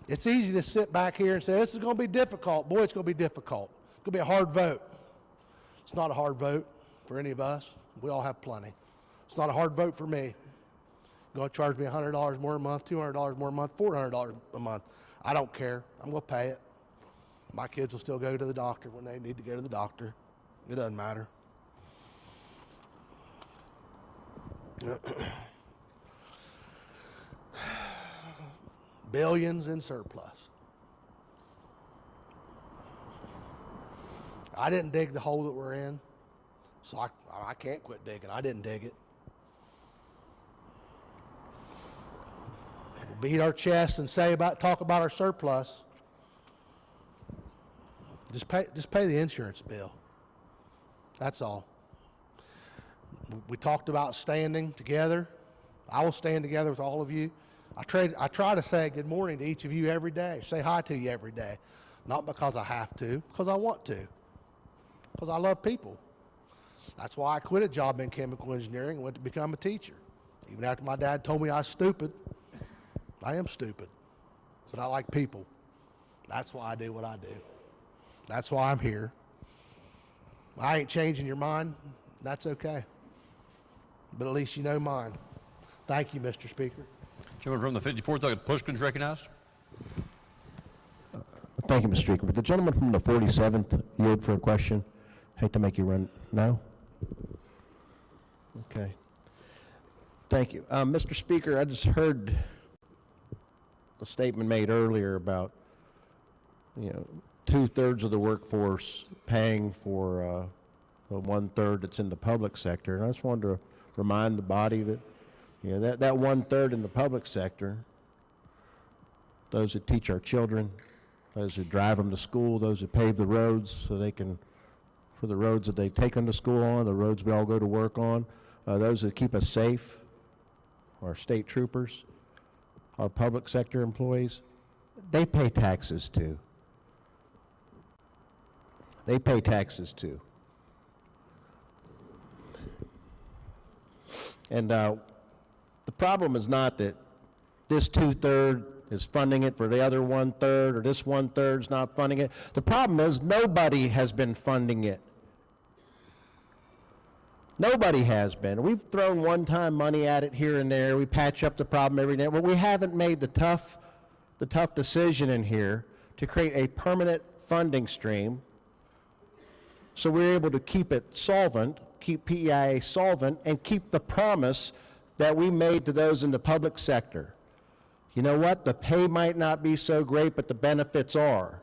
It's easy to sit back here and say, this is going to be difficult. Boy, it's going to be difficult. It's going to be a hard vote. It's not a hard vote for any of us. We all have plenty. It's not a hard vote for me. You're going to charge me $100 more a month, $200 more a month, $400 a month. I don't care. I'm going to pay it. My kids will still go to the doctor when they need to go to the doctor. It doesn't matter. Billions in surplus. I didn't dig the hole that we're in, so I can't quit digging. I didn't dig it. We'll beat our chests and talk about our surplus. Just pay the insurance bill. That's all. We talked about standing together. I will stand together with all of you. I try to say good morning to each of you every day, say hi to you every day. Not because I have to, because I want to. Because I love people. That's why I quit a job in chemical engineering and went to become a teacher. Even after my dad told me I was stupid. I am stupid. But I like people. That's why I do what I do. That's why I'm here. I ain't changing your mind. That's okay. But at least you know mine. Thank you, Mr. Speaker. Gentleman from the 54th, Pushkin's recognized. Thank you, Mr. Speaker. Would the gentleman from the 47th yield for a question? Hate to make you run. No? Okay. Thank you. Mr. Speaker, I just heard a statement made earlier about, 2/3 of the workforce paying for the 1/3 that's in the public sector. And I just wanted to remind the body that, that 1/3 in the public sector, those that teach our children, those that drive them to school, those that pave the roads so they can, for the roads that they take them to school on, the roads we all go to work on, those that keep us safe, our state troopers, our public sector employees, they pay taxes too. They pay taxes too. And the problem is not that this 2/3 is funding it for the other 1/3, or this 1/3 is not funding it. The problem is nobody has been funding it. Nobody has been. We've thrown one-time money at it here and there. We patch up the problem every day, but we haven't made the tough decision in here to create a permanent funding stream so we're able to keep it solvent, keep PEIA solvent, and keep the promise that we made to those in the public sector. You know what? The pay might not be so great, but the benefits are.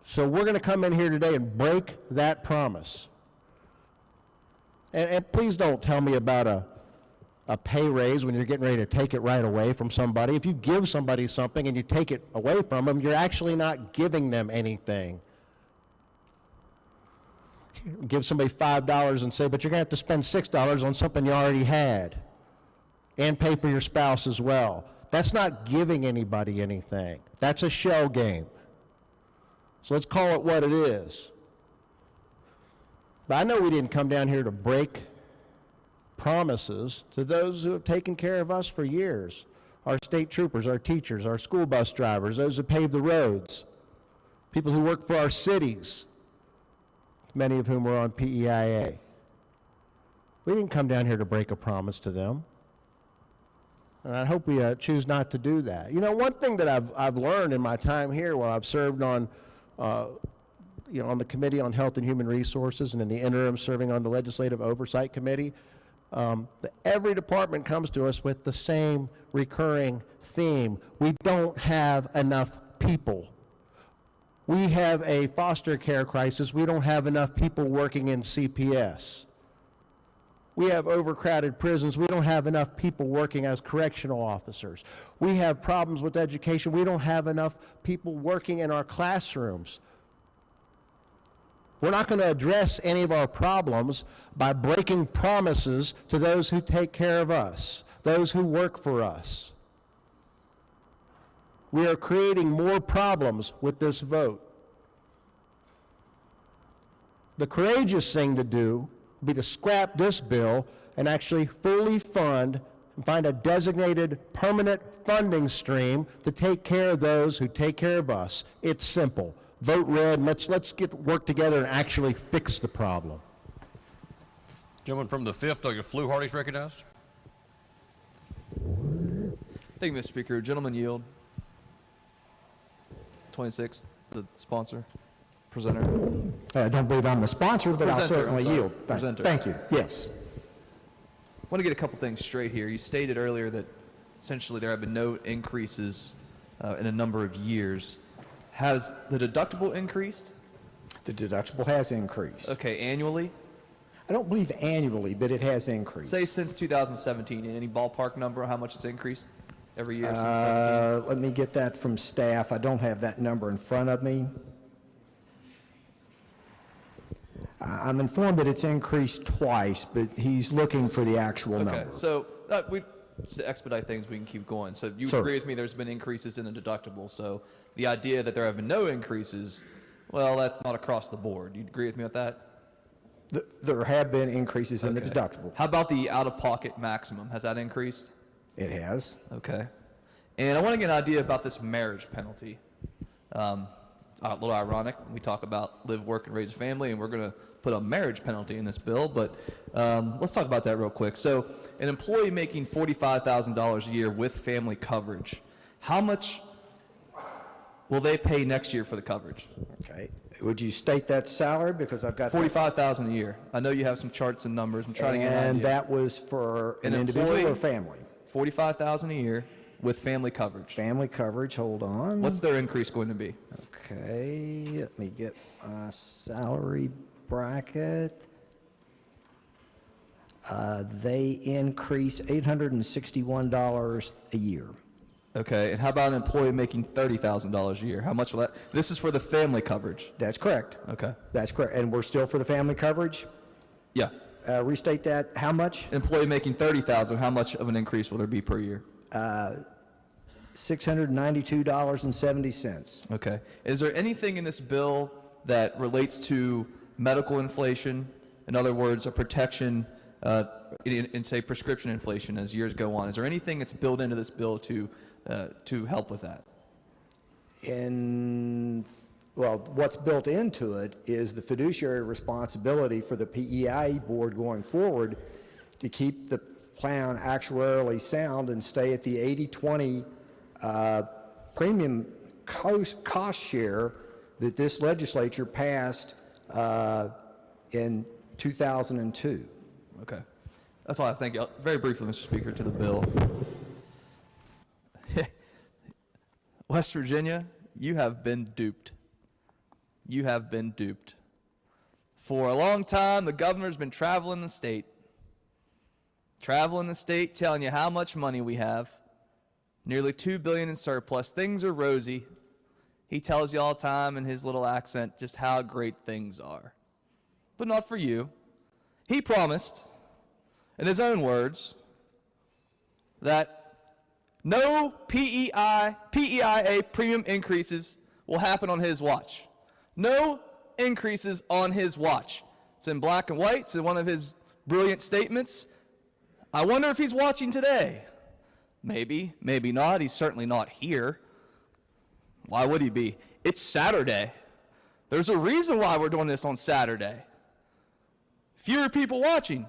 So we're going to come in here today and break that promise. And please don't tell me about a pay raise when you're getting ready to take it right away from somebody. If you give somebody something and you take it away from them, you're actually not giving them anything. Give somebody $5 and say, but you're going to have to spend $6 on something you already had and pay for your spouse as well. That's not giving anybody anything. That's a shell game. So let's call it what it is. But I know we didn't come down here to break promises to those who have taken care of us for years. Our state troopers, our teachers, our school bus drivers, those who pave the roads, people who work for our cities, many of whom are on PEIA. We didn't come down here to break a promise to them. And I hope we choose not to do that. One thing that I've learned in my time here while I've served on on the Committee on Health and Human Resources and in the interim serving on the Legislative Oversight Committee, every department comes to us with the same recurring theme. We don't have enough people. We have a foster care crisis. We don't have enough people working in CPS. We have overcrowded prisons. We don't have enough people working as correctional officers. We have problems with education. We don't have enough people working in our classrooms. We're not going to address any of our problems by breaking promises to those who take care of us, those who work for us. We are creating more problems with this vote. The courageous thing to do would be to scrap this bill and actually fully fund and find a designated permanent funding stream to take care of those who take care of us. It's simple. Vote red, and let's work together and actually fix the problem. Gentleman from the 5th, Dr. Fluharty is recognized. Thank you, Mr. Speaker. Gentleman yield. 26, the sponsor, presenter. I don't believe I'm the sponsor, but I'll Presenter, certainly I'm sorry. yield. Presenter. Thank you. Yes. I want to get a couple things straight here. You stated earlier that essentially there have been no increases in a number of years. Has the deductible increased? The deductible has increased. Okay, annually? I don't believe annually, but it has increased. Say since 2017, any ballpark number on how much it's increased every year since 17? Let me get that from staff. I don't have that number in front of me. I'm informed that it's increased twice, but he's looking for the actual number. Okay, so to expedite things, we can keep going. So you Sure. agree with me there's been increases in the deductible. So the idea that there have been no increases, well, that's not across the board. You agree with me with that? There have been increases in the Okay. deductible. How about the out-of-pocket maximum? Has that increased? It has. Okay. And I want to get an idea about this marriage penalty. It's a little ironic. We talk about live, work, and raise a family, and we're going to put a marriage penalty in this bill, but let's talk about that real quick. So an employee making $45,000 a year with family coverage, how much will they pay next year for the coverage? Okay. Would you state that salary? Because I've got $45,000 a year. I know you have some charts and numbers. I'm trying to get an idea. And that was for an individual employee, or family? $45,000 a year with family coverage. Family coverage, hold on. What's their increase going to be? Okay, let me get my salary bracket. They increase $861 a year. Okay, and how about an employee making $30,000 a year? How much will that? This is for the family coverage. That's correct. Okay. That's correct. And we're still for the family coverage? Yeah. Restate that. How much? Employee making $30,000. How much of an increase will there be per year? $692.70. Okay. Is there anything in this bill that relates to medical inflation? In other words, a protection in say prescription inflation as years go on. Is there anything that's built into this bill to help with that? Well, what's built into it is the fiduciary responsibility for the PEIA board going forward to keep the plan actuarially sound and stay at the 80-20 premium cost share that this legislature passed in 2002. Okay. That's all I think. Very briefly, Mr. Speaker, to the bill. West Virginia, you have been duped. You have been duped. For a long time, the governor's been traveling the state, telling you how much money we have, nearly $2 billion in surplus. Things are rosy. He tells you all the time in his little accent just how great things are. But not for you. He promised, in his own words, that no PEIA premium increases will happen on his watch. No increases on his watch. It's in black and white. It's in one of his brilliant statements. I wonder if he's watching today. Maybe, maybe not. He's certainly not here. Why would he be? It's Saturday. There's a reason why we're doing this on Saturday. Fewer people watching.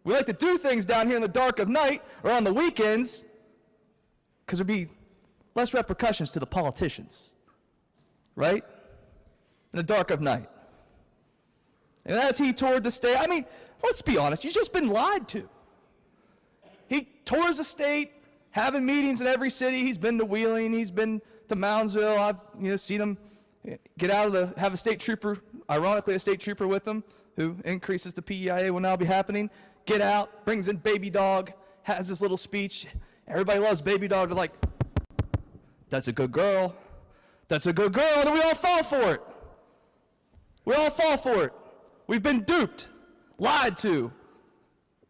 We like to do things down here in the dark of night or on the weekends because there'd be less repercussions to the politicians, right? In the dark of night. And as he toured the state, I mean, let's be honest, he's just been lied to. He tours the state, having meetings in every city. He's been to Wheeling, he's been to Moundsville. I've seen him Get out of the, have a state trooper, ironically a state trooper with them, who increases the PEIA will now be happening. Get out, brings in Baby Dog, has this little speech. Everybody loves Baby Dog. They're like, that's a good girl. That's a good girl, and then we all fall for it. We all fall for it. We've been duped, lied to,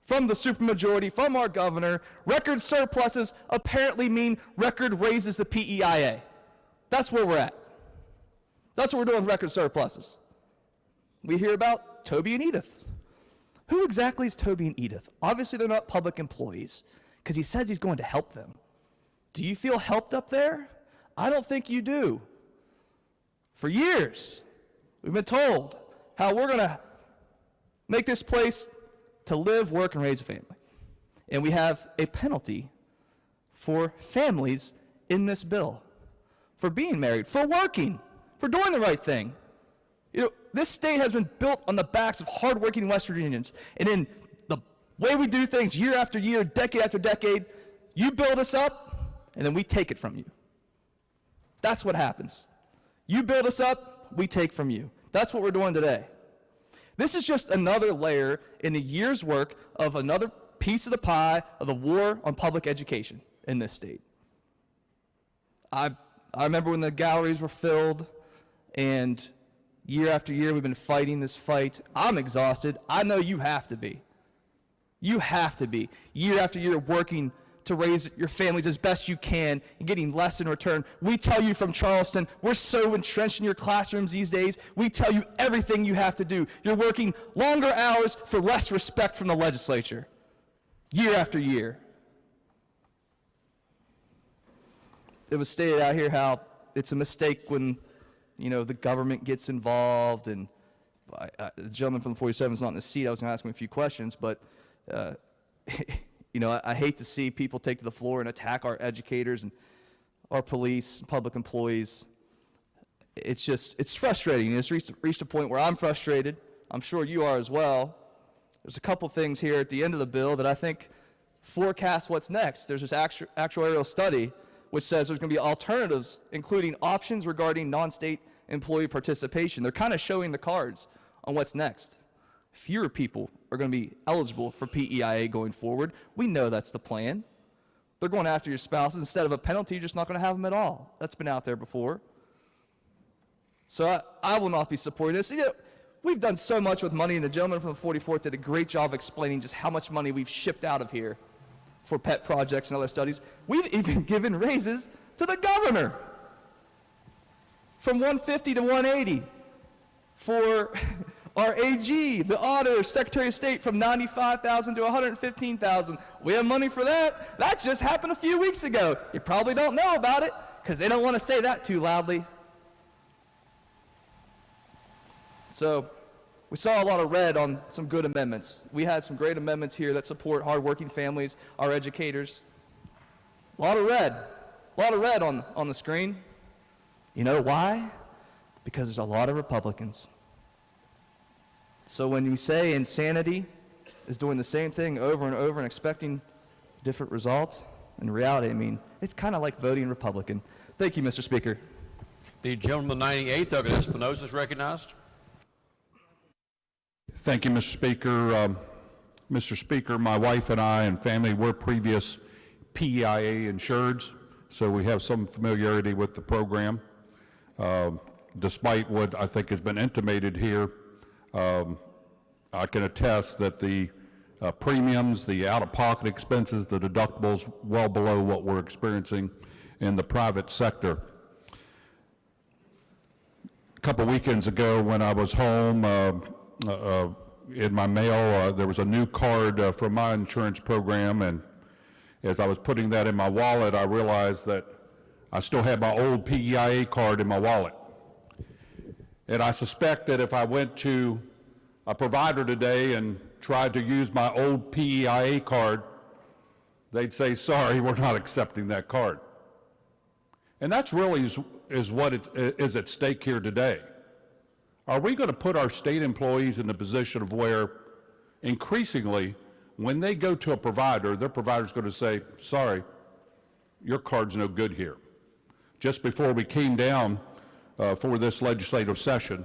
from the supermajority, from our governor. Record surpluses apparently mean record raises the PEIA. That's where we're at. That's what we're doing with record surpluses. We hear about Toby and Edith. Who exactly is Toby and Edith? Obviously, they're not public employees, because he says he's going to help them. Do you feel helped up there? I don't think you do. For years, we've been told how we're going to make this place to live, work, and raise a family. And we have a penalty for families in this bill, for being married, for working, for doing the right thing. You know, this state has been built on the backs of hardworking West Virginians. And in the way we do things year after year, decade after decade, you build us up, and then we take it from you. That's what happens. You build us up, we take from you. That's what we're doing today. This is just another layer in the year's work of another piece of the pie of the war on public education in this state. I remember when the galleries were filled, and year after year we've been fighting this fight. I'm exhausted. I know you have to be. You have to be. Year after year working to raise your families as best you can and getting less in return. We tell you from Charleston, we're so entrenched in your classrooms these days, we tell you everything you have to do. You're working longer hours for less respect from the legislature, year after year. It was stated out here how it's a mistake when, you know, the government gets involved, and the gentleman from the 47 is not in the seat. I was going to ask him a few questions, but you know, I hate to see people take to the floor and attack our educators and our police, public employees. It's just, it's frustrating. It's reached a point where I'm frustrated. I'm sure you are as well. There's a couple things here at the end of the bill that I think forecast what's next. There's this actuarial study which says there's going to be alternatives, including options regarding non-state employee participation. They're kind of showing the cards on what's next. Fewer people are going to be eligible for PEIA going forward. We know that's the plan. They're going after your spouses. Instead of a penalty, you're just not going to have them at all. That's been out there before. So I will not be supporting this. You know, we've done so much with money, and the gentleman from the 44th did a great job of explaining just how much money we've shipped out of here for pet projects and other studies. We've even given raises to the governor from 150 to 180 for our AG, the auditor, Secretary of State, from $95,000 to $115,000. We have money for that. That just happened a few weeks ago. You probably don't know about it because they don't want to say that too loudly. So we saw a lot of red on some good amendments. We had some great amendments here that support hardworking families, our educators. A lot of red on the screen. You know why? Because there's a lot of Republicans. So when we say insanity is doing the same thing over and over and expecting different results, in reality, I mean, it's kind of like voting Republican. Thank you, Mr. Speaker. The gentleman from the 98th, Douglas Espinosa, is recognized. Thank you, Mr. Speaker. Mr. Speaker, my wife and I and family were previous PEIA insureds, so we have some familiarity with the program. Despite what I think has been intimated here, I can attest that the premiums, the out-of-pocket expenses, the deductibles, well below what we're experiencing in the private sector. A couple weekends ago when I was home, in my mail, there was a new card from my insurance program, and as I was putting that in my wallet, I realized that I still had my old PEIA card in my wallet. And I suspect that if I went to a provider today and tried to use my old PEIA card, they'd say, sorry, we're not accepting that card. And that's really is what is at stake here today. Are we going to put our state employees in the position of where increasingly when they go to a provider, their provider's going to say, sorry, your card's no good here. Just before we came down for this legislative session,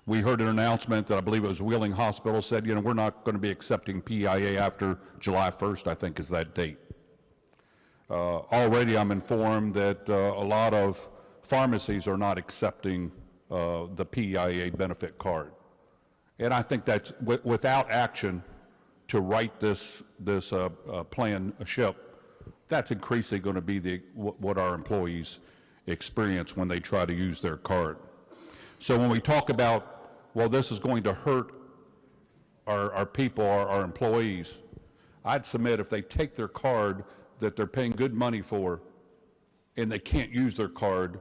we heard an announcement that I believe it was Wheeling Hospital said, you know, we're not going to be accepting PEIA after July 1st, I think is that date. Already I'm informed that a lot of pharmacies are not accepting the PEIA benefit card. And I think that's, without action to right this plan ship, that's increasingly going to be what our employees experience when they try to use their card. So when we talk about, well, this is going to hurt our people, our employees, I'd submit if they take their card that they're paying good money for and they can't use their card,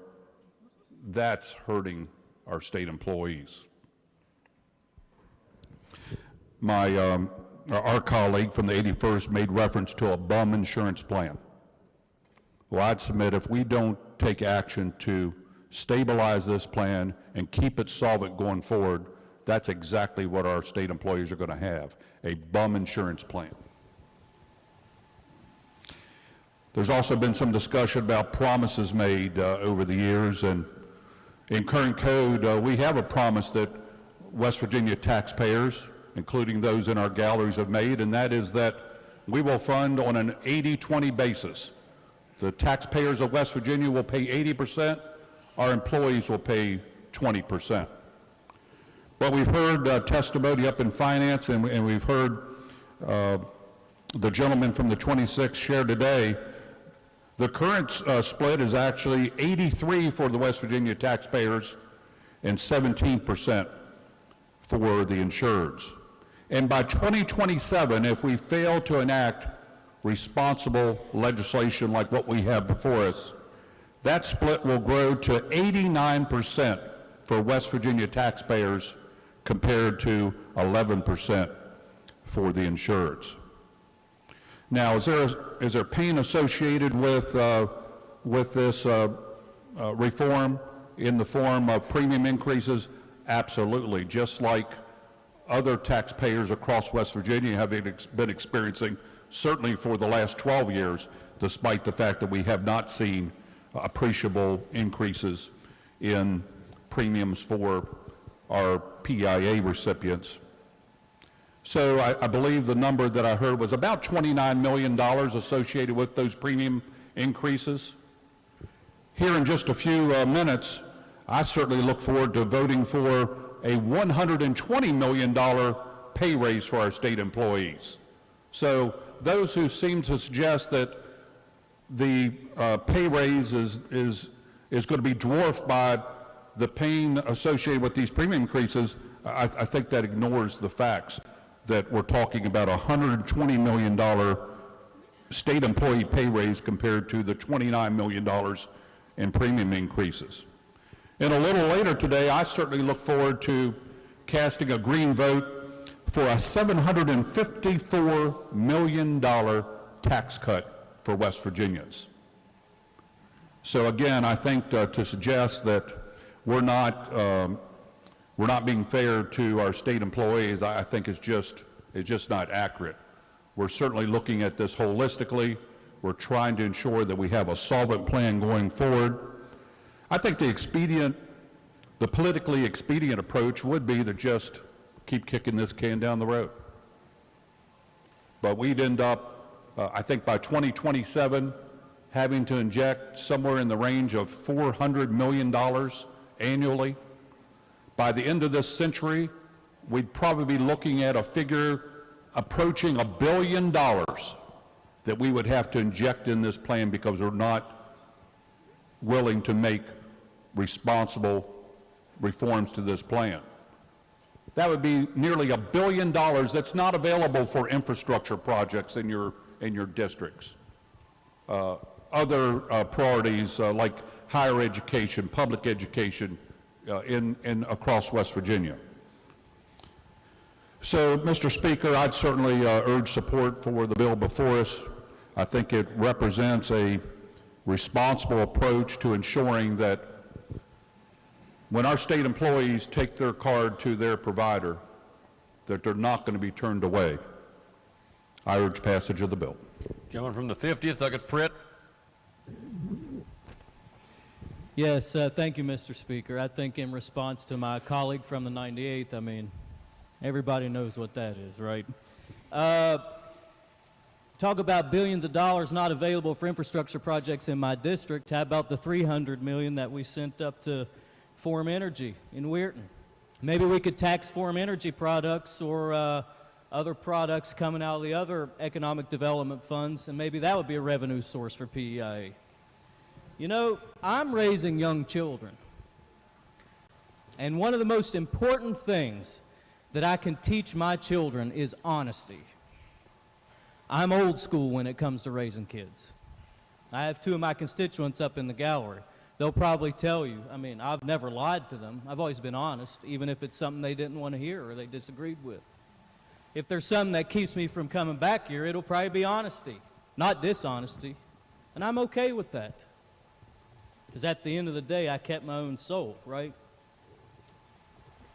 that's hurting our state employees. Our colleague from the 81st made reference to a bum insurance plan. Well, I'd submit if we don't take action to stabilize this plan and keep it solvent going forward, that's exactly what our state employees are going to have, a bum insurance plan. There's also been some discussion about promises made over the years, and in current code, we have a promise that West Virginia taxpayers, including those in our galleries, have made, and that is that we will fund on an 80-20 basis. The taxpayers of West Virginia will pay 80%, our employees will pay 20%. But we've heard testimony up in finance, and we've heard the gentleman from the 26th share today. The current split is actually 83 for the West Virginia taxpayers and 17% for the insureds. And by 2027, if we fail to enact responsible legislation like what we have before us, that split will grow to 89% for West Virginia taxpayers compared to 11% for the insureds. Now, is there pain associated with this reform in the form of premium increases? Absolutely, just like other taxpayers across West Virginia have been experiencing, certainly for the last 12 years, despite the fact that we have not seen appreciable increases in premiums for our PEIA recipients. So I believe the number that I heard was about $29 million associated with those premium increases. Here in just a few minutes, I certainly look forward to voting for a $120 million pay raise for our state employees. So those who seem to suggest that the pay raise is going to be dwarfed by the pain associated with these premium increases, I think that ignores the facts that we're talking about a $120 million state employee pay raise compared to the $29 million in premium increases. And a little later today, I certainly look forward to casting a green vote for a $754 million tax cut for West Virginians. So again, I think to suggest that we're not being fair to our state employees, I think is just not accurate. We're certainly looking at this holistically. We're trying to ensure that we have a solvent plan going forward. I think the politically expedient approach would be to just keep kicking this can down the road. But we'd end up, I think by 2027, having to inject somewhere in the range of $400 million annually. By the end of this century, we'd probably be looking at a figure approaching $1 billion that we would have to inject in this plan because we're not willing to make responsible reforms to this plan. That would be nearly $1 billion that's not available for infrastructure projects in your districts. Other priorities like higher education, public education across West Virginia. So, Mr. Speaker, I'd certainly urge support for the bill before us. I think it represents a responsible approach to ensuring that when our state employees take their card to their provider, that they're not going to be turned away. I urge passage of the bill. Gentleman from the 50th, Douglas Pritt. Yes, thank you, Mr. Speaker. I think in response to my colleague from the 98th, I mean, everybody knows what that is, right? Talk about billions of dollars not available for infrastructure projects in my district. How about the $300 million that we sent up to Forum Energy in Weirton? Maybe we could tax Forum Energy products or other products coming out of the other economic development funds, and maybe that would be a revenue source for PEIA. You know, I'm raising young children, and one of the most important things that I can teach my children is honesty. I'm old school when it comes to raising kids. I have two of my constituents up in the gallery. They'll probably tell you, I mean, I've never lied to them. I've always been honest, even if it's something they didn't want to hear or they disagreed with. If there's something that keeps me from coming back here, it'll probably be honesty, not dishonesty. And I'm okay with that. Because at the end of the day, I kept my own soul, right?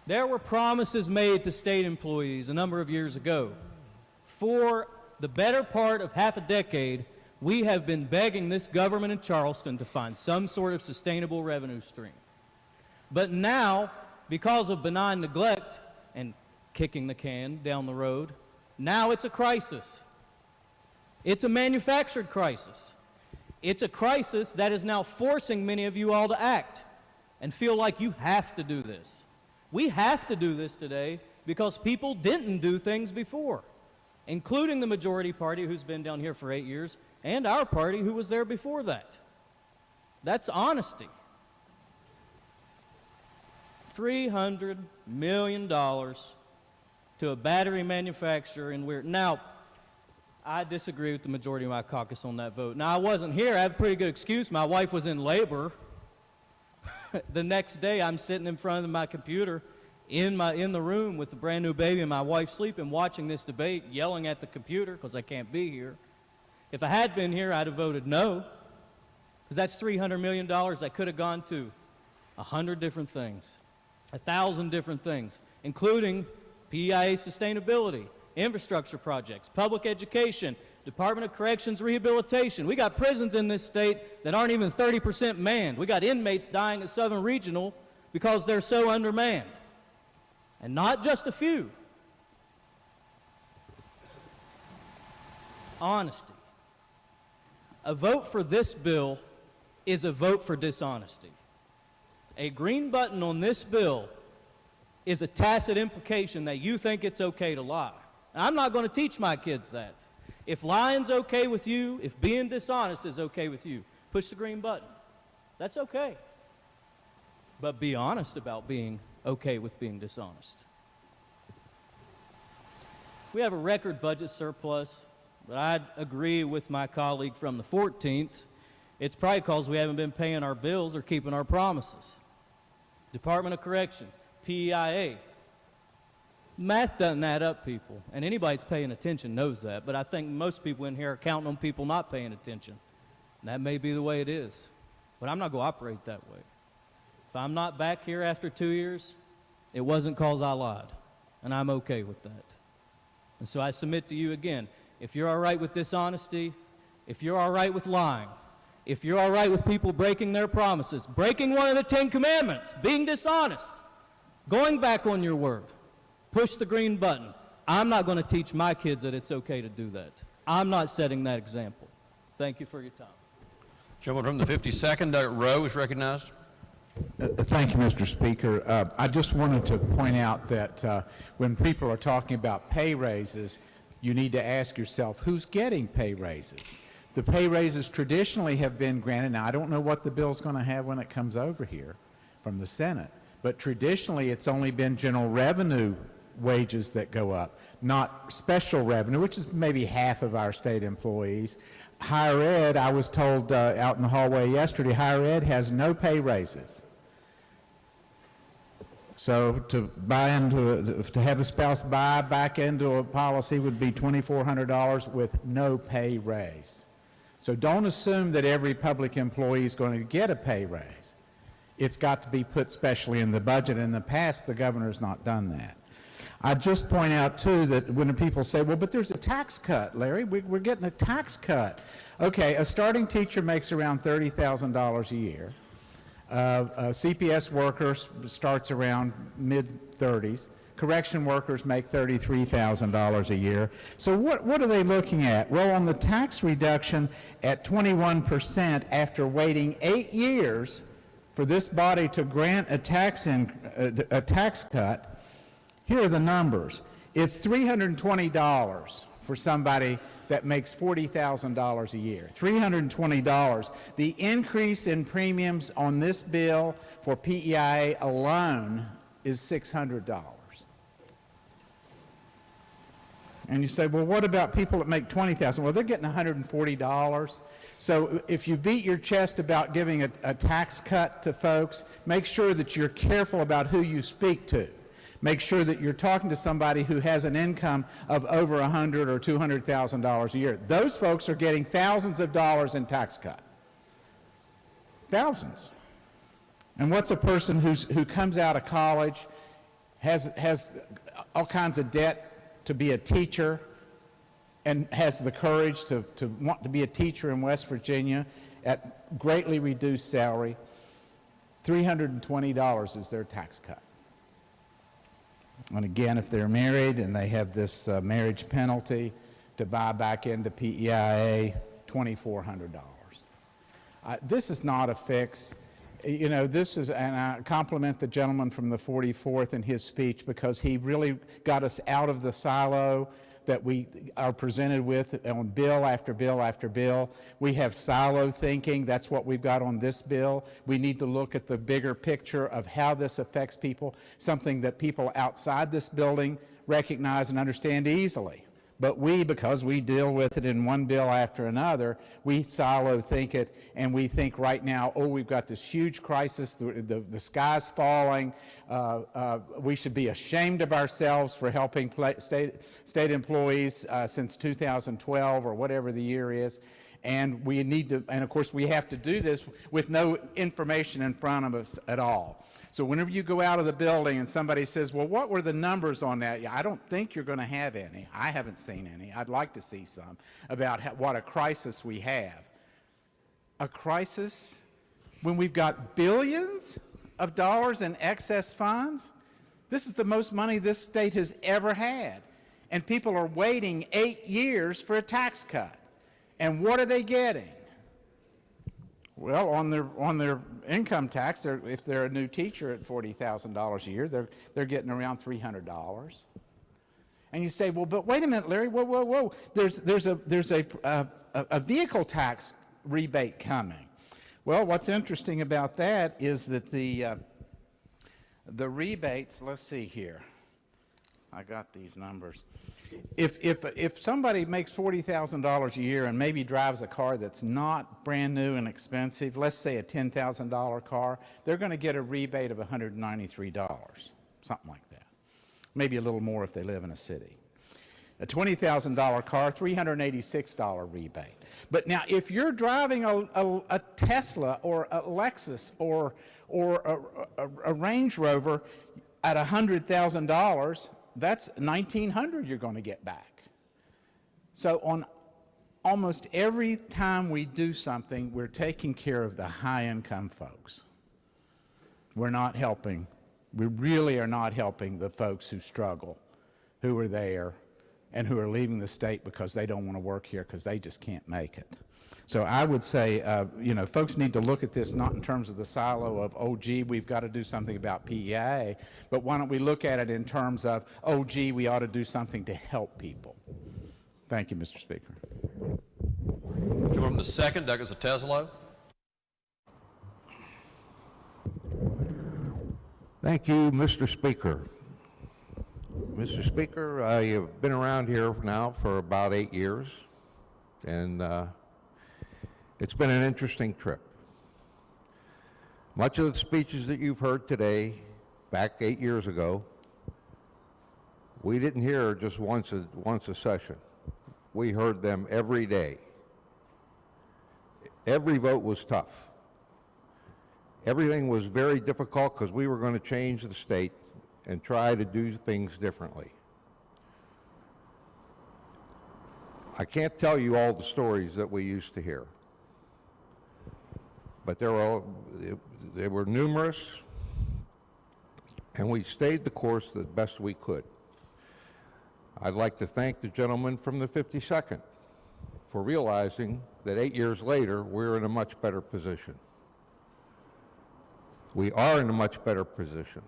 There were promises made to state employees a number of years ago. For the better part of half a decade, we have been begging this government in Charleston to find some sort of sustainable revenue stream. But now, because of benign neglect and kicking the can down the road, now it's a crisis. It's a manufactured crisis. It's a crisis that is now forcing many of you all to act and feel like you have to do this. We have to do this today because people didn't do things before, including the majority party who's been down here for 8 years and our party who was there before that. That's honesty. $300 million to a battery manufacturer in Weirton. Now, I disagree with the majority of my caucus on that vote. Now, I wasn't here. I have a pretty good excuse. My wife was in labor. The next day, I'm sitting in front of my computer in the room with the brand new baby and my wife sleeping, watching this debate, yelling at the computer because I can't be here. If I had been here, I'd have voted no, because that's $300 million that could have gone to 100 different things, 1,000 different things, including PEIA sustainability, infrastructure projects, public education, Department of Corrections rehabilitation. We got prisons in this state that aren't even 30% manned. We got inmates dying at Southern Regional because they're so undermanned. And not just a few. Honesty. A vote for this bill is a vote for dishonesty. A green button on this bill is a tacit implication that you think it's okay to lie. And I'm not going to teach my kids that. If lying's okay with you, if being dishonest is okay with you, push the green button. That's okay. But be honest about being okay with being dishonest. We have a record budget surplus, but I'd agree with my colleague from the 14th. It's probably because we haven't been paying our bills or keeping our promises. Department of Corrections, PEIA. Math doesn't add up, people, and anybody that's paying attention knows that, but I think most people in here are counting on people not paying attention. And that may be the way it is, but I'm not going to operate that way. If I'm not back here after 2 years, it wasn't because I lied, and I'm okay with that. And so I submit to you again, if you're all right with dishonesty, if you're all right with lying, if you're all right with people breaking their promises, breaking one of the 10 commandments, being dishonest, going back on your word, push the green button. I'm not going to teach my kids that it's okay to do that. I'm not setting that example. Thank you for your time. Gentleman from the 52nd row is recognized. Thank you, Mr. Speaker. I just wanted to point out that when people are talking about pay raises, you need to ask yourself, who's getting pay raises? The pay raises traditionally have been granted. Now, I don't know what the bill's going to have when it comes over here from the Senate, but traditionally it's only been general revenue wages that go up, not special revenue, which is maybe half of our state employees. Higher ed, I was told out in the hallway yesterday, higher ed has no pay raises. So to have a spouse buy back into a policy would be $2,400 with no pay raise. So don't assume that every public employee is going to get a pay raise. It's got to be put specially in the budget. In the past, the governor's not done that. I'd just point out, too, that when people say, well, but there's a tax cut, Larry, we're getting a tax cut. Okay, a starting teacher makes around $30,000 a year. CPS workers starts around mid-30s. Correction workers make $33,000 a year. So what are they looking at? Well, on the tax reduction at 21% after waiting 8 years for this body to grant a tax cut, here are the numbers. It's $320 for somebody that makes $40,000 a year. $320. The increase in premiums on this bill for PEIA alone is $600. And you say, well, what about people that make $20,000? Well, they're getting $140. So if you beat your chest about giving a tax cut to folks, make sure that you're careful about who you speak to. Make sure that you're talking to somebody who has an income of over $100,000 or $200,000 a year. Those folks are getting thousands of dollars in tax cut. Thousands. And what's a person who comes out of college, has all kinds of debt to be a teacher, and has the courage to want to be a teacher in West Virginia at greatly reduced salary? $320 is their tax cut. And again, if they're married and they have this marriage penalty to buy back into PEIA, $2,400. This is not a fix. You know, this is, and I compliment the gentleman from the 44th in his speech, because he really got us out of the silo that we are presented with on bill after bill after bill. We have silo thinking. That's what we've got on this bill. We need to look at the bigger picture of how this affects people, something that people outside this building recognize and understand easily. But we, because we deal with it in one bill after another, we silo think it, and we think right now, oh, we've got this huge crisis, the sky's falling, we should be ashamed of ourselves for helping state employees since 2012 or whatever the year is. And we need to, and of course we have to do this with no information in front of us at all. So whenever you go out of the building and somebody says, well, what were the numbers on that? I don't think you're going to have any. I haven't seen any. I'd like to see some about what a crisis we have. A crisis when we've got billions of dollars in excess funds? This is the most money this state has ever had. And people are waiting 8 years for a tax cut. And what are they getting? Well, on their income tax, if they're a new teacher at $40,000 a year, they're getting around $300. And you say, well, but wait a minute, Larry, whoa. There's a vehicle tax rebate coming. Well, what's interesting about that is that the rebates, let's see here. I got these numbers. If somebody makes $40,000 a year and maybe drives a car that's not brand new and expensive, let's say a $10,000 car, they're going to get a rebate of $193, something like that. Maybe a little more if they live in a city. A $20,000 car, $386 rebate. But now, if you're driving a Tesla or a Lexus or a Range Rover at $100,000, that's $1,900 you're going to get back. So on almost every time we do something, we're taking care of the high-income folks. We're not helping. We really are not helping the folks who struggle, who are there, and who are leaving the state because they don't want to work here because they just can't make it. So I would say, you know, folks need to look at this not in terms of the silo of, oh, gee, we've got to do something about PEIA, but why don't we look at it in terms of, oh, gee, we ought to do something to help people. Thank you, Mr. Speaker. From the second, Douglas Ateslo. Thank you, Mr. Speaker. Mr. Speaker, I've been around here now for about 8 years, and it's been an interesting trip. Much of the speeches that you've heard today, back 8 years ago, we didn't hear just once a session. We heard them every day. Every vote was tough. Everything was very difficult because we were going to change the state and try to do things differently. I can't tell you all the stories that we used to hear. But they were numerous, and we stayed the course the best we could. I'd like to thank the gentleman from the 52nd for realizing that 8 years later, we're in a much better position. We are in a much better position.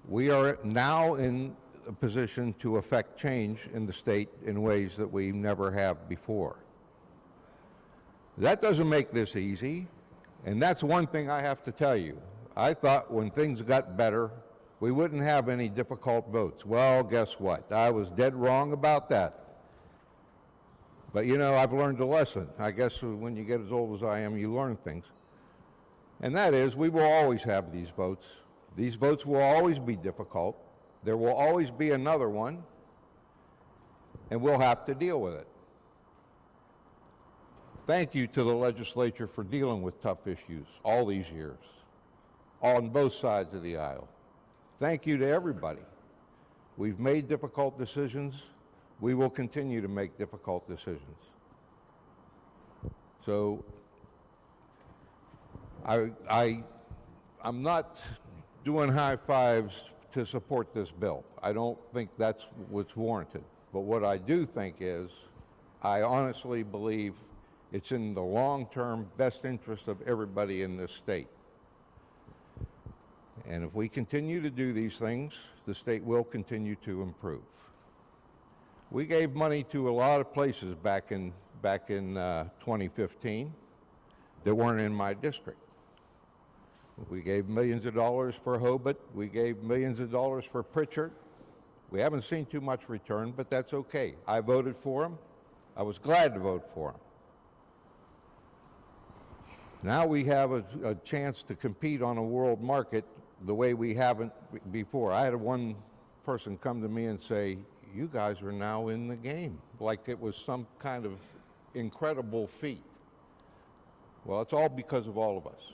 We are now in a position to affect change in the state in ways that we never have before. That doesn't make this easy, and that's one thing I have to tell you. I thought when things got better, we wouldn't have any difficult votes. Well, guess what? I was dead wrong about that. But you know, I've learned a lesson. I guess when you get as old as I am, you learn things. And that is, we will always have these votes. These votes will always be difficult. There will always be another one, and we'll have to deal with it. Thank you to the legislature for dealing with tough issues all these years, on both sides of the aisle. Thank you to everybody. We've made difficult decisions. We will continue to make difficult decisions. So I'm not doing high fives to support this bill. I don't think that's what's warranted. But what I do think is, I honestly believe it's in the long-term best interest of everybody in this state. And if we continue to do these things, the state will continue to improve. We gave money to a lot of places back in 2015 that weren't in my district. We gave millions of dollars for Hobart. We gave millions of dollars for Pritchard. We haven't seen too much return, but that's okay. I voted for him. I was glad to vote for him. Now we have a chance to compete on a world market the way we haven't before. I had one person come to me and say, "You guys are now in the game," like it was some kind of incredible feat. Well, it's all because of all of us.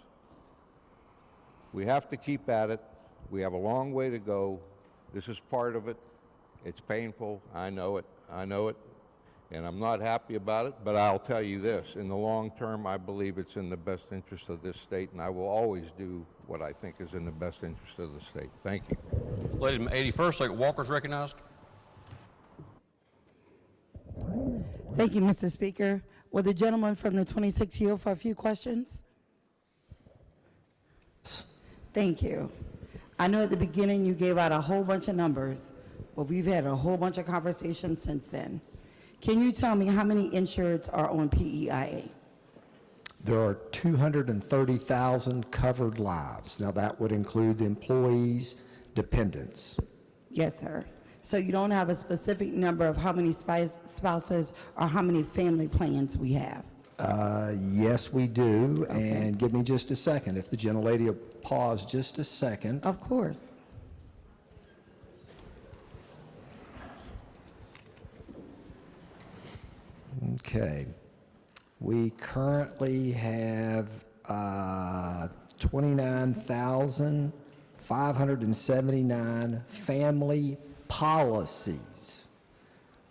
We have to keep at it. We have a long way to go. This is part of it. It's painful. I know it. I know it. And I'm not happy about it, but I'll tell you this. In the long term, I believe it's in the best interest of this state, and I will always do what I think is in the best interest of the state. Thank you. Lady from 81st, Lady Walker's recognized. Thank you, Mr. Speaker. Will the gentleman from the 26th yield for a few questions? Thank you. I know at the beginning you gave out a whole bunch of numbers, but we've had a whole bunch of conversations since then. Can you tell me how many insureds are on PEIA? There are 230,000 covered lives. Now, that would include employees, dependents. Yes, sir. So you don't have a specific number of how many spouses or how many family plans we have? Yes, we do. Okay. And give me just a second. If the gentlelady will pause just a second. Of course. Okay. We currently have 29,579 family policies,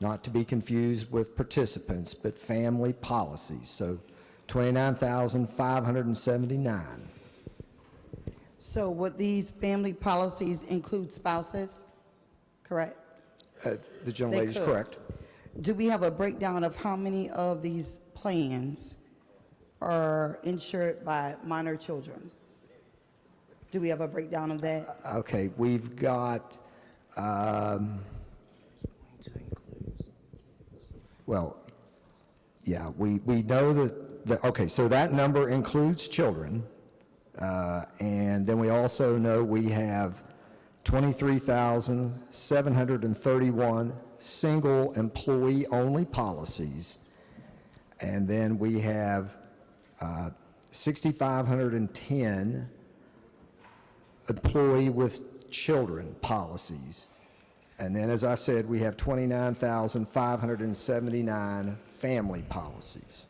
not to be confused with participants, but family policies. So 29,579. So would these family policies include spouses, correct? The gentlelady is correct. Do we have a breakdown of how many of these plans are insured by minor children? Do we have a breakdown of that? Okay, we've got, well, yeah, we know that, okay, so that number includes children, and then we also know we have 23,731 single employee-only policies, and then we have 6,510 employee with children policies. And then, as I said, we have 29,579 family policies.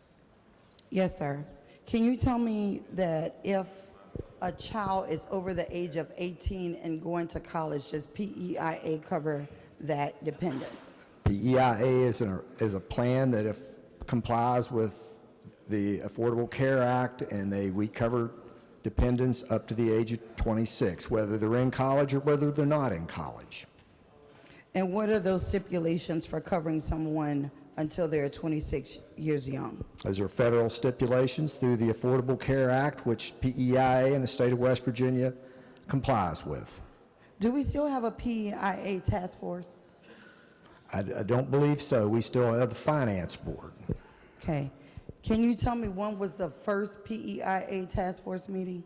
Yes, sir. Can you tell me that if a child is over the age of 18 and going to college, does PEIA cover that dependent? PEIA is a plan that if complies with the Affordable Care Act, and we cover dependents up to the age of 26, whether they're in college or whether they're not in college. And what are those stipulations for covering someone until they're 26 years young? Those are federal stipulations through the Affordable Care Act, which PEIA in the state of West Virginia complies with. Do we still have a PEIA task force? I don't believe so. We still have the Finance Board. Okay. Can you tell me when was the first PEIA task force meeting?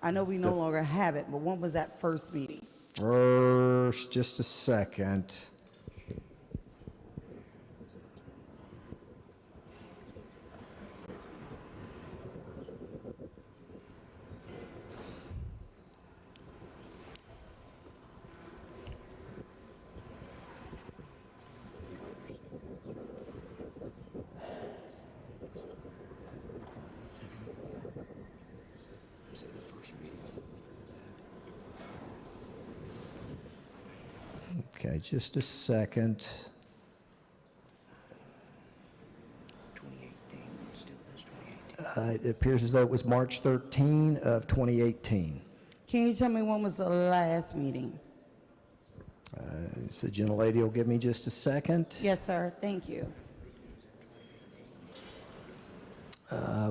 I know we no longer have it, but when was that first meeting? First, just a second. Okay, just a second. It appears as though it was March 13 of 2018. Can you tell me when was the last meeting? So the gentlelady will give me just a second. Yes, sir. Thank you.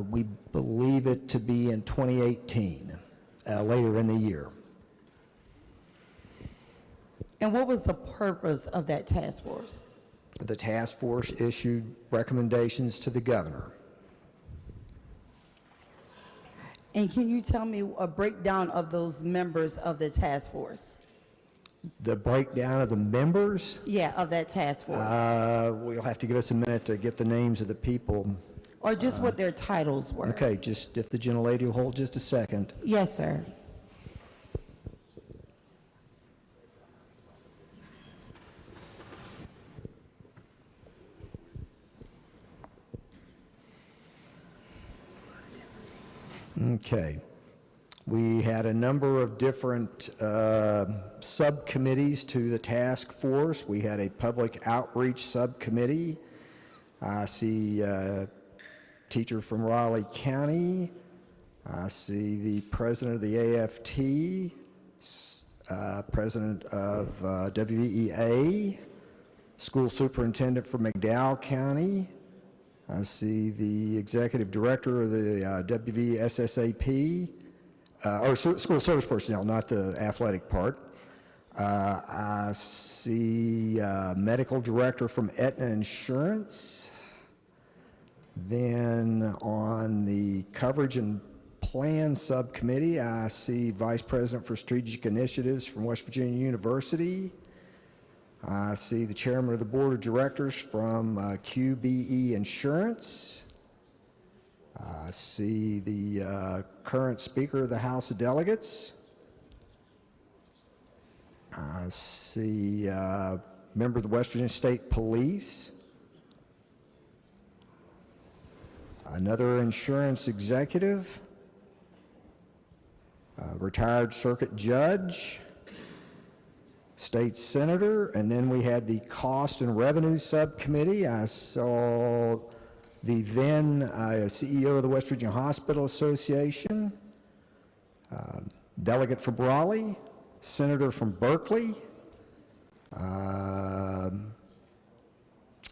We believe it to be in 2018, later in the year. And what was the purpose of that task force? The task force issued recommendations to the governor. And can you tell me a breakdown of those members of the task force? The breakdown of the members? Yeah, of that task force. We'll have to give us a minute to get the names of the people. Or just what their titles were. Okay, just if the gentlelady will hold just a second. Yes, sir. Okay. We had a number of different subcommittees to the task force. We had a public outreach subcommittee. I see a teacher from Raleigh County. I see the president of the AFT, president of WEA, school superintendent for McDowell County. I see the executive director of the WVSSAP, or school service personnel, not the athletic part. I see medical director from Aetna Insurance. Then on the coverage and plan subcommittee, I see vice president for strategic initiatives from West Virginia University. I see the chairman of the board of directors from QBE Insurance. I see the current speaker of the House of Delegates. I see a member of the West Virginia State Police. Another insurance executive. Retired circuit judge. State senator, and then we had the cost and revenue subcommittee. I saw the then CEO of the West Virginia Hospital Association, delegate from Raleigh, senator from Berkeley,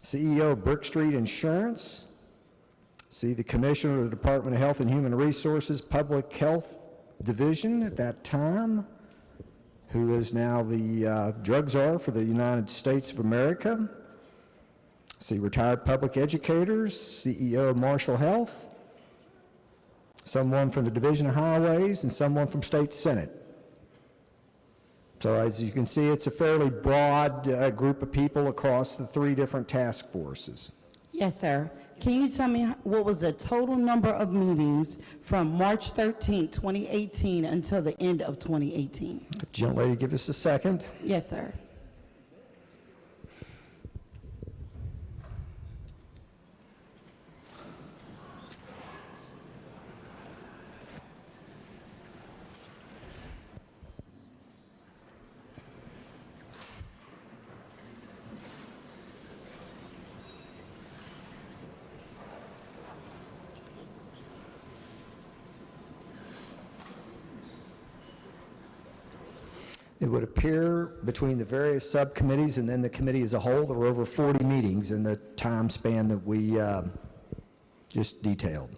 CEO of Brick Street Insurance, see the commissioner of the Department of Health and Human Resources Public Health Division at that time, who is now the drug czar for the United States of America. See retired public educators, CEO of Marshall Health, someone from the Division of Highways, and someone from State Senate. So as you can see, it's a fairly broad group of people across the three different task forces. Yes, sir. Can you tell me what was the total number of meetings from March 13, 2018 until the end of 2018? Gentlelady, give us a second. Yes, sir. It would appear between the various subcommittees and then the committee as a whole, there were over 40 meetings in the time span that we just detailed.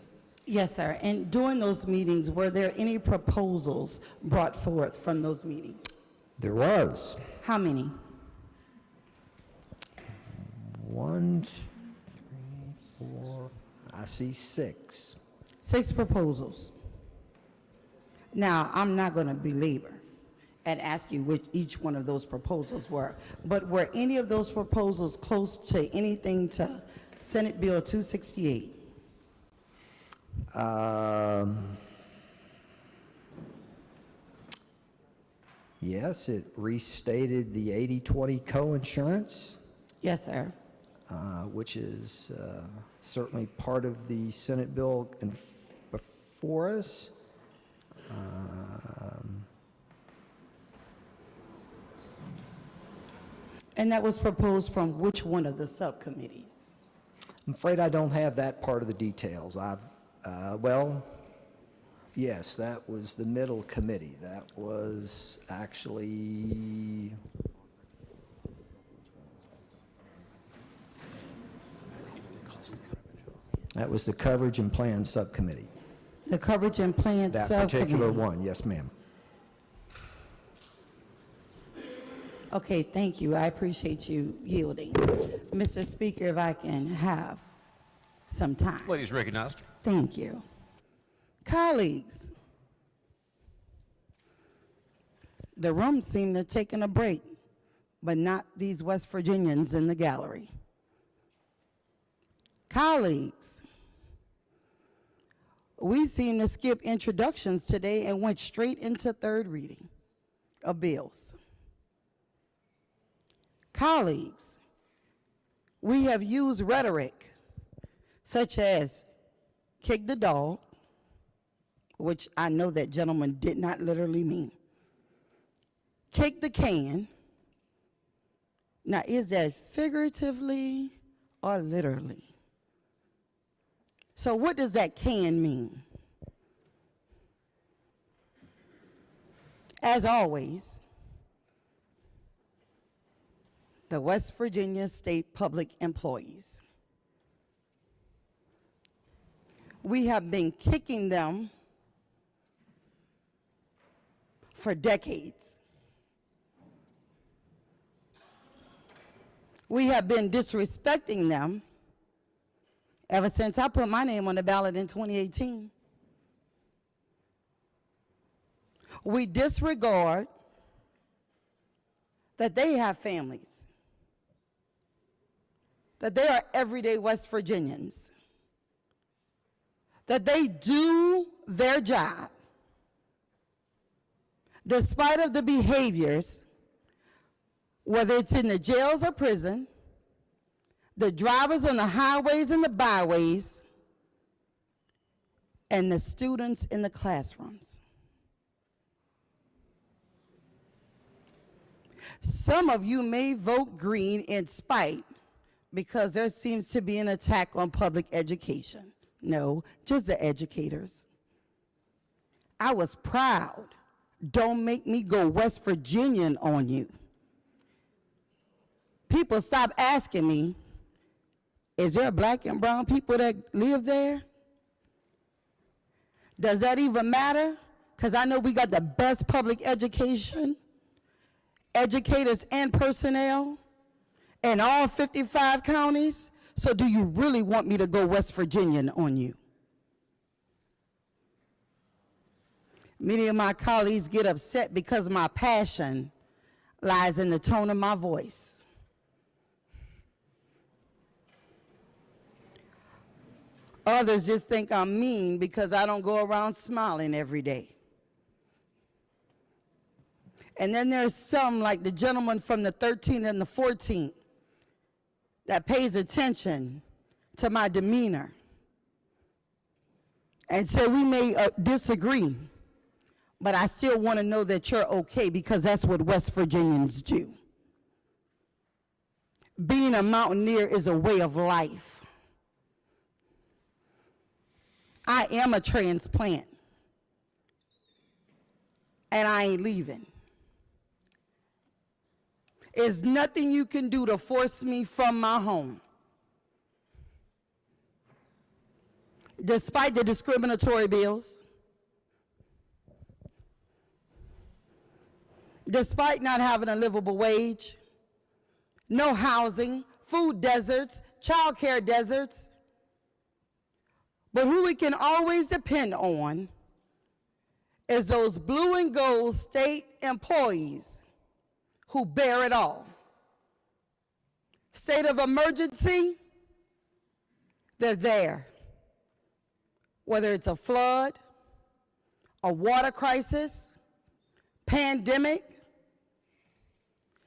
Yes, sir. And during those meetings, were there any proposals brought forth from those meetings? There was. How many? 1, 2, 3, 4, I see 6. 6 proposals. Now, I'm not going to belabor and ask you which each one of those proposals were, but were any of those proposals close to anything to Senate Bill 268? Yes, it restated the 80-20 co-insurance, Yes, sir. which is certainly part of the Senate bill before us. And that was proposed from which one of the subcommittees? I'm afraid I don't have that part of the details. Well, yes, that was the middle committee. That was actually, that was the Coverage and Plan Subcommittee. The Coverage and Plan That Subcommittee. particular one, yes, ma'am. Okay, thank you. I appreciate you yielding. Mr. Speaker, if I can have some time. Ladies recognized. Thank you. Colleagues, the room seemed to have taken a break, but not these West Virginians in the gallery. Colleagues, we seem to skip introductions today and went straight into third reading of bills. Colleagues, we have used rhetoric such as kick the dog, which I know that gentleman did not literally mean. Kick the can. Now, is that figuratively or literally? So what does that can mean? As always, the West Virginia State Public Employees. We have been kicking them for decades. We have been disrespecting them ever since I put my name on the ballot in 2018. We disregard that they have families, that they are everyday West Virginians, that they do their job despite of the behaviors, whether it's in the jails or prison, the drivers on the highways and the byways, and the students in the classrooms. Some of you may vote green in spite because there seems to be an attack on public education. No, just the educators. I was proud. Don't make me go West Virginian on you. People stop asking me, is there black and brown people that live there? Does that even matter? Because I know we got the best public education, educators and personnel in all 55 counties. So do you really want me to go West Virginian on you? Many of my colleagues get upset because my passion lies in the tone of my voice. Others just think I'm mean because I don't go around smiling every day. And then there's some, like the gentleman from the 13th and the 14th, that pays attention to my demeanor and say we may disagree, but I still want to know that you're okay because that's what West Virginians do. Being a mountaineer is a way of life. I am a transplant, and I ain't leaving. There's nothing you can do to force me from my home. Despite the discriminatory bills, despite not having a livable wage, no housing, food deserts, child care deserts. But who we can always depend on is those blue and gold state employees who bear it all. State of emergency, they're there. Whether it's a flood, a water crisis, pandemic,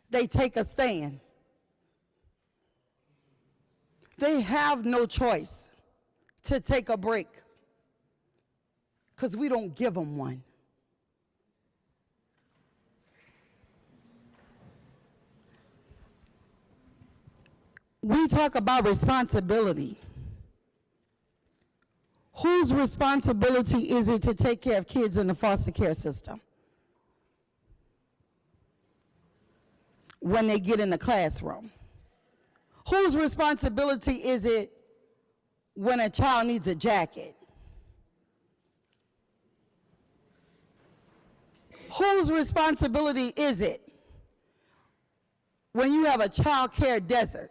they take a stand. They have no choice to take a break because we don't give them one. We talk about responsibility. Whose responsibility is it to take care of kids in the foster care system when they get in the classroom? Whose responsibility is it when a child needs a jacket? Whose responsibility is it when you have a child care desert?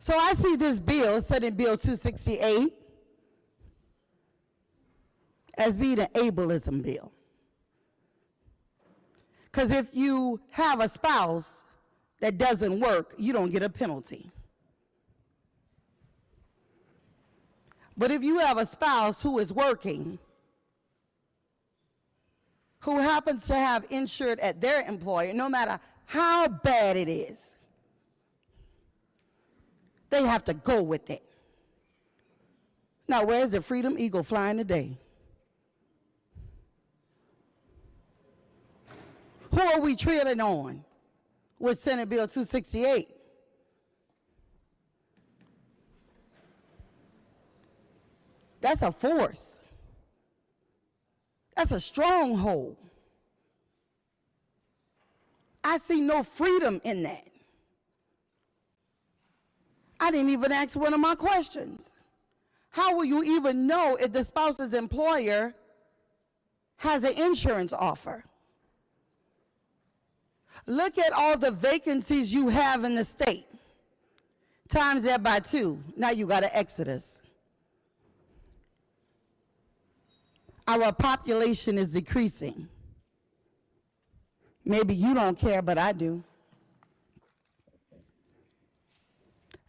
So I see this bill, Senate Bill 268, as being an ableism bill. Because if you have a spouse that doesn't work, you don't get a penalty. But if you have a spouse who is working, who happens to have insured at their employer, no matter how bad it is, they have to go with it. Now, where's the Freedom Eagle flying today? Who are we treading on with Senate Bill 268? That's a force. That's a stronghold. I see no freedom in that. I didn't even ask one of my questions. How will you even know if the spouse's employer has an insurance offer? Look at all the vacancies you have in the state. Times that by 2. Now you got an exodus. Our population is decreasing. Maybe you don't care, but I do.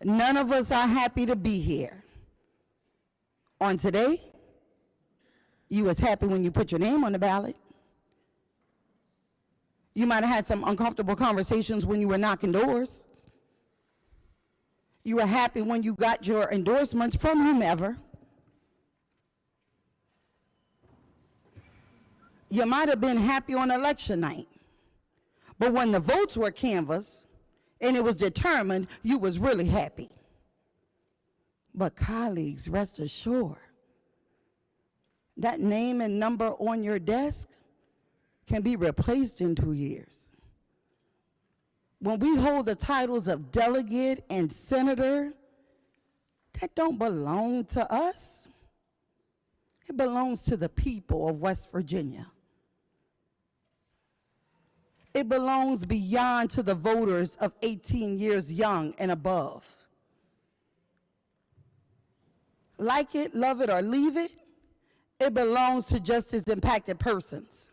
None of us are happy to be here. On today, you was happy when you put your name on the ballot. You might have had some uncomfortable conversations when you were knocking doors. You were happy when you got your endorsements from whomever. You might have been happy on election night. But when the votes were canvassed, and it was determined, you was really happy. But colleagues, rest assured, that name and number on your desk can be replaced in 2 years. When we hold the titles of delegate and senator, that don't belong to us. It belongs to the people of West Virginia. It belongs beyond to the voters of 18 years young and above. Like it, love it, or leave it, it belongs to justice impacted persons.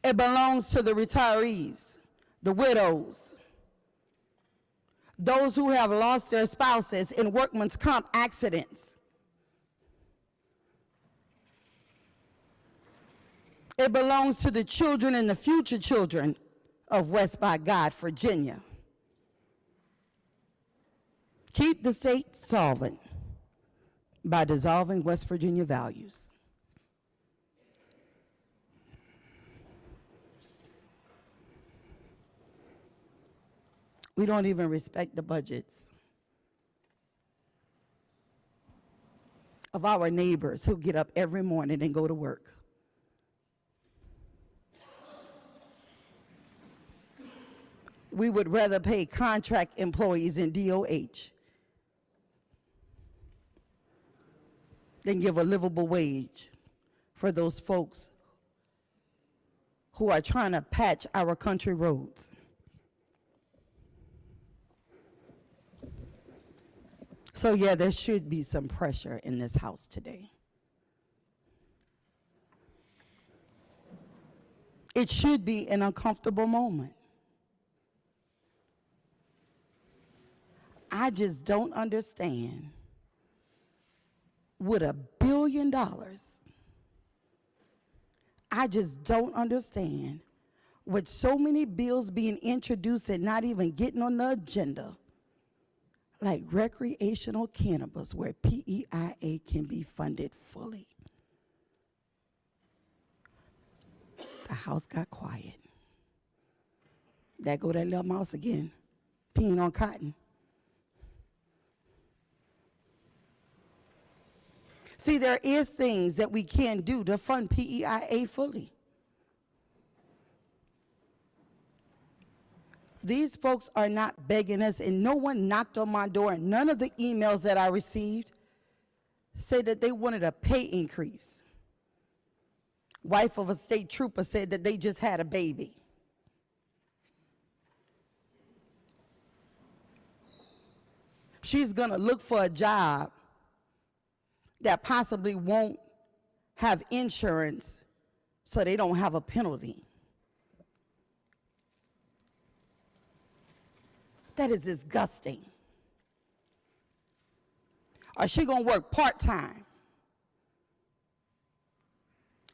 It belongs to the retirees, the widows, those who have lost their spouses in workman's comp accidents. It belongs to the children and the future children of West by God, Virginia. Keep the state solvent by dissolving West Virginia values. We don't even respect the budgets of our neighbors who get up every morning and go to work. we would rather pay contract employees in DOH than give a livable wage for those folks who are trying to patch our country roads. So yeah, there should be some pressure in this house today. It should be an uncomfortable moment. I just don't understand, with $1 billion, I just don't understand, with so many bills being introduced and not even getting on the agenda, like recreational cannabis, where PEIA can be funded fully. The house got quiet. There go that little mouse again, peeing on cotton. See, there is things that we can do to fund PEIA fully. These folks are not begging us, and no one knocked on my door, and none of the emails that I received said that they wanted a pay increase. Wife of a state trooper said that they just had a baby. She's gonna look for a job that possibly won't have insurance, so they don't have a penalty. That is disgusting. Or she gonna work part-time.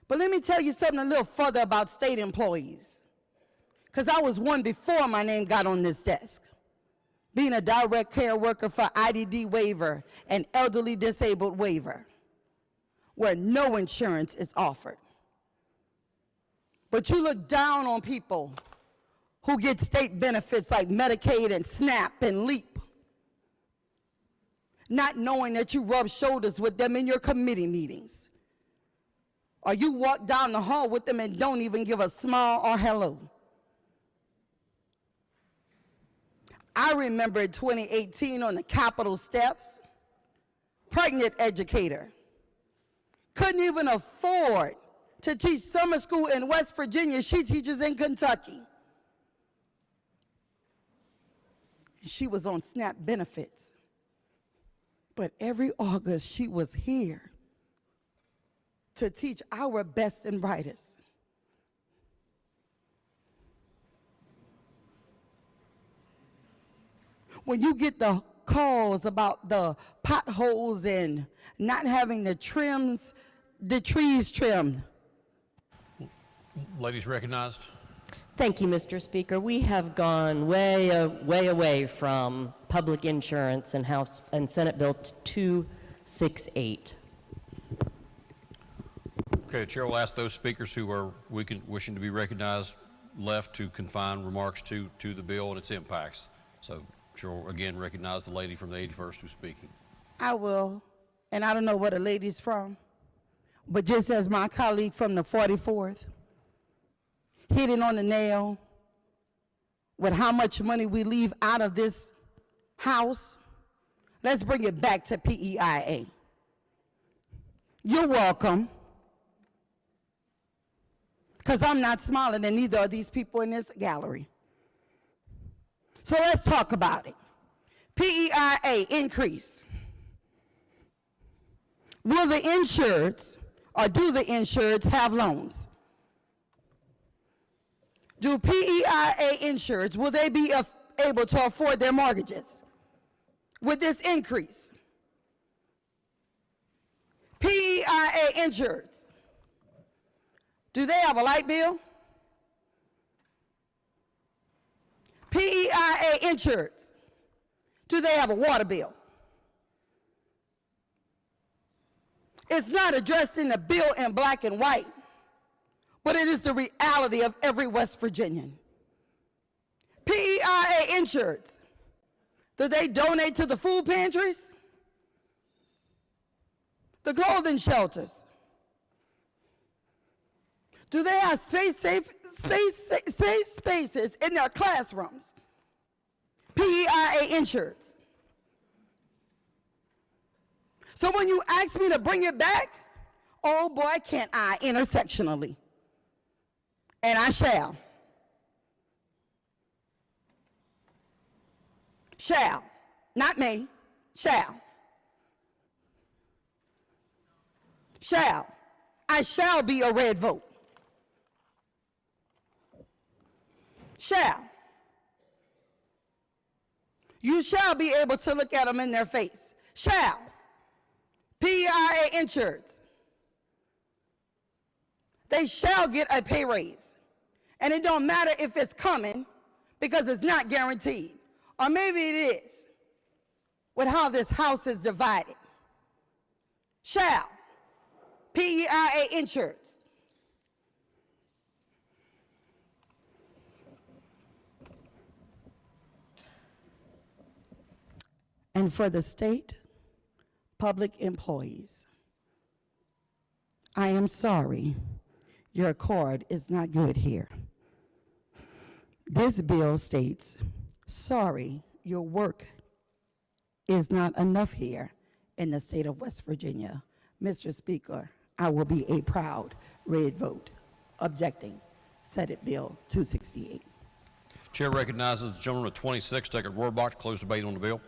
But let me tell you something a little further about state employees, because I was one before my name got on this desk, being a direct care worker for IDD waiver and elderly disabled waiver, where no insurance is offered. But you look down on people who get state benefits like Medicaid and SNAP and LEAP, not knowing that you rub shoulders with them in your committee meetings. Or you walk down the hall with them and don't even give a smile or hello. I remember in 2018 on the Capitol steps, pregnant educator, couldn't even afford to teach summer school in West Virginia. She teaches in Kentucky. She was on SNAP benefits. But every August she was here to teach our best and brightest. When you get the calls about the potholes and not having the trees trimmed. Ladies recognized. Thank you, Mr. Speaker. We have gone way away from public insurance and House and Senate Bill 268. Okay, the chair will ask those speakers who are wishing to be recognized left to confine remarks to the bill and its impacts. So, chair will again recognize the lady from the 81st who's speaking. I will, and I don't know where the lady's from, but just as my colleague from the 44th hit it on the nail with how much money we leave out of this house, let's bring it back to PEIA. You're welcome. Because I'm not smiling, and neither are these people in this gallery. So let's talk about it. PEIA increase. Will the insureds, or do the insureds have loans? Do PEIA insureds, will they be able to afford their mortgages with this increase? PEIA insureds, do they have a light bill? PEIA insureds, do they have a water bill? It's not addressed in the bill in black and white, but it is the reality of every West Virginian. PEIA insureds, do they donate to the food pantries? The clothing shelters? Do they have safe spaces in their classrooms? PEIA insurance. So when you ask me to bring it back, oh boy, can't I intersectionally. And I shall. Shall. Not me. Shall. Shall. I shall be a red vote. Shall. You shall be able to look at them in their face. Shall. PEIA insurance. They shall get a pay raise. And it don't matter if it's coming because it's not guaranteed. Or maybe it is with how this house is divided. Shall. PEIA insurance. And for the state public employees, I am sorry, your accord is not good here. This bill states, sorry, your work is not enough here in the state of West Virginia. Mr. Speaker, I will be a proud red vote. Objecting, Senate Bill 268. Chair recognizes the gentleman with 26, take a word box, close debate on the bill.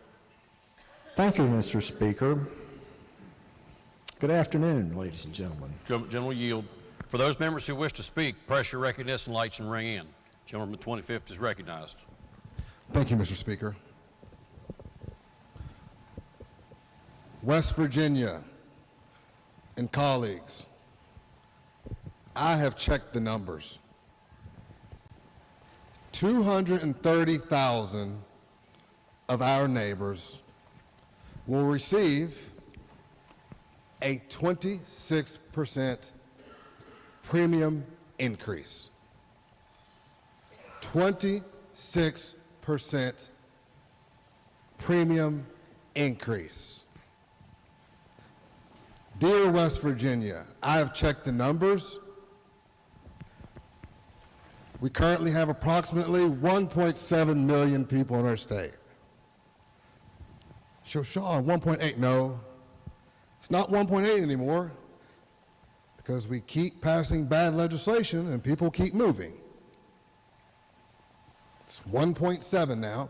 Thank you, Mr. Speaker. Good afternoon, ladies and gentlemen. Gentleman yield. For those members who wish to speak, press your recognition lights and ring in. Gentleman with 25th is recognized. Thank you, Mr. Speaker. West Virginia and colleagues, I have checked the numbers. 230,000 of our neighbors will receive a 26% premium increase. 26% premium increase. Dear West Virginia, I have checked the numbers. We currently have approximately 1.7 million people in our state. Sean, 1.8, no. It's not 1.8 anymore because we keep passing bad legislation and people keep moving. It's 1.7 now.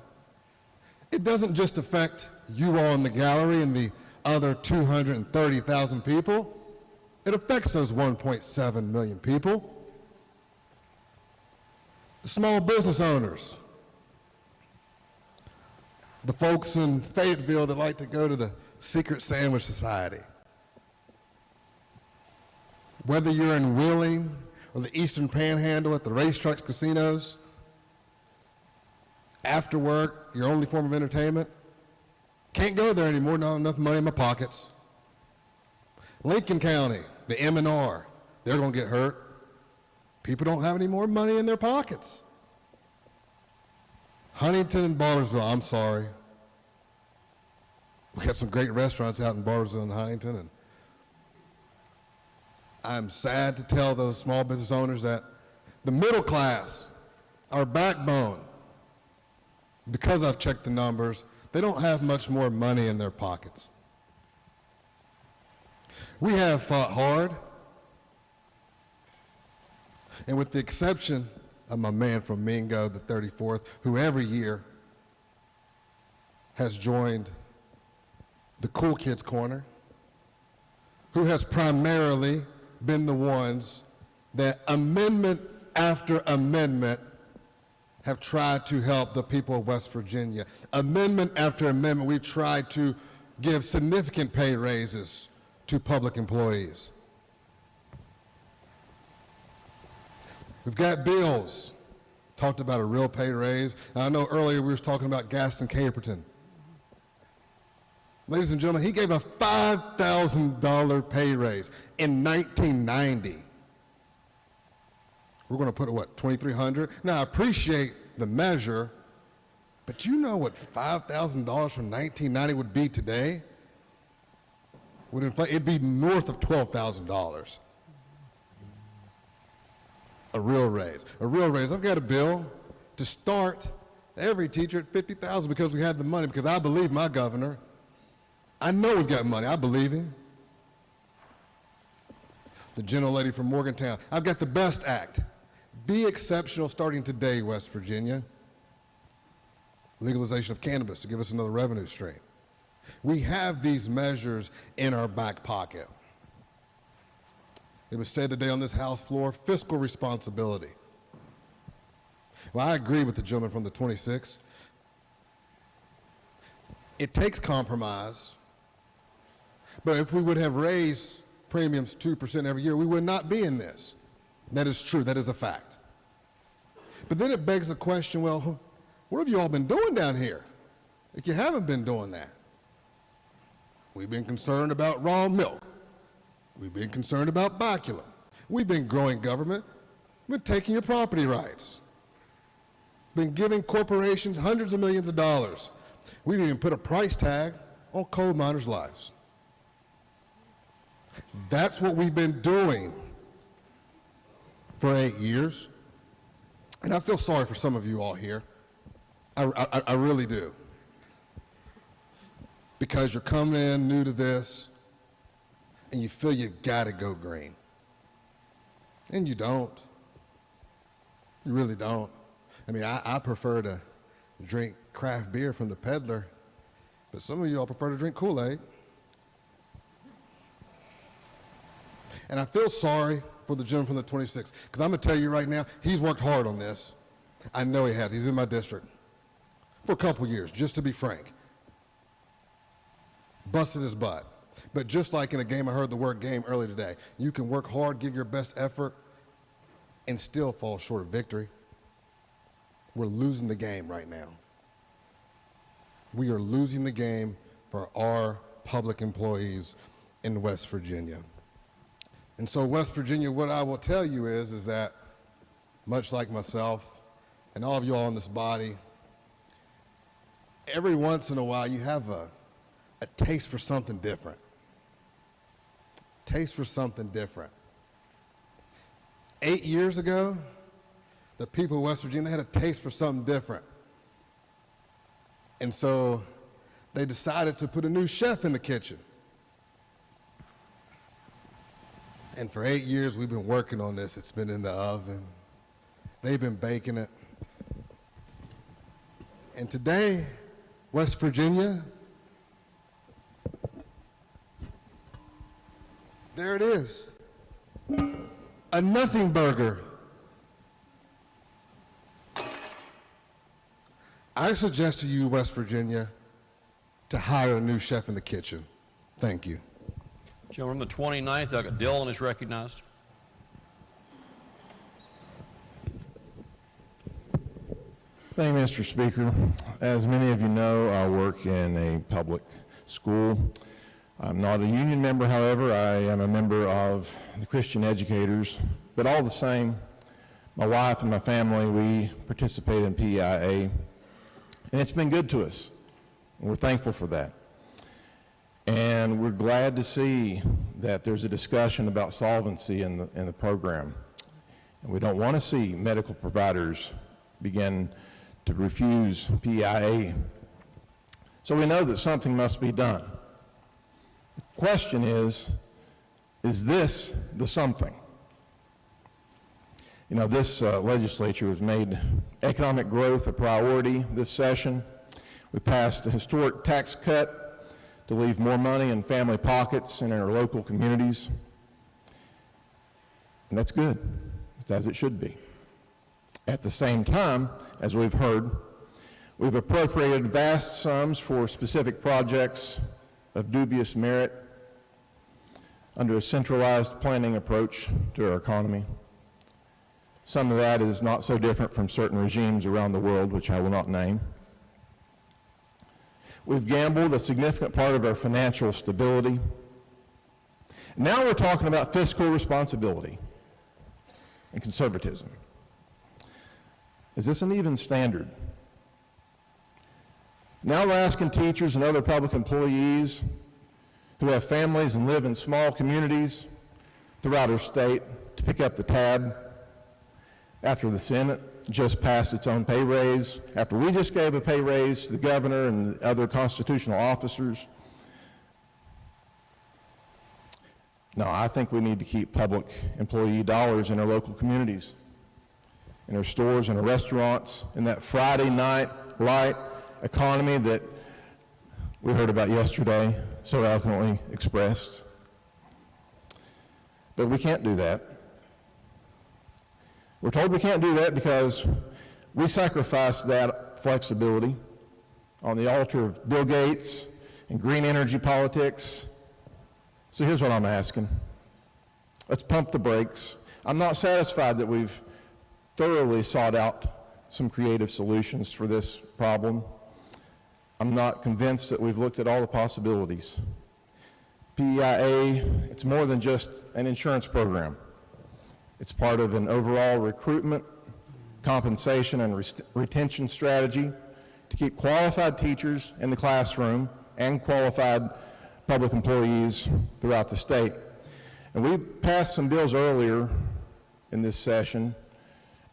It doesn't just affect you all in the gallery and the other 230,000 people. It affects those 1.7 million people. The small business owners, the folks in Fayetteville that like to go to the Secret Sandwich Society. Whether you're in Wheeling or the Eastern Panhandle at the racetracks, casinos, after work, your only form of entertainment, can't go there anymore, not enough money in my pockets. Lincoln County, the M&R, they're going to get hurt. People don't have any more money in their pockets. Huntington and Barbersville, I'm sorry. We got some great restaurants out in Barbersville and Huntington, and I'm sad to tell those small business owners that the middle class, our backbone, because I've checked the numbers, they don't have much more money in their pockets. We have fought hard, and with the exception of my man from Mingo, the 34th, who every year has joined the Cool Kids Corner, who has primarily been the ones that amendment after amendment have tried to help the people of West Virginia. Amendment after amendment, we've tried to give significant pay raises to public employees. We've got bills. Talked about a real pay raise. I know earlier we were talking about Gaston Caperton. Ladies and gentlemen, he gave a $5,000 pay raise in 1990. We're going to put it, what, $2,300? Now, I appreciate the measure, but you know what $5,000 from 1990 would be today? It'd be north of $12,000. A real raise. A real raise. I've got a bill to start Every teacher at 50,000 because we had the money, because I believe my governor. I know we've got money. I believe him. The gentle lady from Morgantown. I've got the BEST Act. Be exceptional starting today, West Virginia. Legalization of cannabis to give us another revenue stream. We have these measures in our back pocket. It was said today on this House floor, fiscal responsibility. Well, I agree with the gentleman from the 26th. It takes compromise, but if we would have raised premiums 2% every year, we would not be in this. That is true, that is a fact. But then it begs the question, well, what have you all been doing down here if you haven't been doing that? We've been concerned about raw milk. We've been concerned about baculum. We've been growing government. We've been taking your property rights. Been giving corporations hundreds of millions of dollars. We've even put a price tag on coal miners' lives. That's what we've been doing for 8 years. And I feel sorry for some of you all here. I really do. Because you're coming in new to this and you feel you've got to go green. And you don't. You really don't. I mean, I prefer to drink craft beer from the peddler, but some of you all prefer to drink Kool-Aid. And I feel sorry for the gentleman from the 26, because I'm going to tell you right now, he's worked hard on this. I know he has. He's in my district for a couple years, just to be frank. Busted his butt. But just like in a game, I heard the word game earlier today, you can work hard, give your best effort, and still fall short of victory. We're losing the game right now. We are losing the game for our public employees in West Virginia. And so West Virginia, what I will tell you is that much like myself and all of you all in this body, every once in a while you have a taste for something different. Taste for something different. 8 years ago, the people of West Virginia had a taste for something different. And so they decided to put a new chef in the kitchen. And for 8 years, we've been working on this. It's been in the oven. They've been baking it. And today, West Virginia, there it is. A nothing burger. I suggest to you, West Virginia, to hire a new chef in the kitchen. Thank you. Gentleman from the 29th, Dillon is recognized. Thank you, Mr. Speaker. As many of you know, I work in a public school. I'm not a union member, however. I am a member of the Christian Educators. But all the same, my wife and my family, we participate in PEIA. And it's been good to us. And we're thankful for that. And we're glad to see that there's a discussion about solvency in the program. And we don't want to see medical providers begin to refuse PEIA. So we know that something must be done. The question is this the something? You know, this legislature has made economic growth a priority this session. We passed a historic tax cut to leave more money in family pockets and in our local communities. And that's good. It's as it should be. At the same time, as we've heard, we've appropriated vast sums for specific projects of dubious merit under a centralized planning approach to our economy. Some of that is not so different from certain regimes around the world, which I will not name. We've gambled a significant part of our financial stability. Now we're talking about fiscal responsibility and conservatism. Is this an even standard? Now we're asking teachers and other public employees who have families and live in small communities throughout our state to pick up the tab after the Senate just passed its own pay raise, after we just gave a pay raise to the governor and other constitutional officers. No, I think we need to keep public employee dollars in our local communities, in our stores, in our restaurants, in that Friday night light economy that we heard about yesterday, so eloquently expressed. But we can't do that. We're told we can't do that because we sacrifice that flexibility on the altar of Bill Gates and green energy politics. So here's what I'm asking. Let's pump the brakes. I'm not satisfied that we've thoroughly sought out some creative solutions for this problem. I'm not convinced that we've looked at all the possibilities. PEIA, it's more than just an insurance program. It's part of an overall recruitment, compensation, and retention strategy to keep qualified teachers in the classroom and qualified public employees throughout the state. And we passed some bills earlier in this session,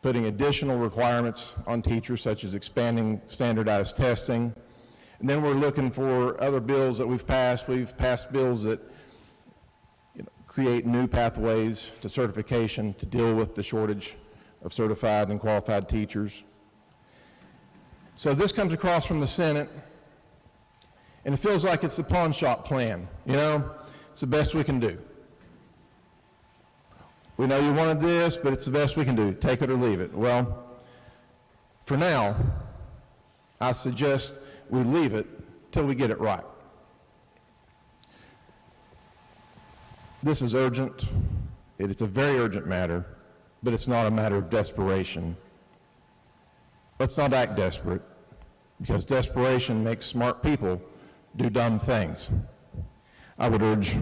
putting additional requirements on teachers, such as expanding standardized testing. And then we're looking for other bills that we've passed. We've passed bills that create new pathways to certification to deal with the shortage of certified and qualified teachers. So this comes across from the Senate, and it feels like it's the pawn shop plan. You know, it's the best we can do. We know you wanted this, but it's the best we can do. Take it or leave it. Well, for now, I suggest we leave it till we get it right. This is urgent. It's a very urgent matter, but it's not a matter of desperation. Let's not act desperate, because desperation makes smart people do dumb things. I would urge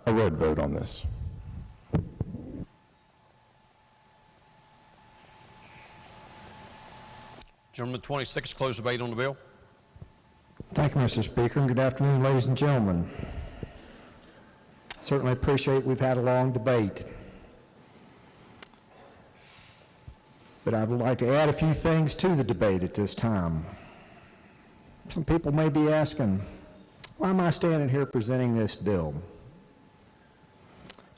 a red vote on this. Gentleman 26, close debate on the bill. Thank you, Mr. Speaker, and good afternoon, ladies and gentlemen. Certainly appreciate we've had a long debate. But I would like to add a few things to the debate at this time. Some people may be asking, why am I standing here presenting this bill?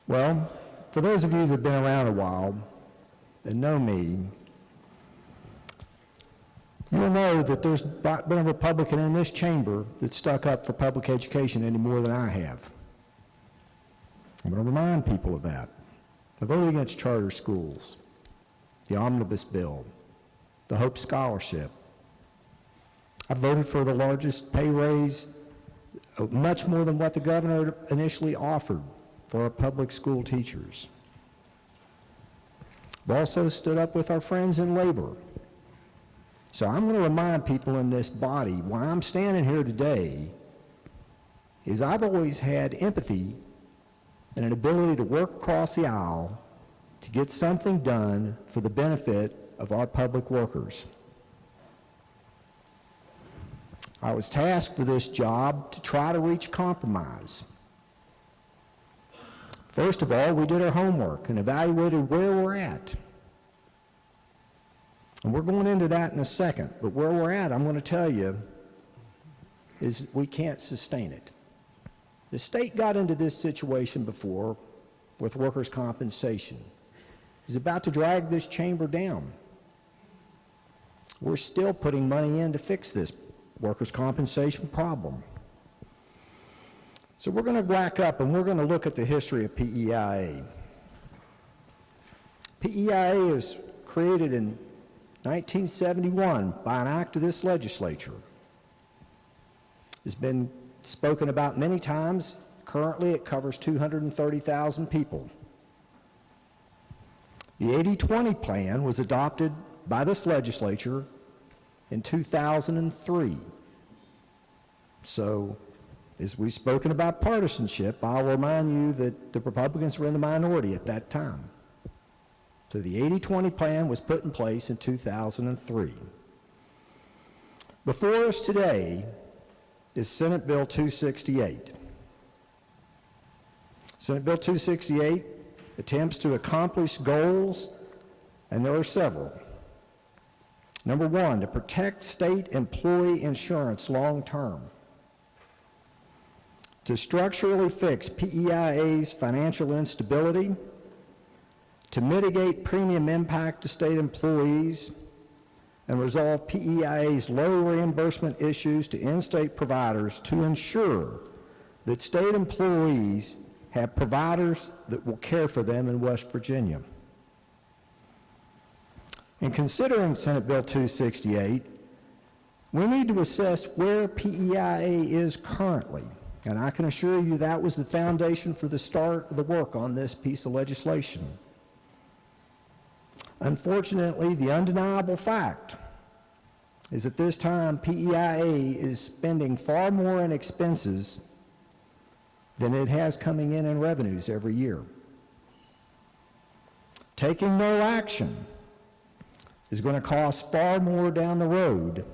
Well, for those of you that have been around a while and know me, you'll know that there's not been a Republican in this chamber that stuck up for public education any more than I have. I'm going to remind people of that. I voted against charter schools, the omnibus bill, the Hope Scholarship. I voted for the largest pay raise, much more than what the governor initially offered for our public school teachers. We've also stood up with our friends in labor. So I'm going to remind people in this body why I'm standing here today is I've always had empathy and an ability to work across the aisle to get something done for the benefit of our public workers. I was tasked for this job to try to reach compromise. First of all, we did our homework and evaluated where we're at. And we're going into that in a second, but where we're at, I'm going to tell you, is we can't sustain it. The state got into this situation before with workers' compensation. It's about to drag this chamber down. We're still putting money in to fix this workers' compensation problem. So we're going to back up and we're going to look at the history of PEIA. PEIA was created in 1971 by an act of this legislature. It's been spoken about many times. Currently, it covers 230,000 people. The 80-20 plan was adopted by this legislature in 2003. So, as we've spoken about partisanship, I'll remind you that the Republicans were in the minority at that time. So the 80-20 plan was put in place in 2003. Before us today is Senate Bill 268. Senate Bill 268 attempts to accomplish goals, and there are several. Number one, to protect state employee insurance long-term. To structurally fix PEIA's financial instability. To mitigate premium impact to state employees and resolve PEIA's low reimbursement issues to in-state providers to ensure that state employees have providers that will care for them in West Virginia. In considering Senate Bill 268, we need to assess where PEIA is currently, and I can assure you that was the foundation for the start of the work on this piece of legislation. Unfortunately, the undeniable fact is at this time PEIA is spending far more in expenses than it has coming in revenues every year. Taking no action is going to cost far more down the road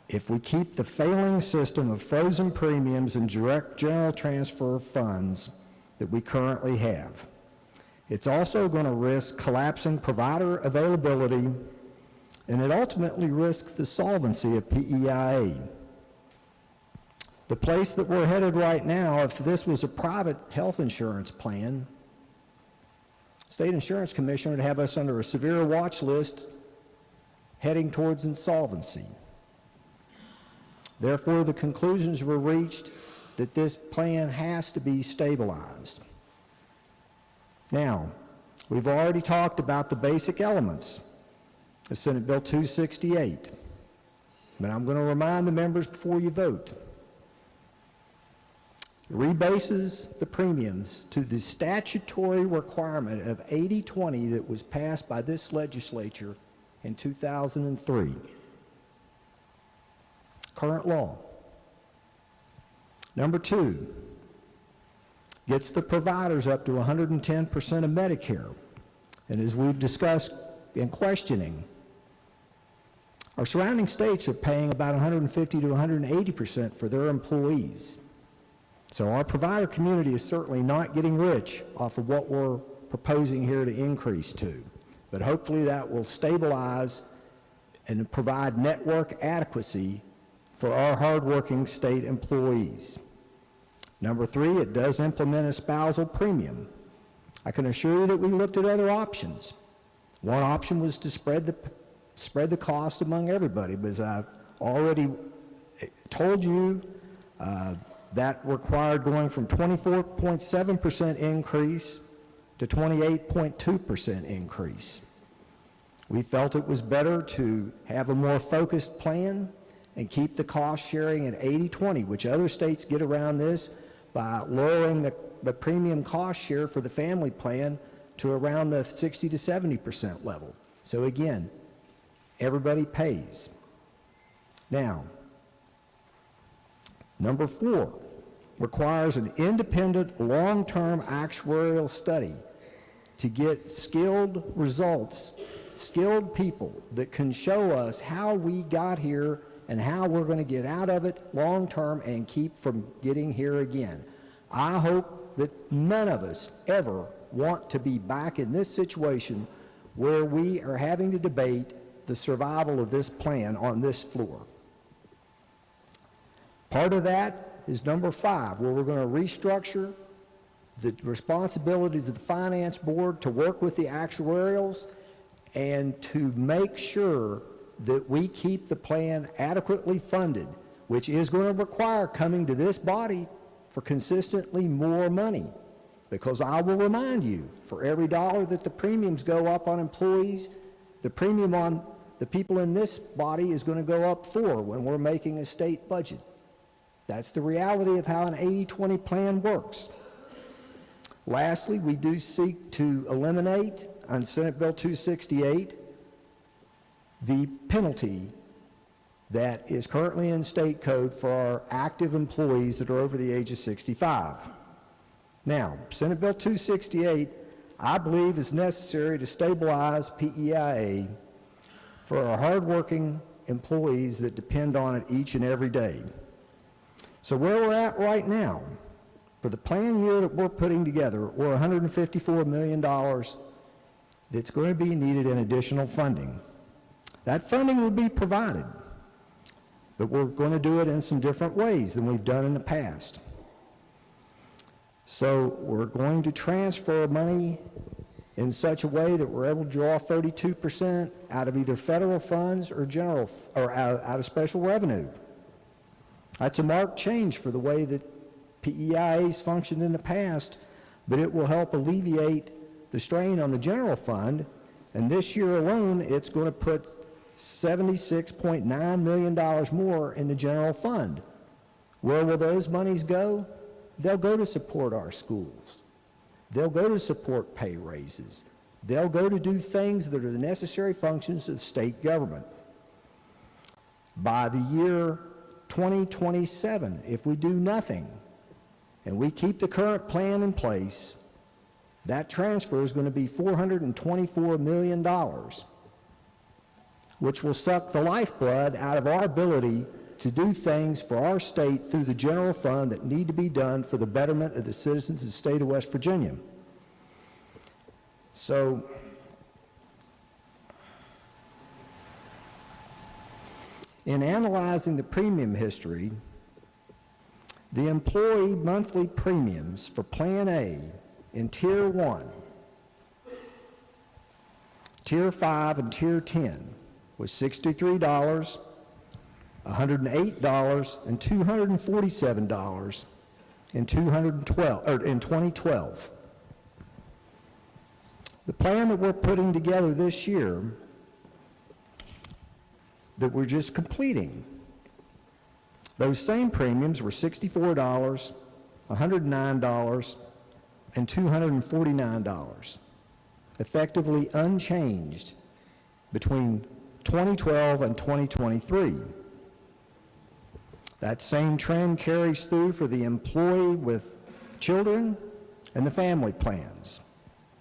if we keep the failing system of frozen premiums and direct general transfer funds that we currently have. It's also going to risk collapsing provider availability, and it ultimately risks the solvency of PEIA. The place that we're headed right now, if this was a private health insurance plan, State Insurance Commission would have us under a severe watch list heading towards insolvency. Therefore, the conclusions were reached that this plan has to be stabilized. Now, we've already talked about the basic elements of Senate Bill 268, but I'm going to remind the members before you vote. It rebases the premiums to the statutory requirement of 80-20 that was passed by this legislature in 2003. Current law. Number two, gets the providers up to 110% of Medicare. And as we've discussed in questioning, our surrounding states are paying about 150 to 180% for their employees. So our provider community is certainly not getting rich off of what we're proposing here to increase to. But hopefully that will stabilize and provide network adequacy for our hardworking state employees. Number three, it does implement a spousal premium. I can assure you that we looked at other options. One option was to spread the cost among everybody, but as I've already told you, that required going from 24.7% increase to 28.2% increase. We felt it was better to have a more focused plan and keep the cost sharing at 80-20, which other states get around this by lowering the premium cost share for the family plan to around the 60 to 70% level. So again, everybody pays. Now, number four, requires an independent long-term actuarial study to get skilled results, skilled people that can show us how we got here and how we're going to get out of it long-term and keep from getting here again. I hope that none of us ever want to be back in this situation where we are having to debate the survival of this plan on this floor. Part of that is number five, where we're going to restructure the responsibilities of the Finance Board to work with the actuarials and to make sure that we keep the plan adequately funded, which is going to require coming to this body for consistently more money. Because I will remind you, for every dollar that the premiums go up on employees, the premium on the people in this body is going to go up 4 when we're making a state budget. That's the reality of how an 80-20 plan works. Lastly, we do seek to eliminate, on Senate Bill 268, the penalty that is currently in state code for our active employees that are over the age of 65. Now, Senate Bill 268, I believe, is necessary to stabilize PEIA for our hardworking employees that depend on it each and every day. So where we're at right now, for the plan year that we're putting together, we're $154 million that's going to be needed in additional funding. That funding will be provided, but we're going to do it in some different ways than we've done in the past. So we're going to transfer money in such a way that we're able to draw 32% out of either federal funds or out of special revenue. That's a marked change for the way that PEIA's functioned in the past, but it will help alleviate the strain on the general fund, and this year alone, it's going to put $76.9 million more in the general fund. Where will those monies go? They'll go to support our schools. They'll go to support pay raises. They'll go to do things that are the necessary functions of the state government. By the year 2027, if we do nothing and we keep the current plan in place, that transfer is going to be $424 million, which will suck the lifeblood out of our ability to do things for our state through the general fund that need to be done for the betterment of the citizens of the state of West Virginia. So, in analyzing the premium history, the employee monthly premiums for Plan A in Tier 1, Tier 5, and Tier 10 was $63, $108, and $247 in 2012. The plan that we're putting together this year, that we're just completing, those same premiums were $64, $109, and $249, effectively unchanged between 2012 and 2023. That same trend carries through for the employee with children and the family plans.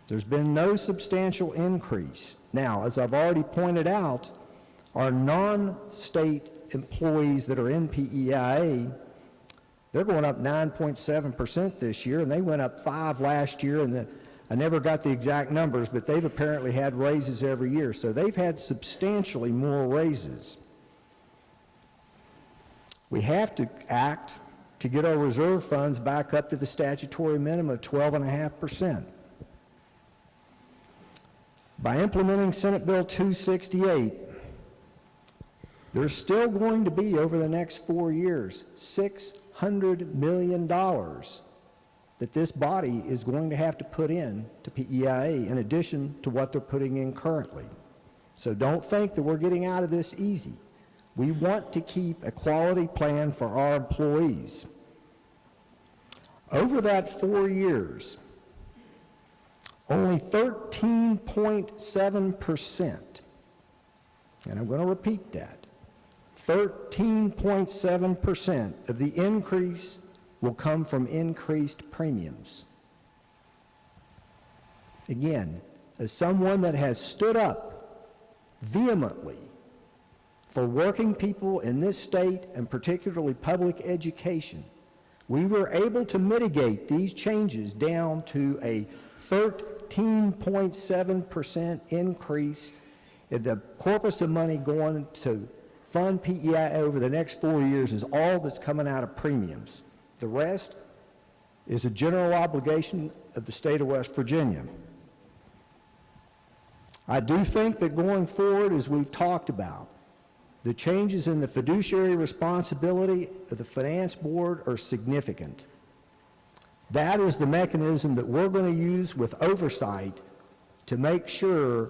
There's been no substantial increase. Now, as I've already pointed out, our non-state employees that are in PEIA, they're going up 9.7% this year, and they went up 5% last year, and I never got the exact numbers, but they've apparently had raises every year, so they've had substantially more raises. We have to act to get our reserve funds back up to the statutory minimum of 12.5%. By implementing Senate Bill 268, there's still going to be, over the next 4 years, $600 million that this body is going to have to put in to PEIA in addition to what they're putting in currently. So don't think that we're getting out of this easy. We want to keep a quality plan for our employees. Over that 4 years, only 13.7%, and I'm going to repeat that, 13.7% of the increase will come from increased premiums. Again, as someone that has stood up vehemently for working people in this state, and particularly public education, we were able to mitigate these changes down to a 13.7% increase in the corpus of money going to fund PEIA over the next 4 years is all that's coming out of premiums. The rest is a general obligation of the state of West Virginia. I do think that going forward, as we've talked about, the changes in the fiduciary responsibility of the Finance Board are significant. That is the mechanism that we're going to use with oversight to make sure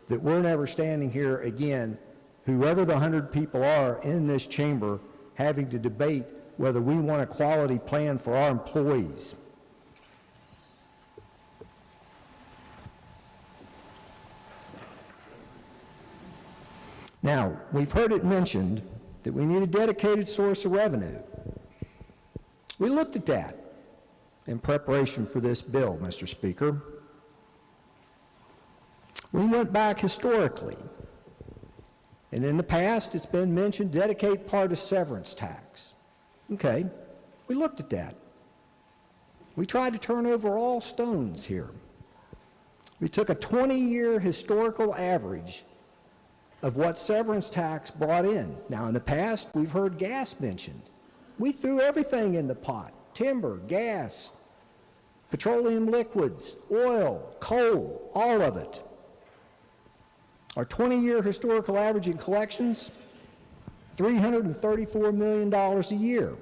that we're never standing here again, whoever the 100 people are in this chamber, having to debate whether we want a quality plan for our employees. Now, we've heard it mentioned that we need a dedicated source of revenue. We looked at that in preparation for this bill, Mr. Speaker. We went back historically, and in the past it's been mentioned, dedicate part of severance tax. Okay, we looked at that. We tried to turn over all stones here. We took a 20-year historical average of what severance tax brought in. Now, in the past, we've heard gas mentioned. We threw everything in the pot: timber, gas, petroleum liquids, oil, coal, all of it. Our 20-year historical average in collections, $334 million a year.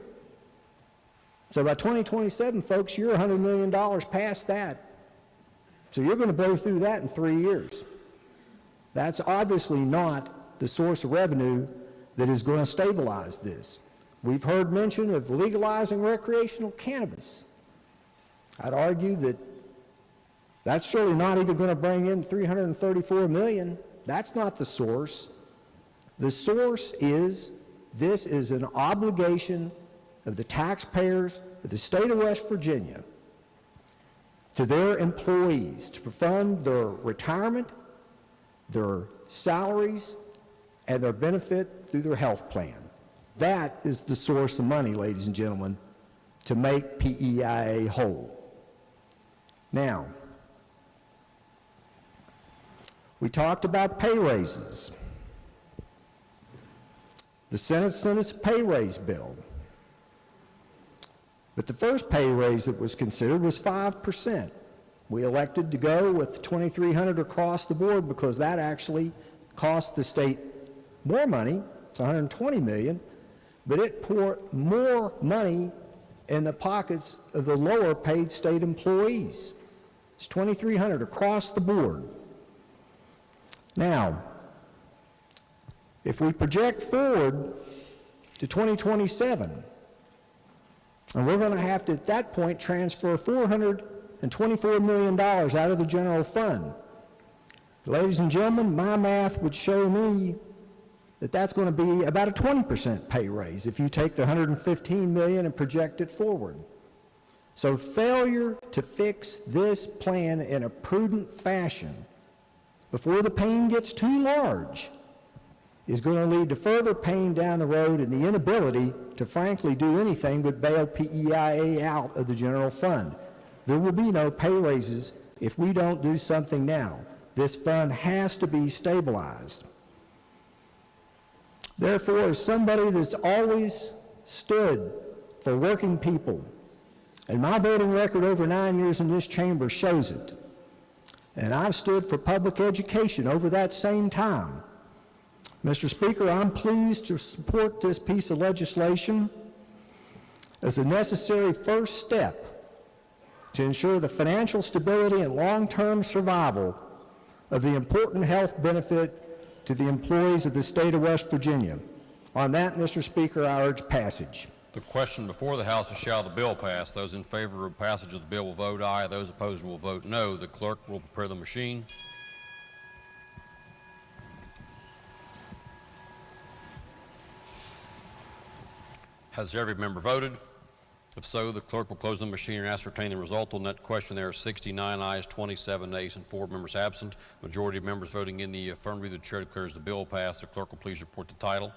So by 2027, folks, you're $100 million past that. So you're going to blow through that in 3 years. That's obviously not the source of revenue that is going to stabilize this. We've heard mention of legalizing recreational cannabis. I'd argue that that's surely not even going to bring in $334 million. That's not the source. The source is, this is an obligation of the taxpayers of the state of West Virginia to their employees to fund their retirement, their salaries, and their benefit through their health plan. That is the source of money, ladies and gentlemen, to make PEIA whole. Now, we talked about pay raises. The Senate sent us a pay raise bill. But the first pay raise that was considered was 5%. We elected to go with $2,300 across the board because that actually cost the state more money. It's $120 million, but it poured more money in the pockets of the lower paid state employees. It's $2,300 across the board. Now, if we project forward to 2027, and we're going to have to, at that point, transfer $424 million out of the general fund. Ladies and gentlemen, my math would show me that that's going to be about a 20% pay raise if you take the $115 million and project it forward. So failure to fix this plan in a prudent fashion before the pain gets too large is going to lead to further pain down the road and the inability to frankly do anything but bail PEIA out of the general fund. There will be no pay raises if we don't do something now. This fund has to be stabilized. Therefore, as somebody that's always stood for working people, and my voting record over 9 years in this chamber shows it, and I've stood for public education over that same time, Mr. Speaker, I'm pleased to support this piece of legislation as a necessary first step to ensure the financial stability and long-term survival of the important health benefit to the employees of the state of West Virginia. On that, Mr. Speaker, I urge passage. The question before the House is, shall the bill pass? Those in favor of passage of the bill will vote aye. Those opposed will vote no. The clerk will prepare the machine. Has every member voted? If so, the clerk will close the machine and ascertain the result. On that question, there are 69 ayes, 27 nays, and 4 members absent. Majority of members voting in the affirmative, the chair declares the bill passed. The clerk will please report the title.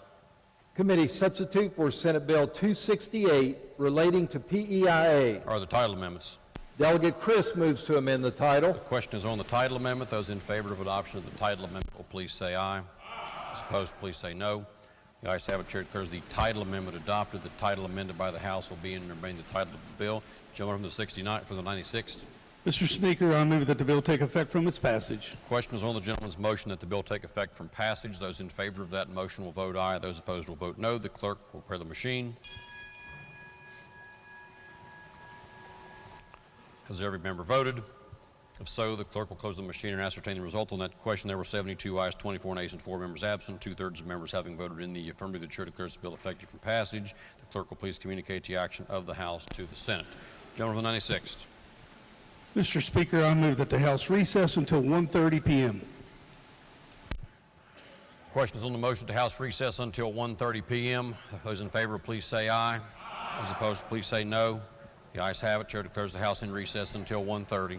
Committee substitute for Senate Bill 268 relating to PEIA. Are the title amendments? Delegate Criss moves to amend the title. The question is on the title amendment. Those in favor of adoption of the title amendment will please say aye. Those opposed, please say no. The ayes have it. Chair declares the title amendment adopted. The title amended by the House will be and remain the title of the bill. Gentleman from the 69th, for the 96th. Mr. Speaker, I move that the bill take effect from its passage. Question is on the gentleman's motion that the bill take effect from passage. Those in favor of that motion will vote aye. Those opposed will vote no. The clerk will prepare the machine. Has every member voted? If so, the clerk will close the machine and ascertain the result. On that question, there were 72 ayes, 24 nays, and 4 members absent. 2/3 of members having voted in the affirmative, the chair declares the bill effective from passage. The clerk will please communicate the action of the House to the Senate. Gentleman from the 96th. Mr. Speaker, I move that the House recess until 1:30 p.m. Questions on the motion to House recess until 1:30 p.m. Those in favor, please say aye. Those opposed, please say no. The ayes have it. Chair declares the House in recess until 1:30.